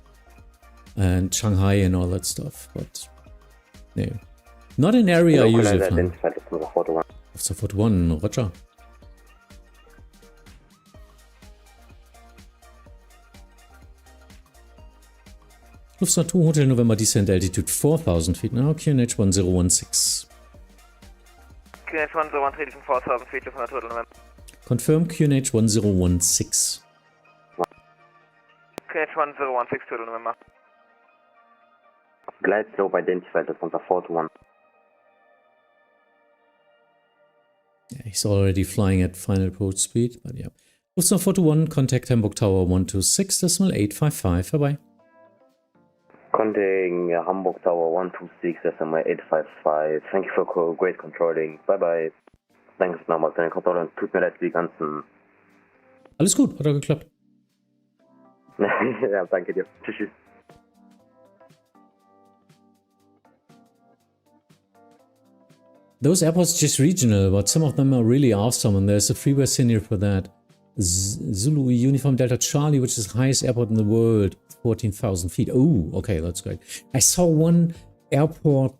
And Shanghai and all that stuff. But, no. Not an area I usually fly. Lufthansa 41, roger. Lufthansa 2 Hotel November, descent altitude 4,000 feet now, QNH 1016. QNH 1013, descent 4,000 feet, Lufthansa 2 Hotel November. Confirm QNH 1016. QNH 1016, Hotel November. Glide slope identified, Lufthansa 421. Yeah, he's already flying at final approach speed, but yeah. Lufthansa 421, contact Hamburg Tower 126.855, bye-bye. Contacting Hamburg Tower 126.855. Thank you for great controlling. Bye bye. Thanks nochmal für den Kontrolle und tut mir leid für die ganzen. Alles gut, hat auch geklappt. Ja, danke dir. Tschüss. Those airports are just regional, but some of them are really awesome, and there's a freeway scenario for that. Zulu Uniform Delta Charlie, which is the highest airport in the world, 14,000 feet. Oh, okay, that's great. I saw one airport,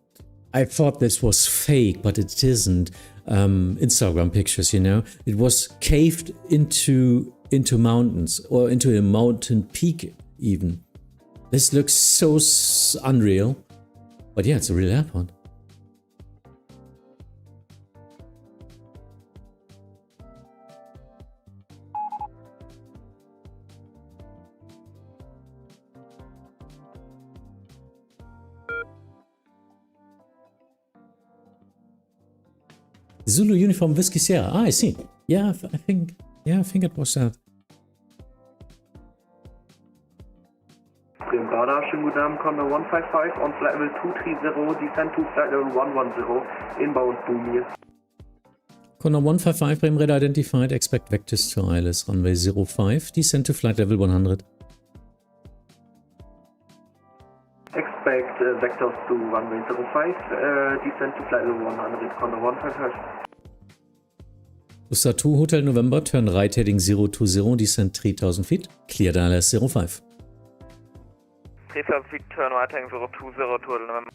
I thought this was fake, but it isn't. Instagram pictures, you know. It was caved into mountains, or into a mountain peak even. This looks so unreal. But yeah, it's a real airport. Zulu Uniform Whiskey Sierra. Ah, I see. Yeah, I think it was that. Badar, schönen guten Abend, Condor 155 on flight level 230, descent to flight level 110, inbound Boomi. Condor 155, Bremen radar identified, expect vectors to ILS, runway 05, descent to flight level 100. Expect vectors to runway 05, descent to flight level 100, Condor 155. Lufthansa 2 Hotel November, turn right heading 020, descent 3000 feet, cleared ILS 05. 3000 feet, turn right heading 020, Hotel November.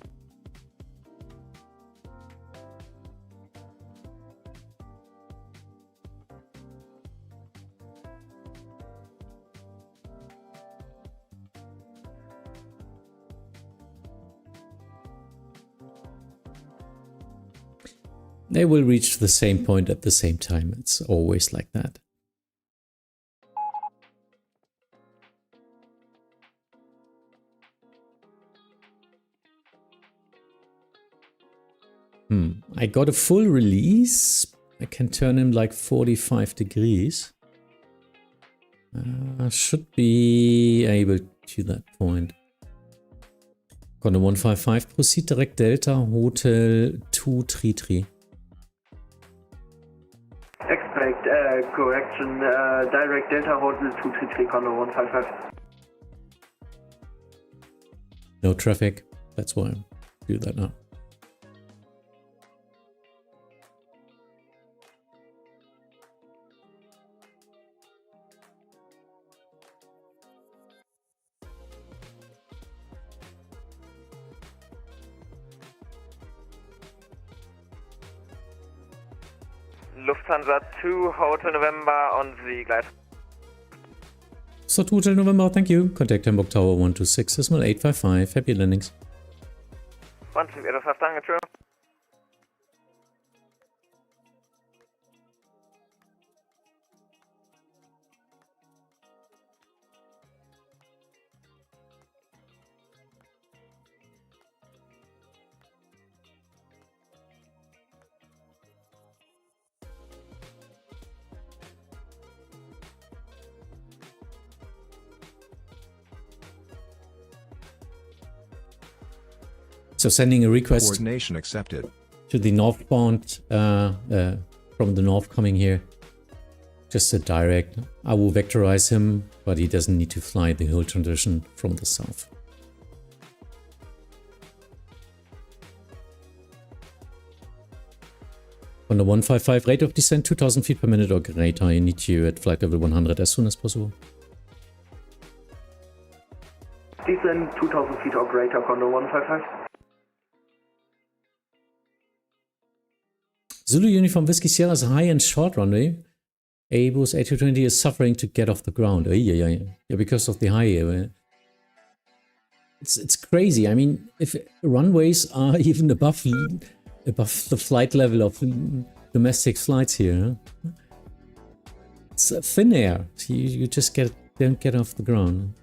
They will reach the same point at the same time. It's always like that. I got a full release. I can turn him like 45 degrees. Should be able to that point. Condor 155, proceed direct Delta, Hotel 233. Expect correction, direct Delta, Hotel 233, Condor 155. No traffic. That's why I do that now. Lufthansa 2, Hotel November on the Gleis. So Hotel November, thank you. Contact Hamburg Tower 126, Decimal 855. Happy landings. 128, danke, tschö. So sending a request coordination accepted to the northbound from the north coming here. Just a direct. I will vectorize him, but he doesn't need to fly the whole transition from the south. On the 155, rate of descent 2000 feet per minute or greater. I need you at flight level 100 as soon as possible. Descent 2000 feet or greater, Condor 155. Zulu Uniform Whiskey Sierra is high and short runway. Airbus A220 is suffering to get off the ground. Yeah, because of the high. It's crazy. I mean, if runways are even above the flight level of domestic flights here, it's thin air. So you just don't get off the ground,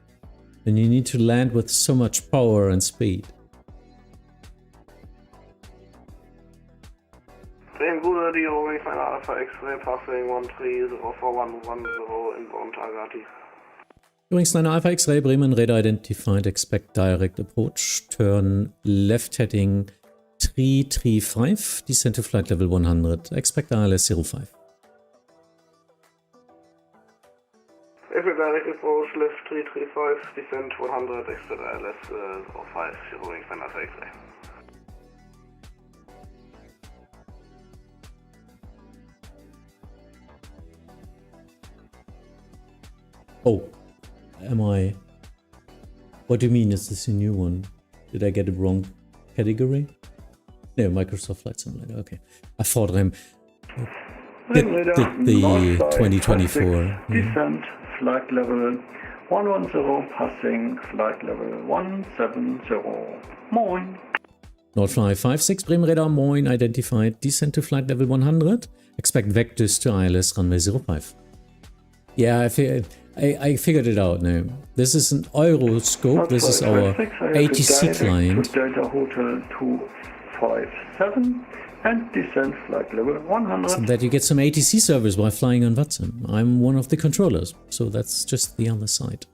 and you need to land with so much power and speed. Bruder, die Orange final Alpha X-Ray passing 130410 inbound Agati. Übrigens, eine Alpha X-Ray, Bremen, radar identified, expect direct approach, turn left heading 335, descent to flight level 100, expect ILS 05. If you direct approach left 335, descent 100, expect ILS 05, Orange final Alpha X-Ray. Oh, am I? What do you mean? Is this a new one? Did I get it wrong category? No, Microsoft Flight Simulator. Okay, I thought did the 2024 descent flight level 110 passing flight level 170. Moin. Nordfly 56 Bremen radar moin identified descent to flight level 100. Expect vectors to ILS runway 05. Yeah, I figured it out now. This is an Euroscope. This is our ATC client. Delta Hotel 257 and descent flight level 100. So that you get some ATC service while flying on Vatsim. I'm one of the controllers, so that's just the other side.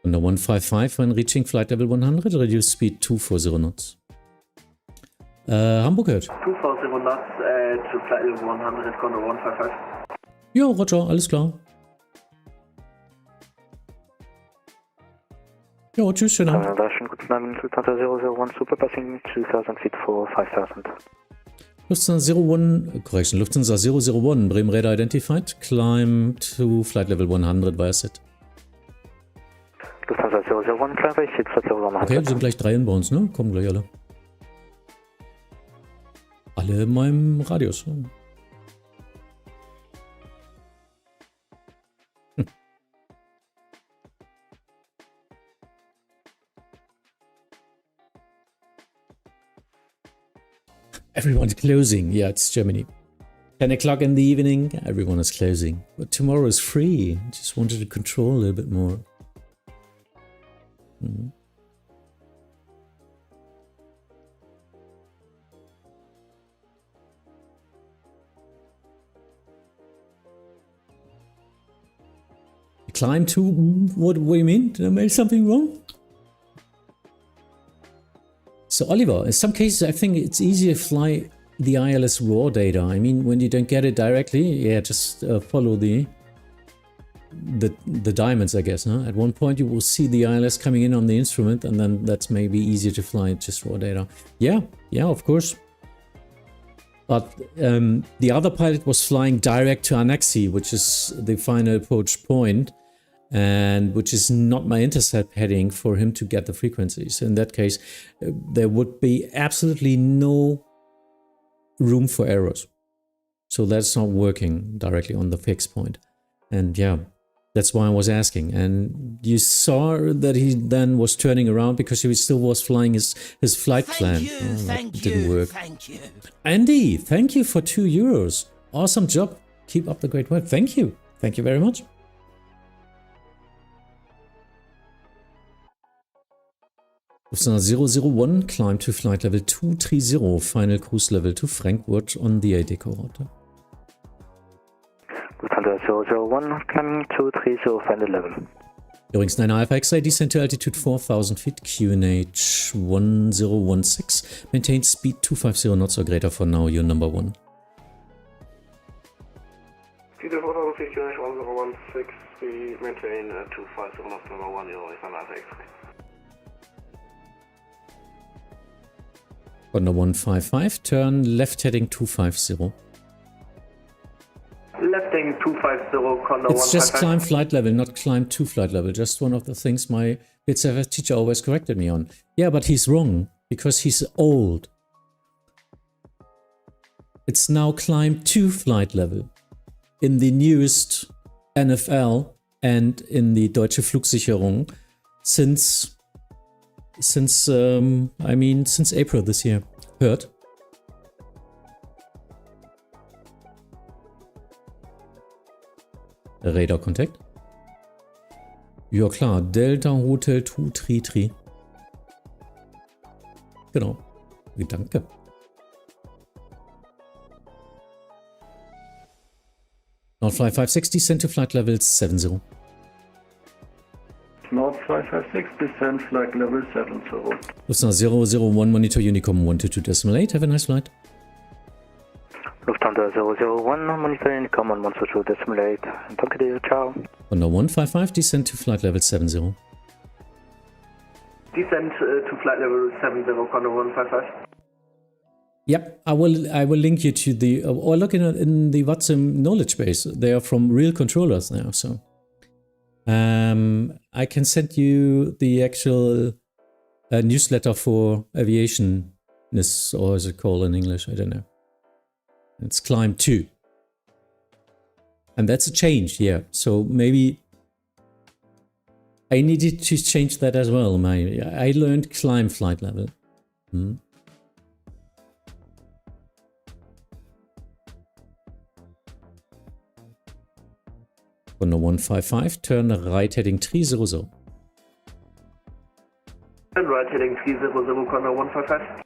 On the 155 when reaching flight level 100, reduce speed 240 knots. Hamburg hört. 240 knots to flight level 100, Condor 155. Ja, Roger, alles klar. Ja, tschüss, schönen Abend. Lufthansa 001 super passing 2000 feet for 5000. Lufthansa 01, correction, Lufthansa 001, Bremen radar identified, climb to flight level 100 via set. Lufthansa 001, climb by seat flight level 100. Okay, wir sind gleich 3 inbounds, ne? Kommen gleich alle. Alle in meinem Radius. Everyone's closing. Yeah, it's Germany. 10 o'clock in the evening, everyone is closing. But tomorrow is free. Just wanted to control a little bit more. Climb to... What do you mean? Did I make something wrong? So Oliver, in some cases I think it's easier to fly the ILS raw data. I mean, when you don't get it directly, yeah, just follow the diamonds, I guess. Huh? At one point you will see the ILS coming in on the instrument, and then that's maybe easier to fly just raw data. Yeah, of course. But the other pilot was flying direct to Anaxi, which is the final approach point, and which is not my intercept heading for him to get the frequencies. In that case, there would be absolutely no room for errors. So that's not working directly on the fixed point. And yeah, that's why I was asking. And you saw that he then was turning around because he still was flying his flight plan. That didn't work. Thank you. Andy, thank you for €2. Awesome job. Keep up the great work. Thank you. Thank you very much. Lufthansa 001, climb to flight level 230, final cruise level to Frankfurt on the EDDH route. Lufthansa 001, climbing 230, final level. Eurings 9 Alpha X-ray, descend to altitude 4,000 feet, QNH 1016, maintain speed 250 knots or greater for now, you're number 1. Speed 4,000 feet, QNH 1016, speed maintain 250 knots, number 1, Eurings 9 Alpha X-ray. Condor 155, turn left heading 250. Left heading 250, Condor 155. It's just climb flight level, not climb to flight level. Just one of the things my BITSFS teacher always corrected me on. Yeah, but he's wrong, because he's old. It's now climb to flight level. In the newest NFL and in the Deutsche Flugsicherung since April this year. Hört? Radar Contact? Ja klar, Delta Hotel 233. Genau. Danke. North Fly 560, descend to flight level 70. North Fly 56, descend flight level 70. Lufthansa 001, monitor Unicom 122.8, have a nice flight. Lufthansa 001, monitor Unicom 122.8, danke dir, ciao. Condor 155, descend to flight level 70. Descend to flight level 70, Condor 155. Yep, I will link you to the, or look in the Vatsim knowledge base. They are from real controllers now, so. I can send you the actual newsletter for aviationists, or is it called in English? I don't know. It's Climb 2. And that's a change, yeah. So maybe I needed to change that as well. I learned Climb flight level. Condor 155, turn right heading 300. Turn right heading 300, Condor 155.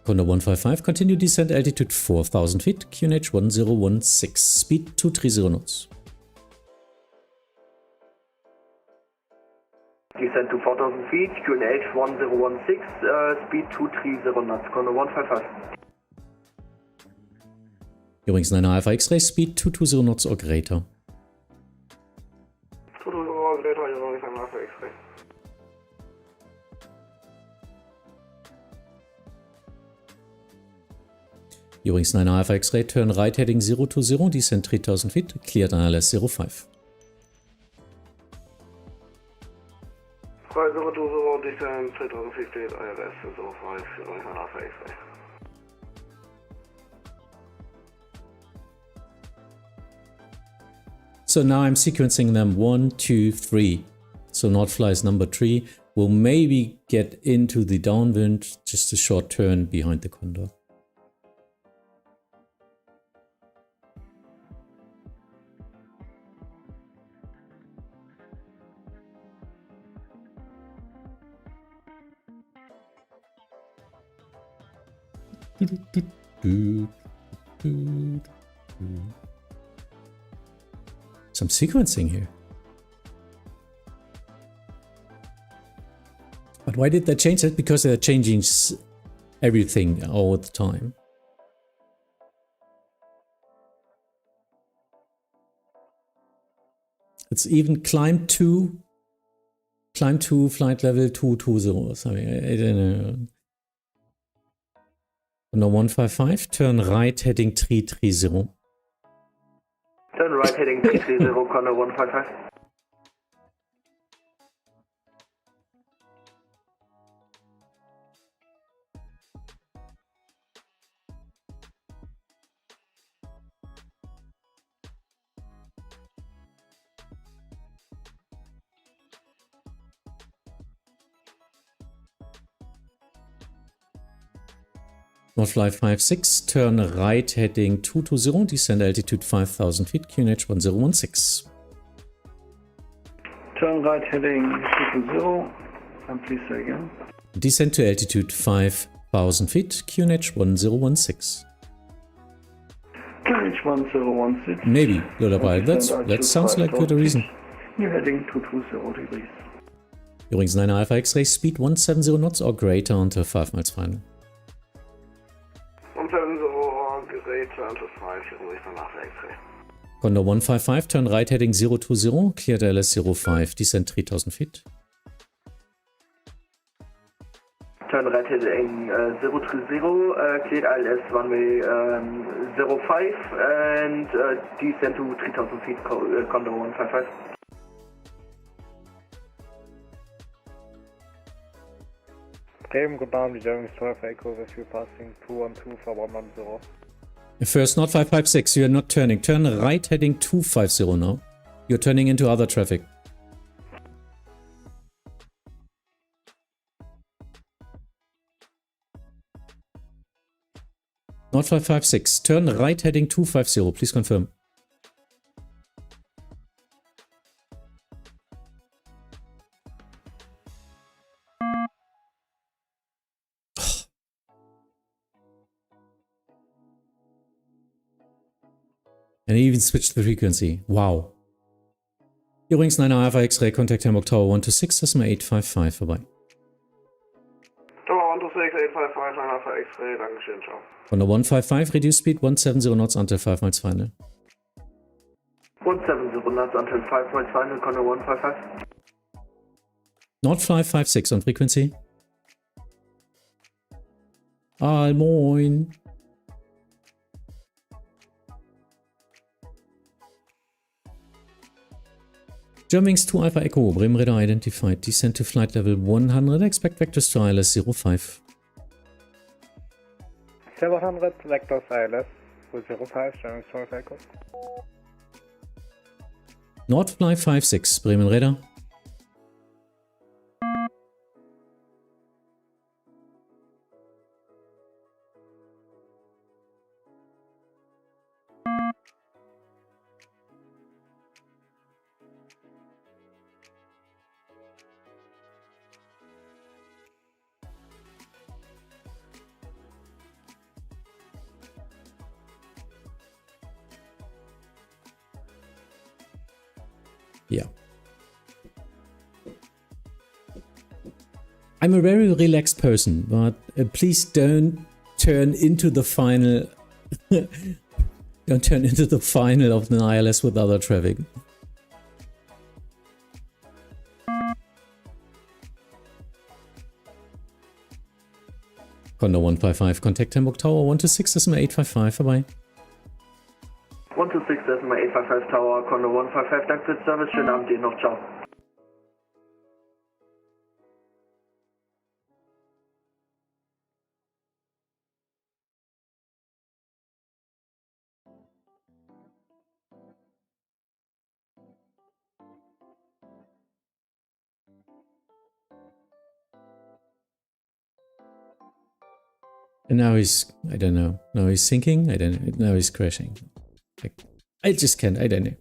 Condor 155, continue descent altitude 4,000 feet, QNH 1016, speed 230 knots. Descent to 4,000 feet, QNH 1016, speed 230 knots, Condor 155. Übrigens 9 Alpha X-Ray, speed 220 knots or greater. 220 Great High Runway Sign Alpha X-Ray. Übrigens 9 Alpha X-Ray, turn right heading 020, descend 3000 feet, cleared ILS 05. 3020, descend 3000 feet, cleared ILS 05, Runway Sign Alpha X-Ray. So now I'm sequencing them 1, 2, 3. So not flies number 3 will maybe get into the downwind, just a short turn behind the Condor. Some sequencing here. But why did they change it? Because they're changing everything all the time. It's even climb to flight level 220. Sorry, I don't know. No 155, turn right heading 330. Turn right heading 330, Condor 155. Northfly 56, turn right heading 220, descend altitude 5000 feet, QNH 1016. Turn right heading 220, and please say again. Descend to altitude 5000 feet, QNH 1016. QNH 1016. Maybe, Lullaby, that sounds like good a reason. New heading 220 degrees. Übrigens 9 Alpha X-Ray, speed 170 knots or greater until 5 miles final. 170, greater until 5, Runway Sign Alpha X-Ray. Condor 155, turn right heading 020, cleared LS 05, descend 3000 feet. Turn right heading 030, cleared ILS runway 05, and descend to 3000 feet, Condor 155. Bremen, good morning, German 12 Echo with you passing 212 for 110. First, not 556, you are not turning. Turn right heading 250 now. You're turning into other traffic. Not 556, turn right heading 250, please confirm. And even switched the frequency. Wow. Übrigens 9 Alpha X-Ray, Contact Hamburg Tower 126, Decimal 855 vorbei. Tower 126, 855, 9 Alpha X-Ray, Dankeschön, ciao. Von der 155, reduce speed 170 knots until 5 miles final. 170 knots until 5 miles final, Condor 155. Not 556 on frequency. Moin. Germanwings 2 Alpha Echo, Bremen Radar identified. Descend to flight level 100, expect vectors to ILS 05. 700, vectors ILS 05, Germanwings 2 Alpha Echo. Nordfly 56, Bremen Radar. Yeah. I'm a very relaxed person, but please don't turn into the final don't turn into the final of the ILS with other traffic. Condor 155, contact Hamburg Tower 126.855, bye-bye. 126.855 Tower, Condor 155, danke für den Service, schönen Abend Ihnen noch, ciao. And now he's, I don't know, now he's sinking, I don't know, now he's crashing. I just can't, I don't know.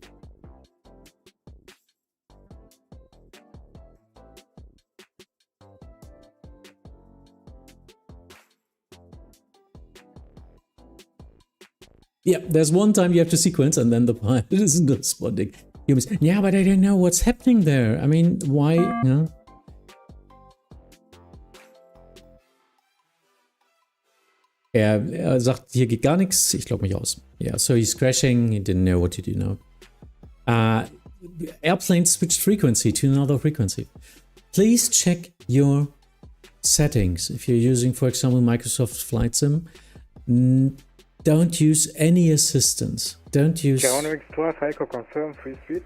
Yeah, there's one time you have to sequence and then the pilot isn't responding. Humans, yeah, but I don't know what's happening there. I mean, why, you know? Er sagt, hier geht gar nichts, ich log mich aus. Yeah, so he's crashing, he didn't know what to do now. Airplane switched frequency to another frequency. Please check your settings. If you're using, for example, Microsoft Flight Sim, don't use any assistance. Don't use... Germanwings 2 Alpha Echo, confirm free speed.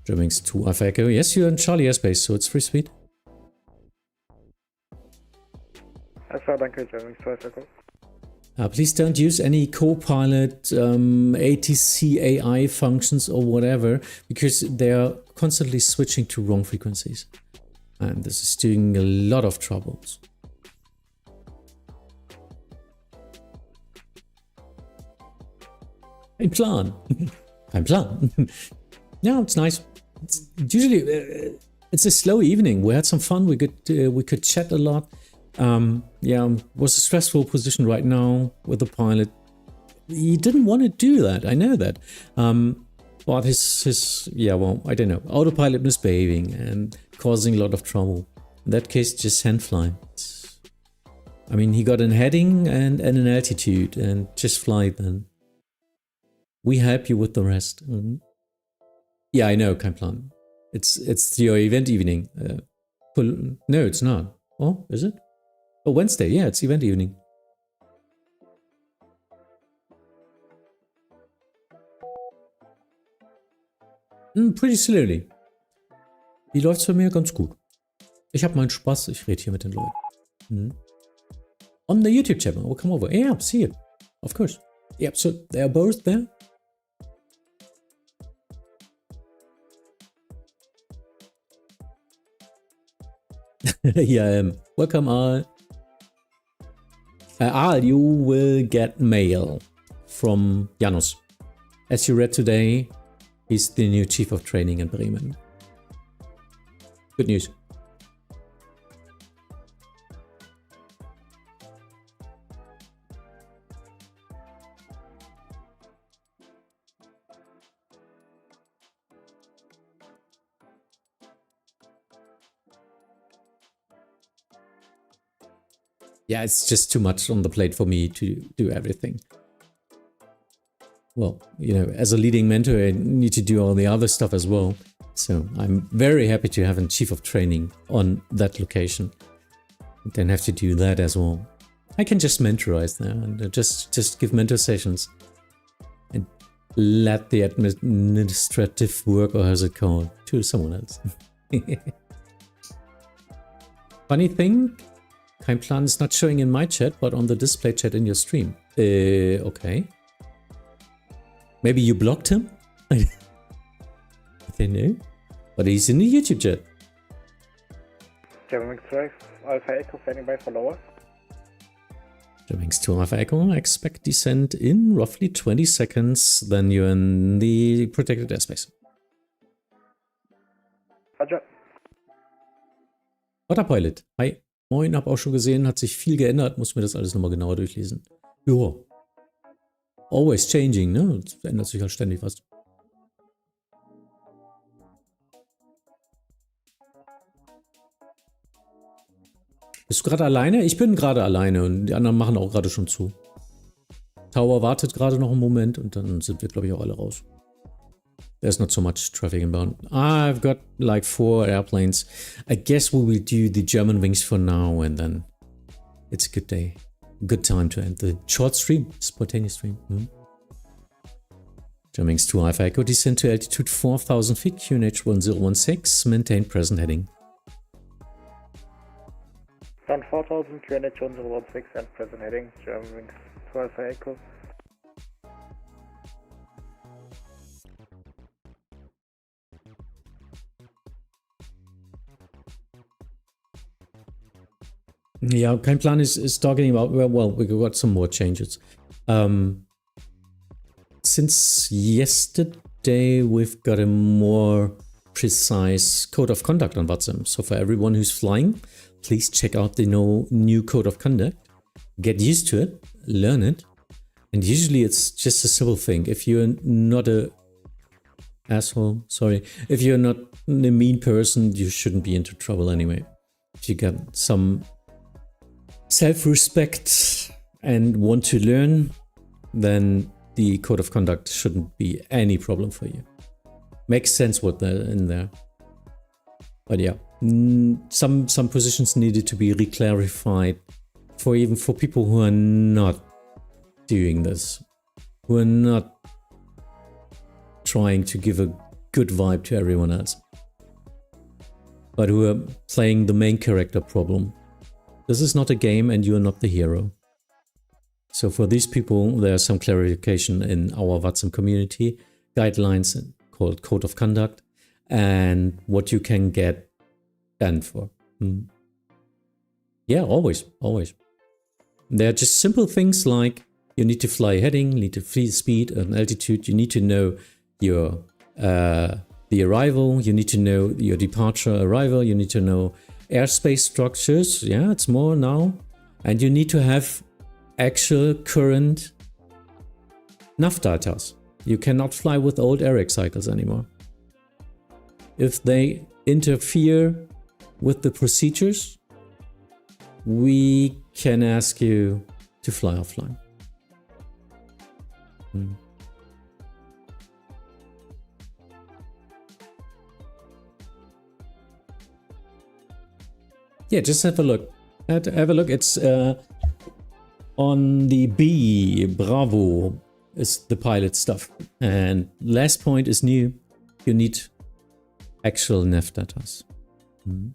Germanwings 2 Alpha Echo, yes, you're in Charlie airspace, so it's free speed. Alpha, danke, Germanwings 2 Alpha Echo. Please don't use any co-pilot, ATC AI functions or whatever, because they are constantly switching to wrong frequencies. And this is doing a lot of troubles. Ein Plan. Ein Plan. Yeah, it's nice. It's usually, it's a slow evening. We had some fun. We could chat a lot. Yeah, was a stressful position right now with the pilot. He didn't want to do that. I know that. But his yeah, well, I don't know. Autopilot misbehaving and causing a lot of trouble. In that case, just hand fly. I mean, he got an heading and an altitude and just fly then. We help you with the rest. Yeah, I know, kein Plan. It's your event evening. No, it's not. Oh, is it? Oh, Wednesday. Yeah, it's event evening. Pretty slowly. Die läuft's bei mir ganz gut. Ich habe meinen Spaß. Ich rede hier mit den Leuten. On the YouTube channel. We'll come over. Yeah, see you. Of course. Yeah, so they are both there. Yeah, welcome all. Al, you will get mail from Janus. As you read today, he's the new chief of training in Bremen. Good news. Yeah, it's just too much on the plate for me to do everything. Well, you know, as a leading mentor, I need to do all the other stuff as well. So I'm very happy to have a chief of training on that location. Then have to do that as well. I can just mentorize there and just give mentor sessions and let the administrative work, or how's it called, to someone else. Funny thing, Kein Plan is not showing in my chat, but on the display chat in your stream. Okay. Maybe you blocked him? I don't know. But he's in the YouTube chat. Germanwings 12 Alpha Echo, standing by for lower. Germanwings 2 Alpha Echo, expect descent in roughly 20 seconds, then you're in the protected airspace. Roger. Autopilot, hi. Moin, hab auch schon gesehen, hat sich viel geändert, muss mir das alles nochmal genauer durchlesen. Ja. Always changing, ne? Es ändert sich halt ständig was. Bist du gerade alleine? Ich bin gerade alleine und die anderen machen auch gerade schon zu. Tower wartet gerade noch einen Moment und dann sind wir, glaube ich, auch alle raus. There's not so much traffic inbound. I've got like 4 airplanes. I guess we will do the Germanwings for now and then it's a good day. Good time to end the short stream, spontaneous stream. Germanwings 2 Alpha Echo, descend to altitude 4,000 feet, QNH 1016, maintain present heading. Down 4,000, QNH 1016 and present heading, Germanwings 2 Alpha Echo. Yeah, kein Plan is talking about, well, we got some more changes. Since yesterday, we've got a more precise code of conduct on Vatsim. So for everyone who's flying, please check out the new code of conduct. Get used to it, learn it. And usually it's just a simple thing. If you're not a asshole, if you're not a mean person, you shouldn't be into trouble anyway. If you got some self-respect and want to learn, then the code of conduct shouldn't be any problem for you. Makes sense what they're in there. But yeah, some positions needed to be reclarified even for people who are not doing this, who are not trying to give a good vibe to everyone else, but who are playing the main character problem. This is not a game and you are not the hero. So for these people, there's some clarification in our Vatsim community guidelines called Code of Conduct and what you can get banned for. Yeah, always. They're just simple things like you need to fly heading, you need to fly speed and altitude, you need to know your the arrival, you need to know your departure arrival, you need to know airspace structures, yeah, it's more now. And you need to have actual current nav data. You cannot fly with old ERIC cycles anymore. If they interfere with the procedures, we can ask you to fly offline. Yeah, just have a look. It's on the B, Bravo, is the pilot stuff. And last point is new. You need actual nav data. No,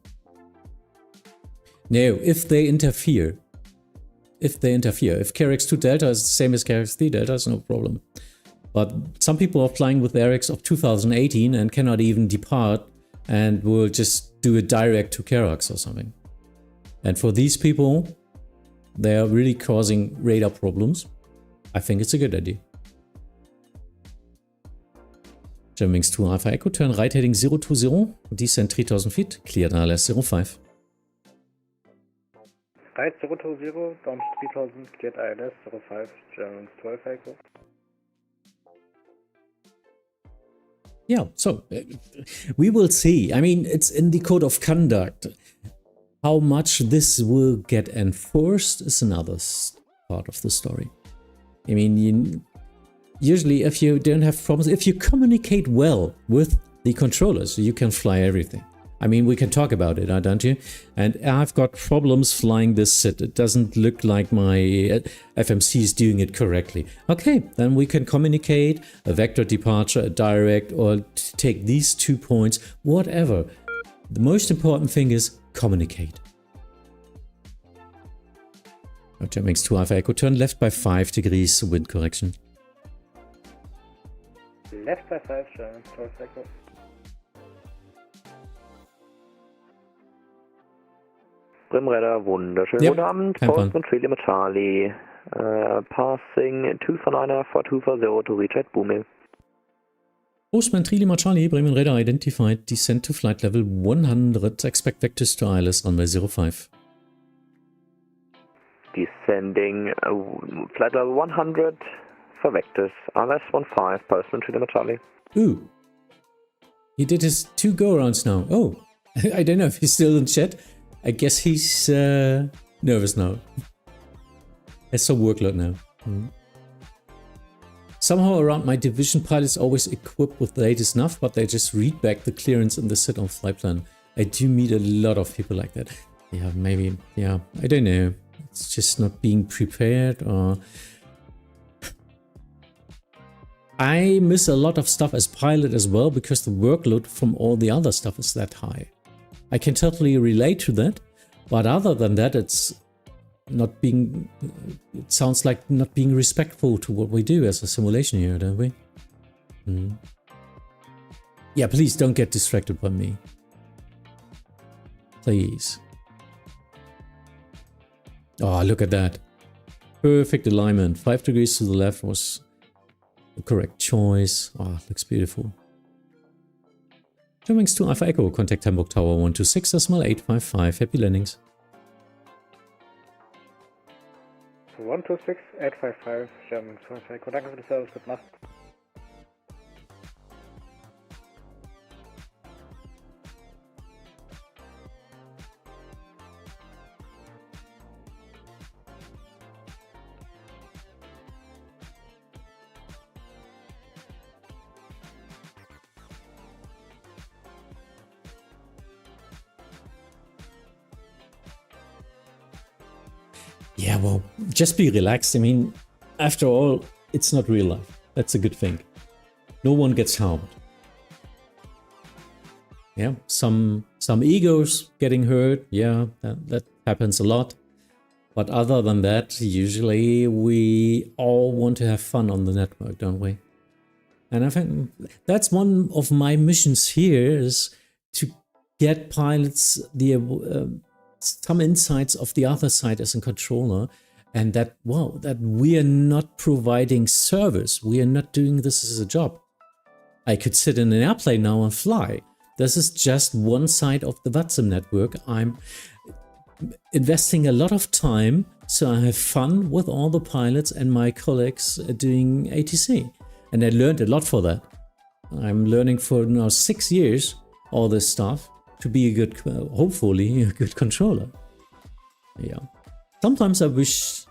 if they interfere. If KRX 2 Delta is the same as KRX 3 Delta, it's no problem. But some people are flying with ERICs of 2018 and cannot even depart and will just do a direct to KRX or something. And for these people, they are really causing radar problems. I think it's a good idea. Germanwings 2 Alpha Echo, turn right heading 020, descend 3000 feet, cleared ILS 05. Right 020, down 3000, cleared ILS 05, Germanwings 2 Alpha Echo. Yeah, so we will see. I mean, it's in the code of conduct. How much this will get enforced is another part of the story. I mean, usually if you don't have problems, if you communicate well with the controllers, you can fly everything. I mean, we can talk about it, don't you? And I've got problems flying this SID. It doesn't look like my FMC is doing it correctly. Okay, then we can communicate a vector departure, a direct, or take these 2 points, whatever. The most important thing is communicate. Germanwings 2 Alpha Echo, turn left by 5 degrees, wind correction. Left by 5, Germanwings 2 Alpha Echo. Brimradar, wunderschönen guten Abend. Postman Trillium Charlie. Passing 249er for 240 to reach at Boomil. Postman Trillium Charlie, Bremen radar identified, descend to flight level 100, expect vectors to ILS runway 05. Descending flight level 100 for vectors, ILS 15, Postman Trillium Charlie. Ooh. He did his 2 go-arounds now. Oh, I don't know if he's still in chat. I guess he's nervous now. Has some workload now. Somehow around my division pilots always equipped with the latest nav, but they just read back the clearance in the sit-on flight plan. I do meet a lot of people like that. Yeah, maybe, yeah, I don't know. it's just not being prepared, or I miss a lot of stuff as pilot as well because the workload from all the other stuff is that high. I can totally relate to that, but other than that, it's not being, it sounds like not being respectful to what we do as a simulation here, don't we? Yeah, please don't get distracted by me. Please. Oh, look at that. Perfect alignment. 5 degrees to the left was the correct choice. Oh, looks beautiful. Germanwings to Alpha Echo, contact Hamburg Tower 126.855. Happy landings. 126.855, Germanwings to Alpha Echo. Danke für die Service, gute Nacht. Yeah, well, just be relaxed. I mean, after all, it's not real life. That's a good thing. No one gets harmed. Yeah, some egos getting hurt. Yeah, that happens a lot. But other than that, usually we all want to have fun on the network, don't we? And I think that's one of my missions here, is to get pilots the some insights of the other side as a controller, and that, well, that we are not providing service. We are not doing this as a job. I could sit in an airplane now and fly. This is just one side of the Vatsim network. I'm investing a lot of time, so I have fun with all the pilots and my colleagues doing ATC. And I learned a lot for that. I'm learning for now 6 years all this stuff to be a good, hopefully a good controller. Yeah. Sometimes I wish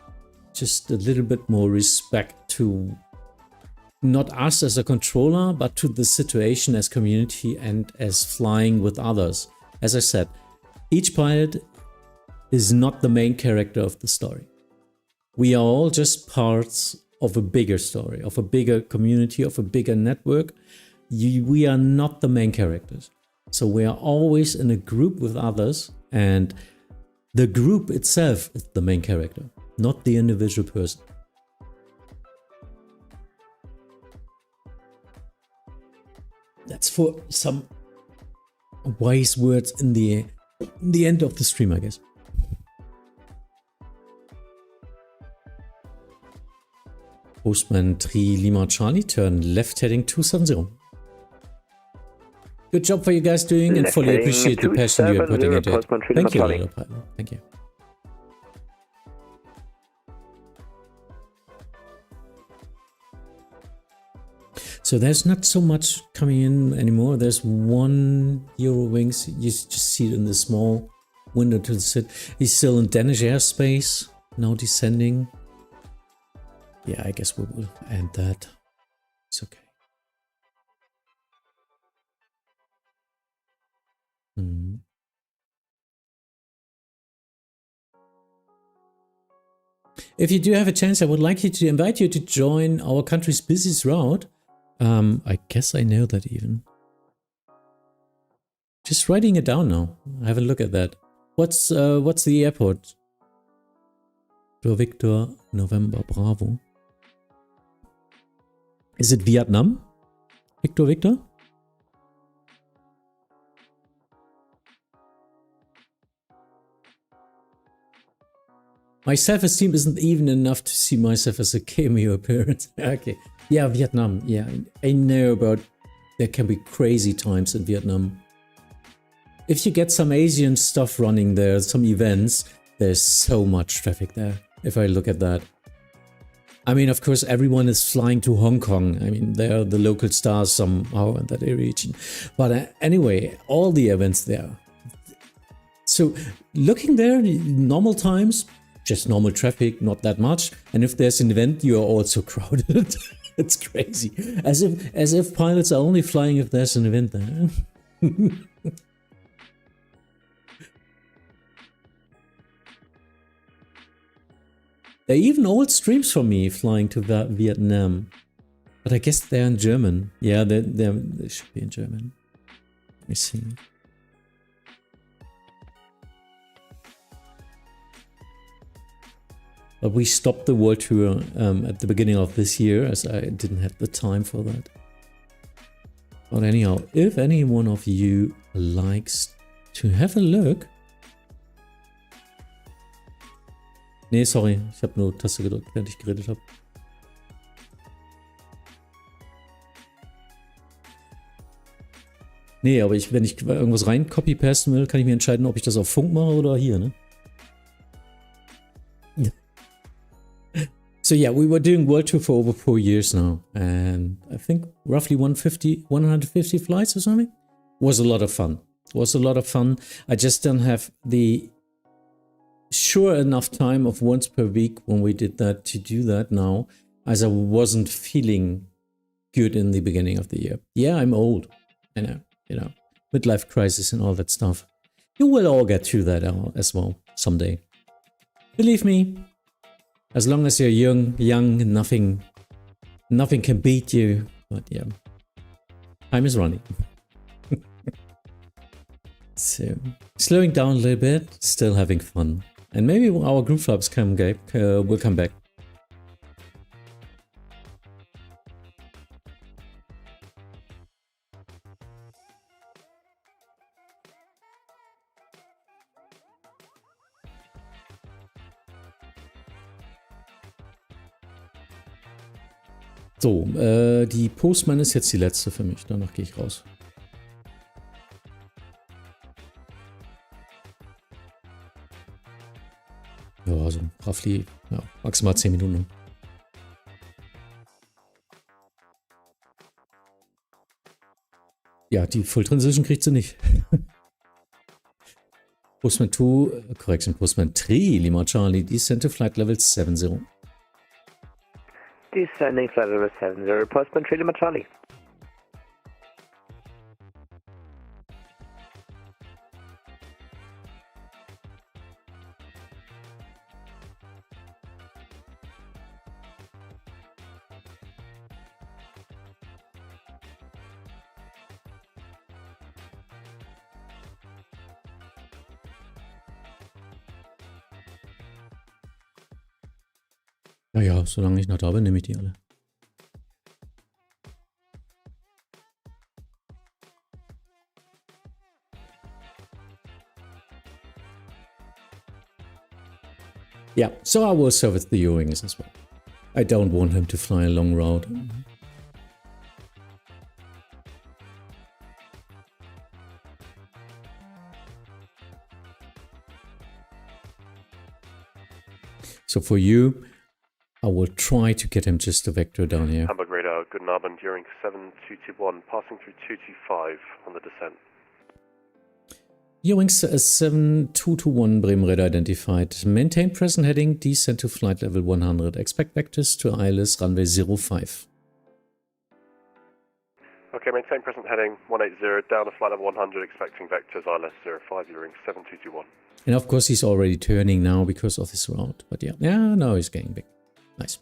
just a little bit more respect to not us as a controller, but to the situation as community and as flying with others. As I said, each pilot is not the main character of the story. We are all just parts of a bigger story, of a bigger community, of a bigger network. We are not the main characters. So we are always in a group with others, and the group itself is the main character, not the individual person. That's for some wise words in the end of the stream, I guess. Postman 3 Lima Charlie, turn left heading 270. Good job for you guys doing, and fully appreciate the passion you're putting into it. Thank you, little pilot. Thank you. So there's not so much coming in anymore. There's one Eurowings. You just see it in the small window to the sit. He's still in Danish airspace, now descending. Yeah, I guess we will end that. It's okay. If you do have a chance, I would like to invite you to join our country's busiest route. I guess I know that even. Just writing it down now. Have a look at that. What's the airport? Victor November Bravo. Is it Vietnam? Victor? My self-esteem isn't even enough to see myself as a cameo appearance. Okay. Yeah, Vietnam. Yeah, I know about... There can be crazy times in Vietnam. If you get some Asian stuff running there, some events, there's so much traffic there, if I look at that. I mean, of course, everyone is flying to Hong Kong. I mean, they're the local stars somehow in that region. But anyway, all the events there. So looking there, normal times, just normal traffic, not that much. And if there's an event, you are also crowded. It's crazy. As if pilots are only flying if there's an event there. There are even old streams from me flying to Vietnam. But I guess they're in German. Yeah, they should be in German. Let me see. But we stopped the world tour at the beginning of this year, as I didn't have the time for that. But anyhow, if any one of you likes to have a look. Nee, sorry, ich habe nur Taste gedrückt, während ich geredet habe. Nee, aber wenn ich irgendwas rein copy-pasten will, kann ich mir entscheiden, ob ich das auf Funk mache oder hier, ne? So yeah, we were doing World Tour for over 4 years now, and I think roughly 150 flights or something. Was a lot of fun. Was a lot of fun. I just don't have the sure enough time of once per week when we did that to do that now, as I wasn't feeling good in the beginning of the year. Yeah, I'm old. I know, you know, midlife crisis and all that stuff. You will all get through that as well someday. Believe me. As long as you're young, nothing can beat you. But yeah, time is running. So, slowing down a little bit, still having fun. And maybe our group flaps will come back. So, die Postman ist jetzt die letzte für mich. Danach gehe ich raus. Ja, also roughly, ja, maximal 10 Minuten. Ja, die Full Transition kriegt sie nicht. Postman 2, correction, Postman 3, Lima Charlie, descend to flight level 70. Descending flight level 70, Postman 3, Lima Charlie. Naja, solange ich noch da bin, nehme ich die alle. Yeah, so I will service the U-wings as well. I don't want him to fly a long route. So for you, I will try to get him just a vector down here. Hamburg radar, guten Abend, Hearing 7221, passing through 225 on the descent. Hearings 7221, Bremen radar identified. Maintain present heading, descend to flight level 100. Expect vectors to ILS runway 05. Okay, maintain present heading 180, down to flight level 100, expecting vectors ILS 05, Hearing 7221. And of course he's already turning now because of his route. But yeah, no, he's getting big. Nice.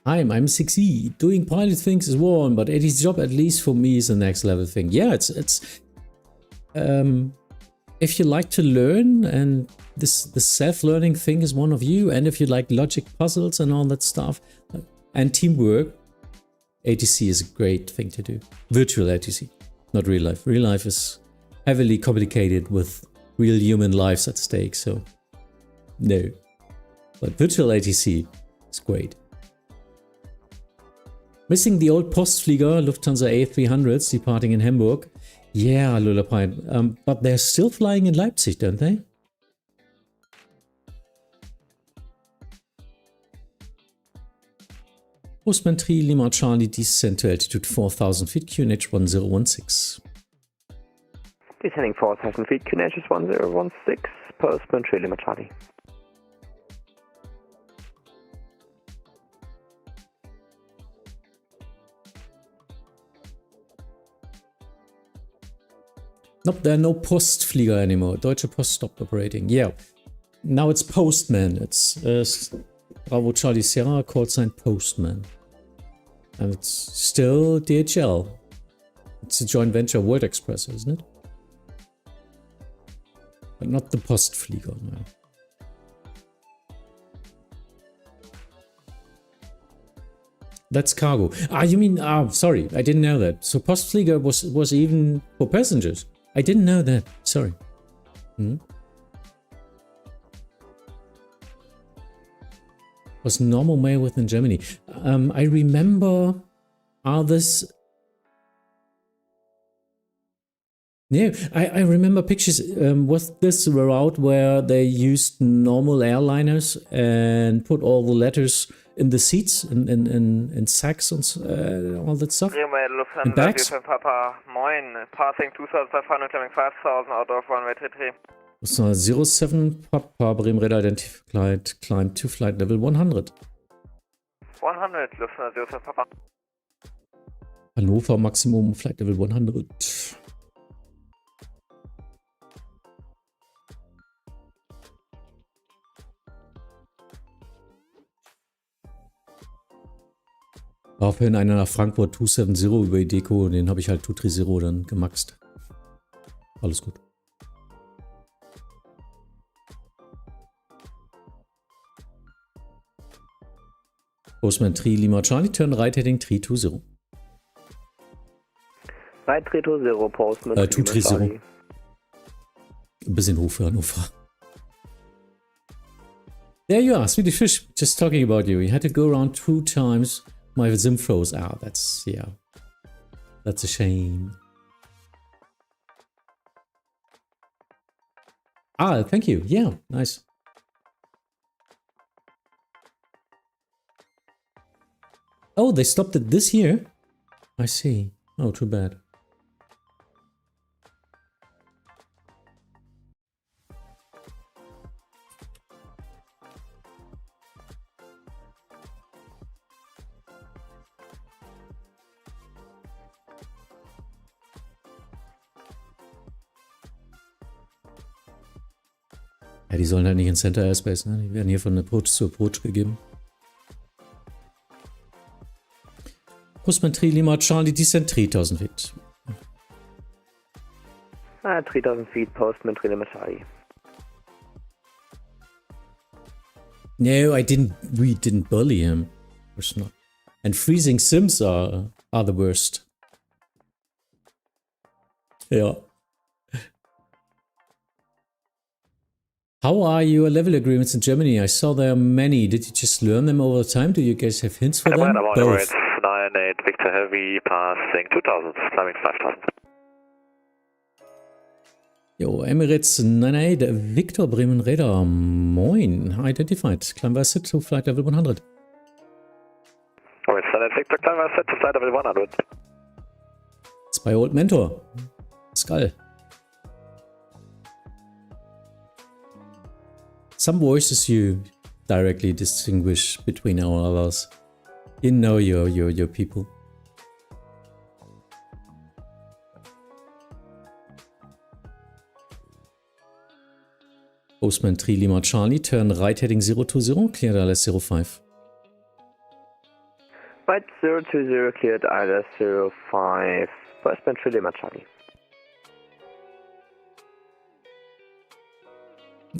I'm 6E. Doing pilot things is one, but ATC job, at least for me, is the next level thing. Yeah, it's if you like to learn, and the self-learning thing is one of you, and if you like logic puzzles and all that stuff, and teamwork, ATC is a great thing to do. Virtual ATC, not real life. Real life is heavily complicated with real human lives at stake, so no. But virtual ATC is great. Missing the old Postflieger Lufthansa A300s departing in Hamburg. Yeah, Lullaby. But they're still flying in Leipzig, don't they? Postman 3, Lima Charlie, descend to altitude 4,000 feet, QNH 1016. Descending 4,000 feet, QNH is 1016, Postman 3, Lima Charlie. Nope, there are no Postflieger anymore. Deutsche Post stopped operating. Yeah. Now it's Postman. It's Bravo Charlie Sierra, call sign Postman. And it's still DHL. It's a joint venture World Express, isn't it? But not the Postflieger, no. That's cargo. Ah, you mean, sorry, I didn't know that. So Postflieger was even for passengers. I didn't know that, sorry. Was normal mail within Germany. I remember, no, I remember pictures. Was this a route where they used normal airliners and put all the letters in the seats, in sacks and all that stuff? In bags? Papa, moin, passing 2,500, climbing 5,000 out of runway 33. 07 Papa, Bremen Radar identified, climb to flight level 100. 100, Lufthansa 07 Papa. Hannover Maximum, flight level 100. War vorhin einer nach Frankfurt 270 über die Deko, den habe ich halt 230 dann gemaxt. Alles gut. Postman 3 Lima Charlie, turn right heading 320. Right 320, Postman 230. Ein bisschen hoch für Hannover. There you are, Swedish Fish, just talking about you. You had to go around 2 times. My sim froze out. That's, yeah. That's a shame. Ah, thank you. Yeah, nice. Oh, they stopped it this year? I see. Oh, too bad. Ja, die sollen halt nicht in Center Airspace, ne? Die werden hier von Approach zu Approach gegeben. Postman 3 Lima Charlie, descent 3000 feet. 3000 feet, Postman 3 Lima Charlie. No, we didn't bully him. Of course not. And freezing sims are the worst. Yeah. How are your level agreements in Germany? I saw there are many. Did you just learn them over time? Do you guys have hints for them? Both. 98 Victor Heavy, passing 2000, climbing 5000. Yo, Emirates 98, Victor Bremen Radar, moin, identified, climb by set to flight level 100. Alright, Standard Victor, climb by set to flight level 100. Spy Old Mentor, Skull. Some voices you directly distinguish between our others. You know your people. Postman 3 Lima Charlie, turn right heading 020, cleared ILS 05. Right 020, cleared ILS 05. Postman 3 Lima Charlie.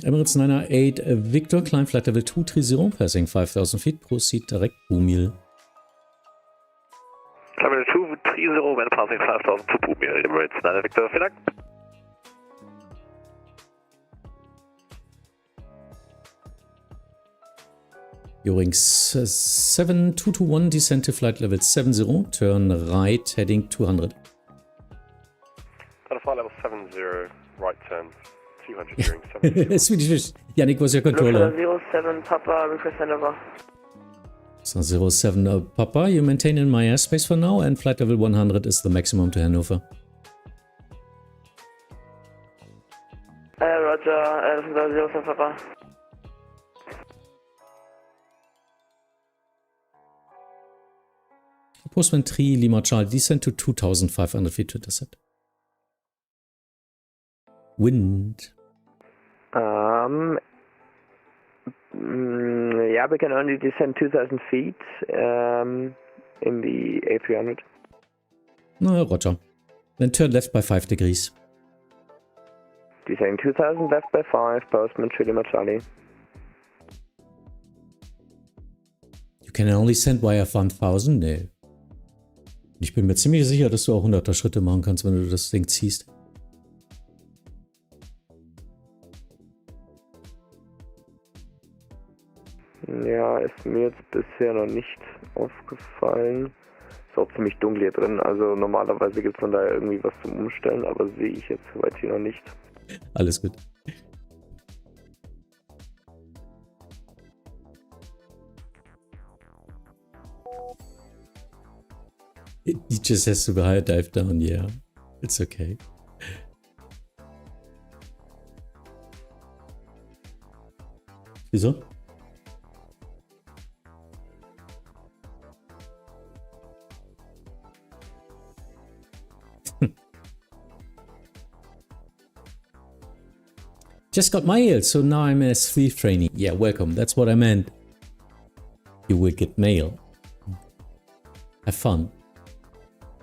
Emirates 908 Victor, climb flight level 230, passing 5000 feet, proceed direct Bumil. Climb level 230, when passing 5000 to Bumil, Emirates 908 Victor, vielen Dank. Eurings 7221, descent to flight level 70, turn right heading 200. Flight level 70, right turn. 200 during 70. Swedish Fish. Yannick was your controller. 07 Papa, request handover. So 07 Papa, you maintain in my airspace for now, and flight level 100 is the maximum to Hannover. Roger, 07 Papa. Postman 3 Lima Charlie, descent to 2500 feet to intercept. Wind. Yeah, we can only descend 2,000 feet in the A300. No, roger. Then turn left by 5 degrees. Descending 2,000 left by 5, Postman Lima Charlie. You can only send via 1,000? Nee. Ich bin mir ziemlich sicher, dass du auch 100er Schritte machen kannst, wenn du das Ding ziehst. Ja, ist mir jetzt bisher noch nicht aufgefallen. Ist auch ziemlich dunkel hier drin, also normalerweise gibt es dann da irgendwie was zum Umstellen, aber sehe ich jetzt soweit hier noch nicht. Alles gut. He just has to dive down, yeah. It's okay. Wieso? Just got mail, so now I'm a S3 trainee. Yeah, welcome. That's what I meant. You will get mail. Have fun.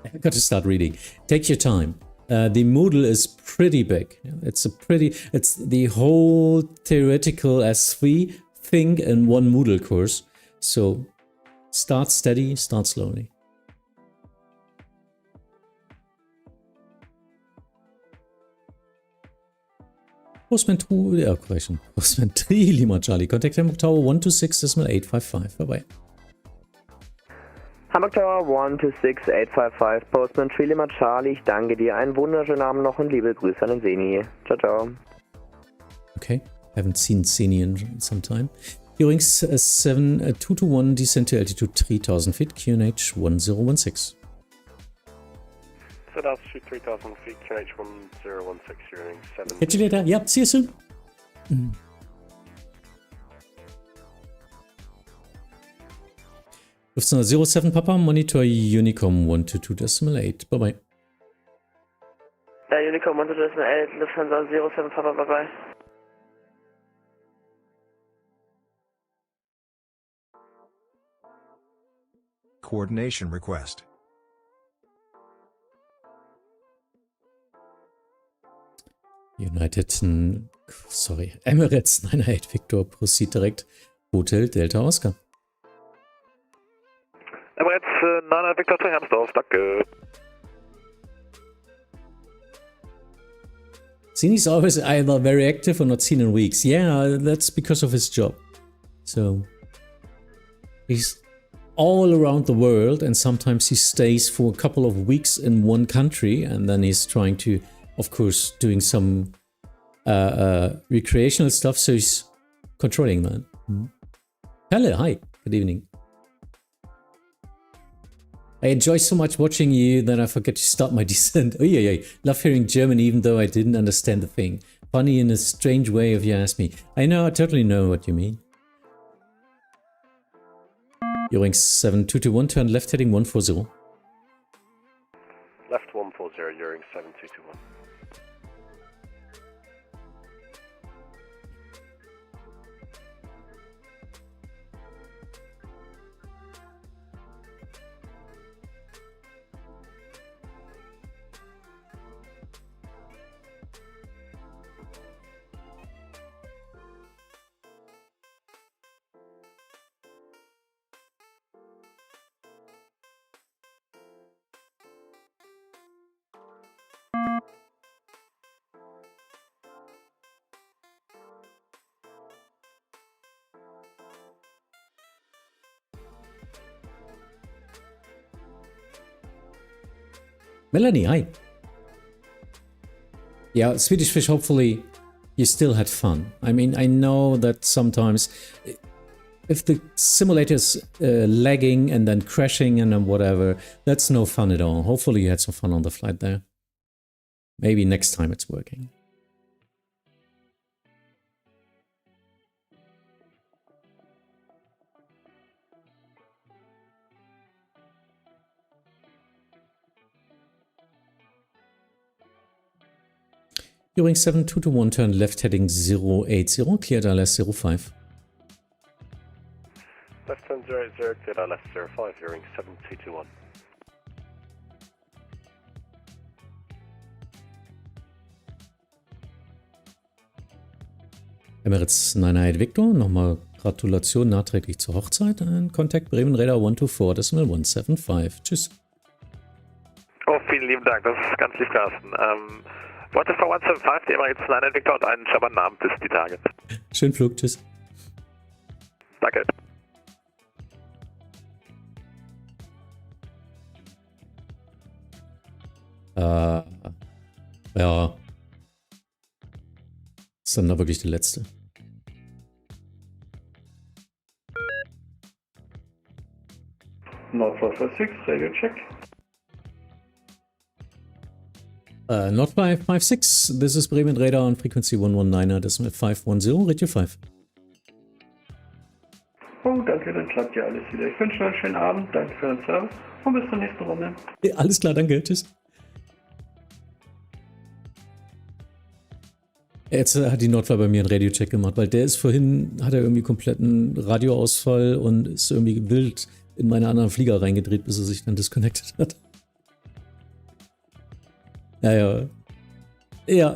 I've got to start reading. Take your time. The Moodle is pretty big. It's the whole theoretical S3 thing in one Moodle course. So start steady, start slowly. Postman 2, question. Postman 3, Lima Charlie. Contact Hamburg Tower 126.855. Bye-bye. Hamburg Tower 126.855, Postman 3 Lima Charlie. Ich danke dir. Einen wunderschönen Abend noch und liebe Grüße an den Seni. Ciao, ciao. Okay. Haven't seen Seni in some time. Hearing 7221, descent to altitude 3000 feet, QNH 1016. Set altitude 3000 feet, QNH 1016, hearing 7. Catch you later. Yep, see you soon. Lufthansa 07 Papa, monitor Unicom 122.8. Bye bye. Unicom 122.8, Lufthansa 07 Papa, bye bye. Coordination request. Emirates 98 Victor, proceed direkt. Hotel Delta Oscar. Emirates 98 Victor to Hermsdorf, danke. Seni's always either very active or not seen in weeks. Yeah, that's because of his job. So he's all around the world, and sometimes he stays for a couple of weeks in one country, and then he's trying to, of course, doing some recreational stuff, so he's controlling that. Hello, hi, good evening. I enjoy so much watching you that I forget to start my descent. Oh yeah. Love hearing German even though I didn't understand the thing. Funny in a strange way if you ask me. I totally know what you mean. You're 7221, turn left heading 140. Left 140, you're 7221. Melanie, hi. Yeah, Swedish Fish, hopefully you still had fun. I mean, I know that sometimes if the simulator's lagging and then crashing and then whatever, that's no fun at all. Hopefully you had some fun on the flight there. Maybe next time it's working. Hearing 7221, turn left heading 080, cleared ILS 05. Left turn 00, cleared ILS 05, hearing 7221. Emirates 98 Victor, nochmal Gratulation nachträglich zur Hochzeit. Ein Contact Bremen Radar 124.175. Tschüss. Oh, vielen lieben Dank, das ist ganz lieb, Carsten. Worte for 175, die Emirates 98 Victor und einen charmanten Abend bis die Tage. Schönen Flug, tschüss. Danke. Ja. Ist dann da wirklich der letzte. North 556, radio check. North 556, this is Bremen Radar on frequency 119er, decimal 510, radio 5. Oh, danke, dann klappt ja alles wieder. Ich wünsche noch einen schönen Abend, danke für den Service und bis zur nächsten Runde. Ja, alles klar, danke, tschüss. Jetzt hat die Nordfly bei mir einen Radio-Check gemacht, weil der ist vorhin, hat er irgendwie kompletten Radioausfall und ist irgendwie wild in meine anderen Flieger reingedreht, bis er sich dann disconnected hat. Ja. Ja,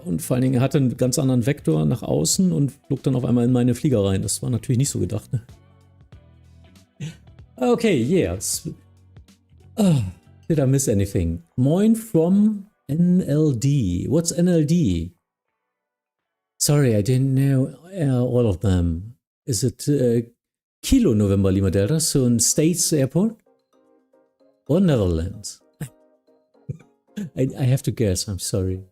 und vor allen Dingen, er hatte einen ganz anderen Vektor nach außen und flog dann auf einmal in meine Flieger rein. Das war natürlich nicht so gedacht, ne? Okay, yes. Did I miss anything? Moin from NLD. What's NLD? Sorry, I didn't know all of them. Is it Kilo November Lima Delta, so in States Airport? Or Netherlands? I have to guess, I'm sorry.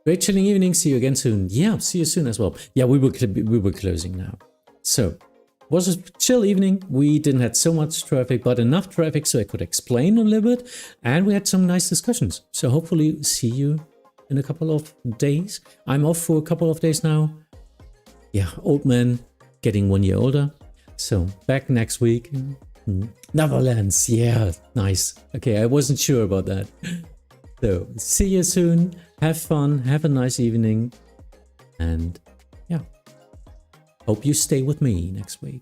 Great chilling evening. See you again soon. Yeah, see you soon as well. Yeah, we were closing now. So, it was a chill evening. We didn't have so much traffic, but enough traffic so I could explain a little bit. And we had some nice discussions. So hopefully see you in a couple of days. I'm off for a couple of days now. Yeah, old man getting 1 year older. So back next week. Netherlands. Yeah, nice. Okay, I wasn't sure about that. So see you soon. Have fun. Have a nice evening. And yeah, hope you stay with me next week.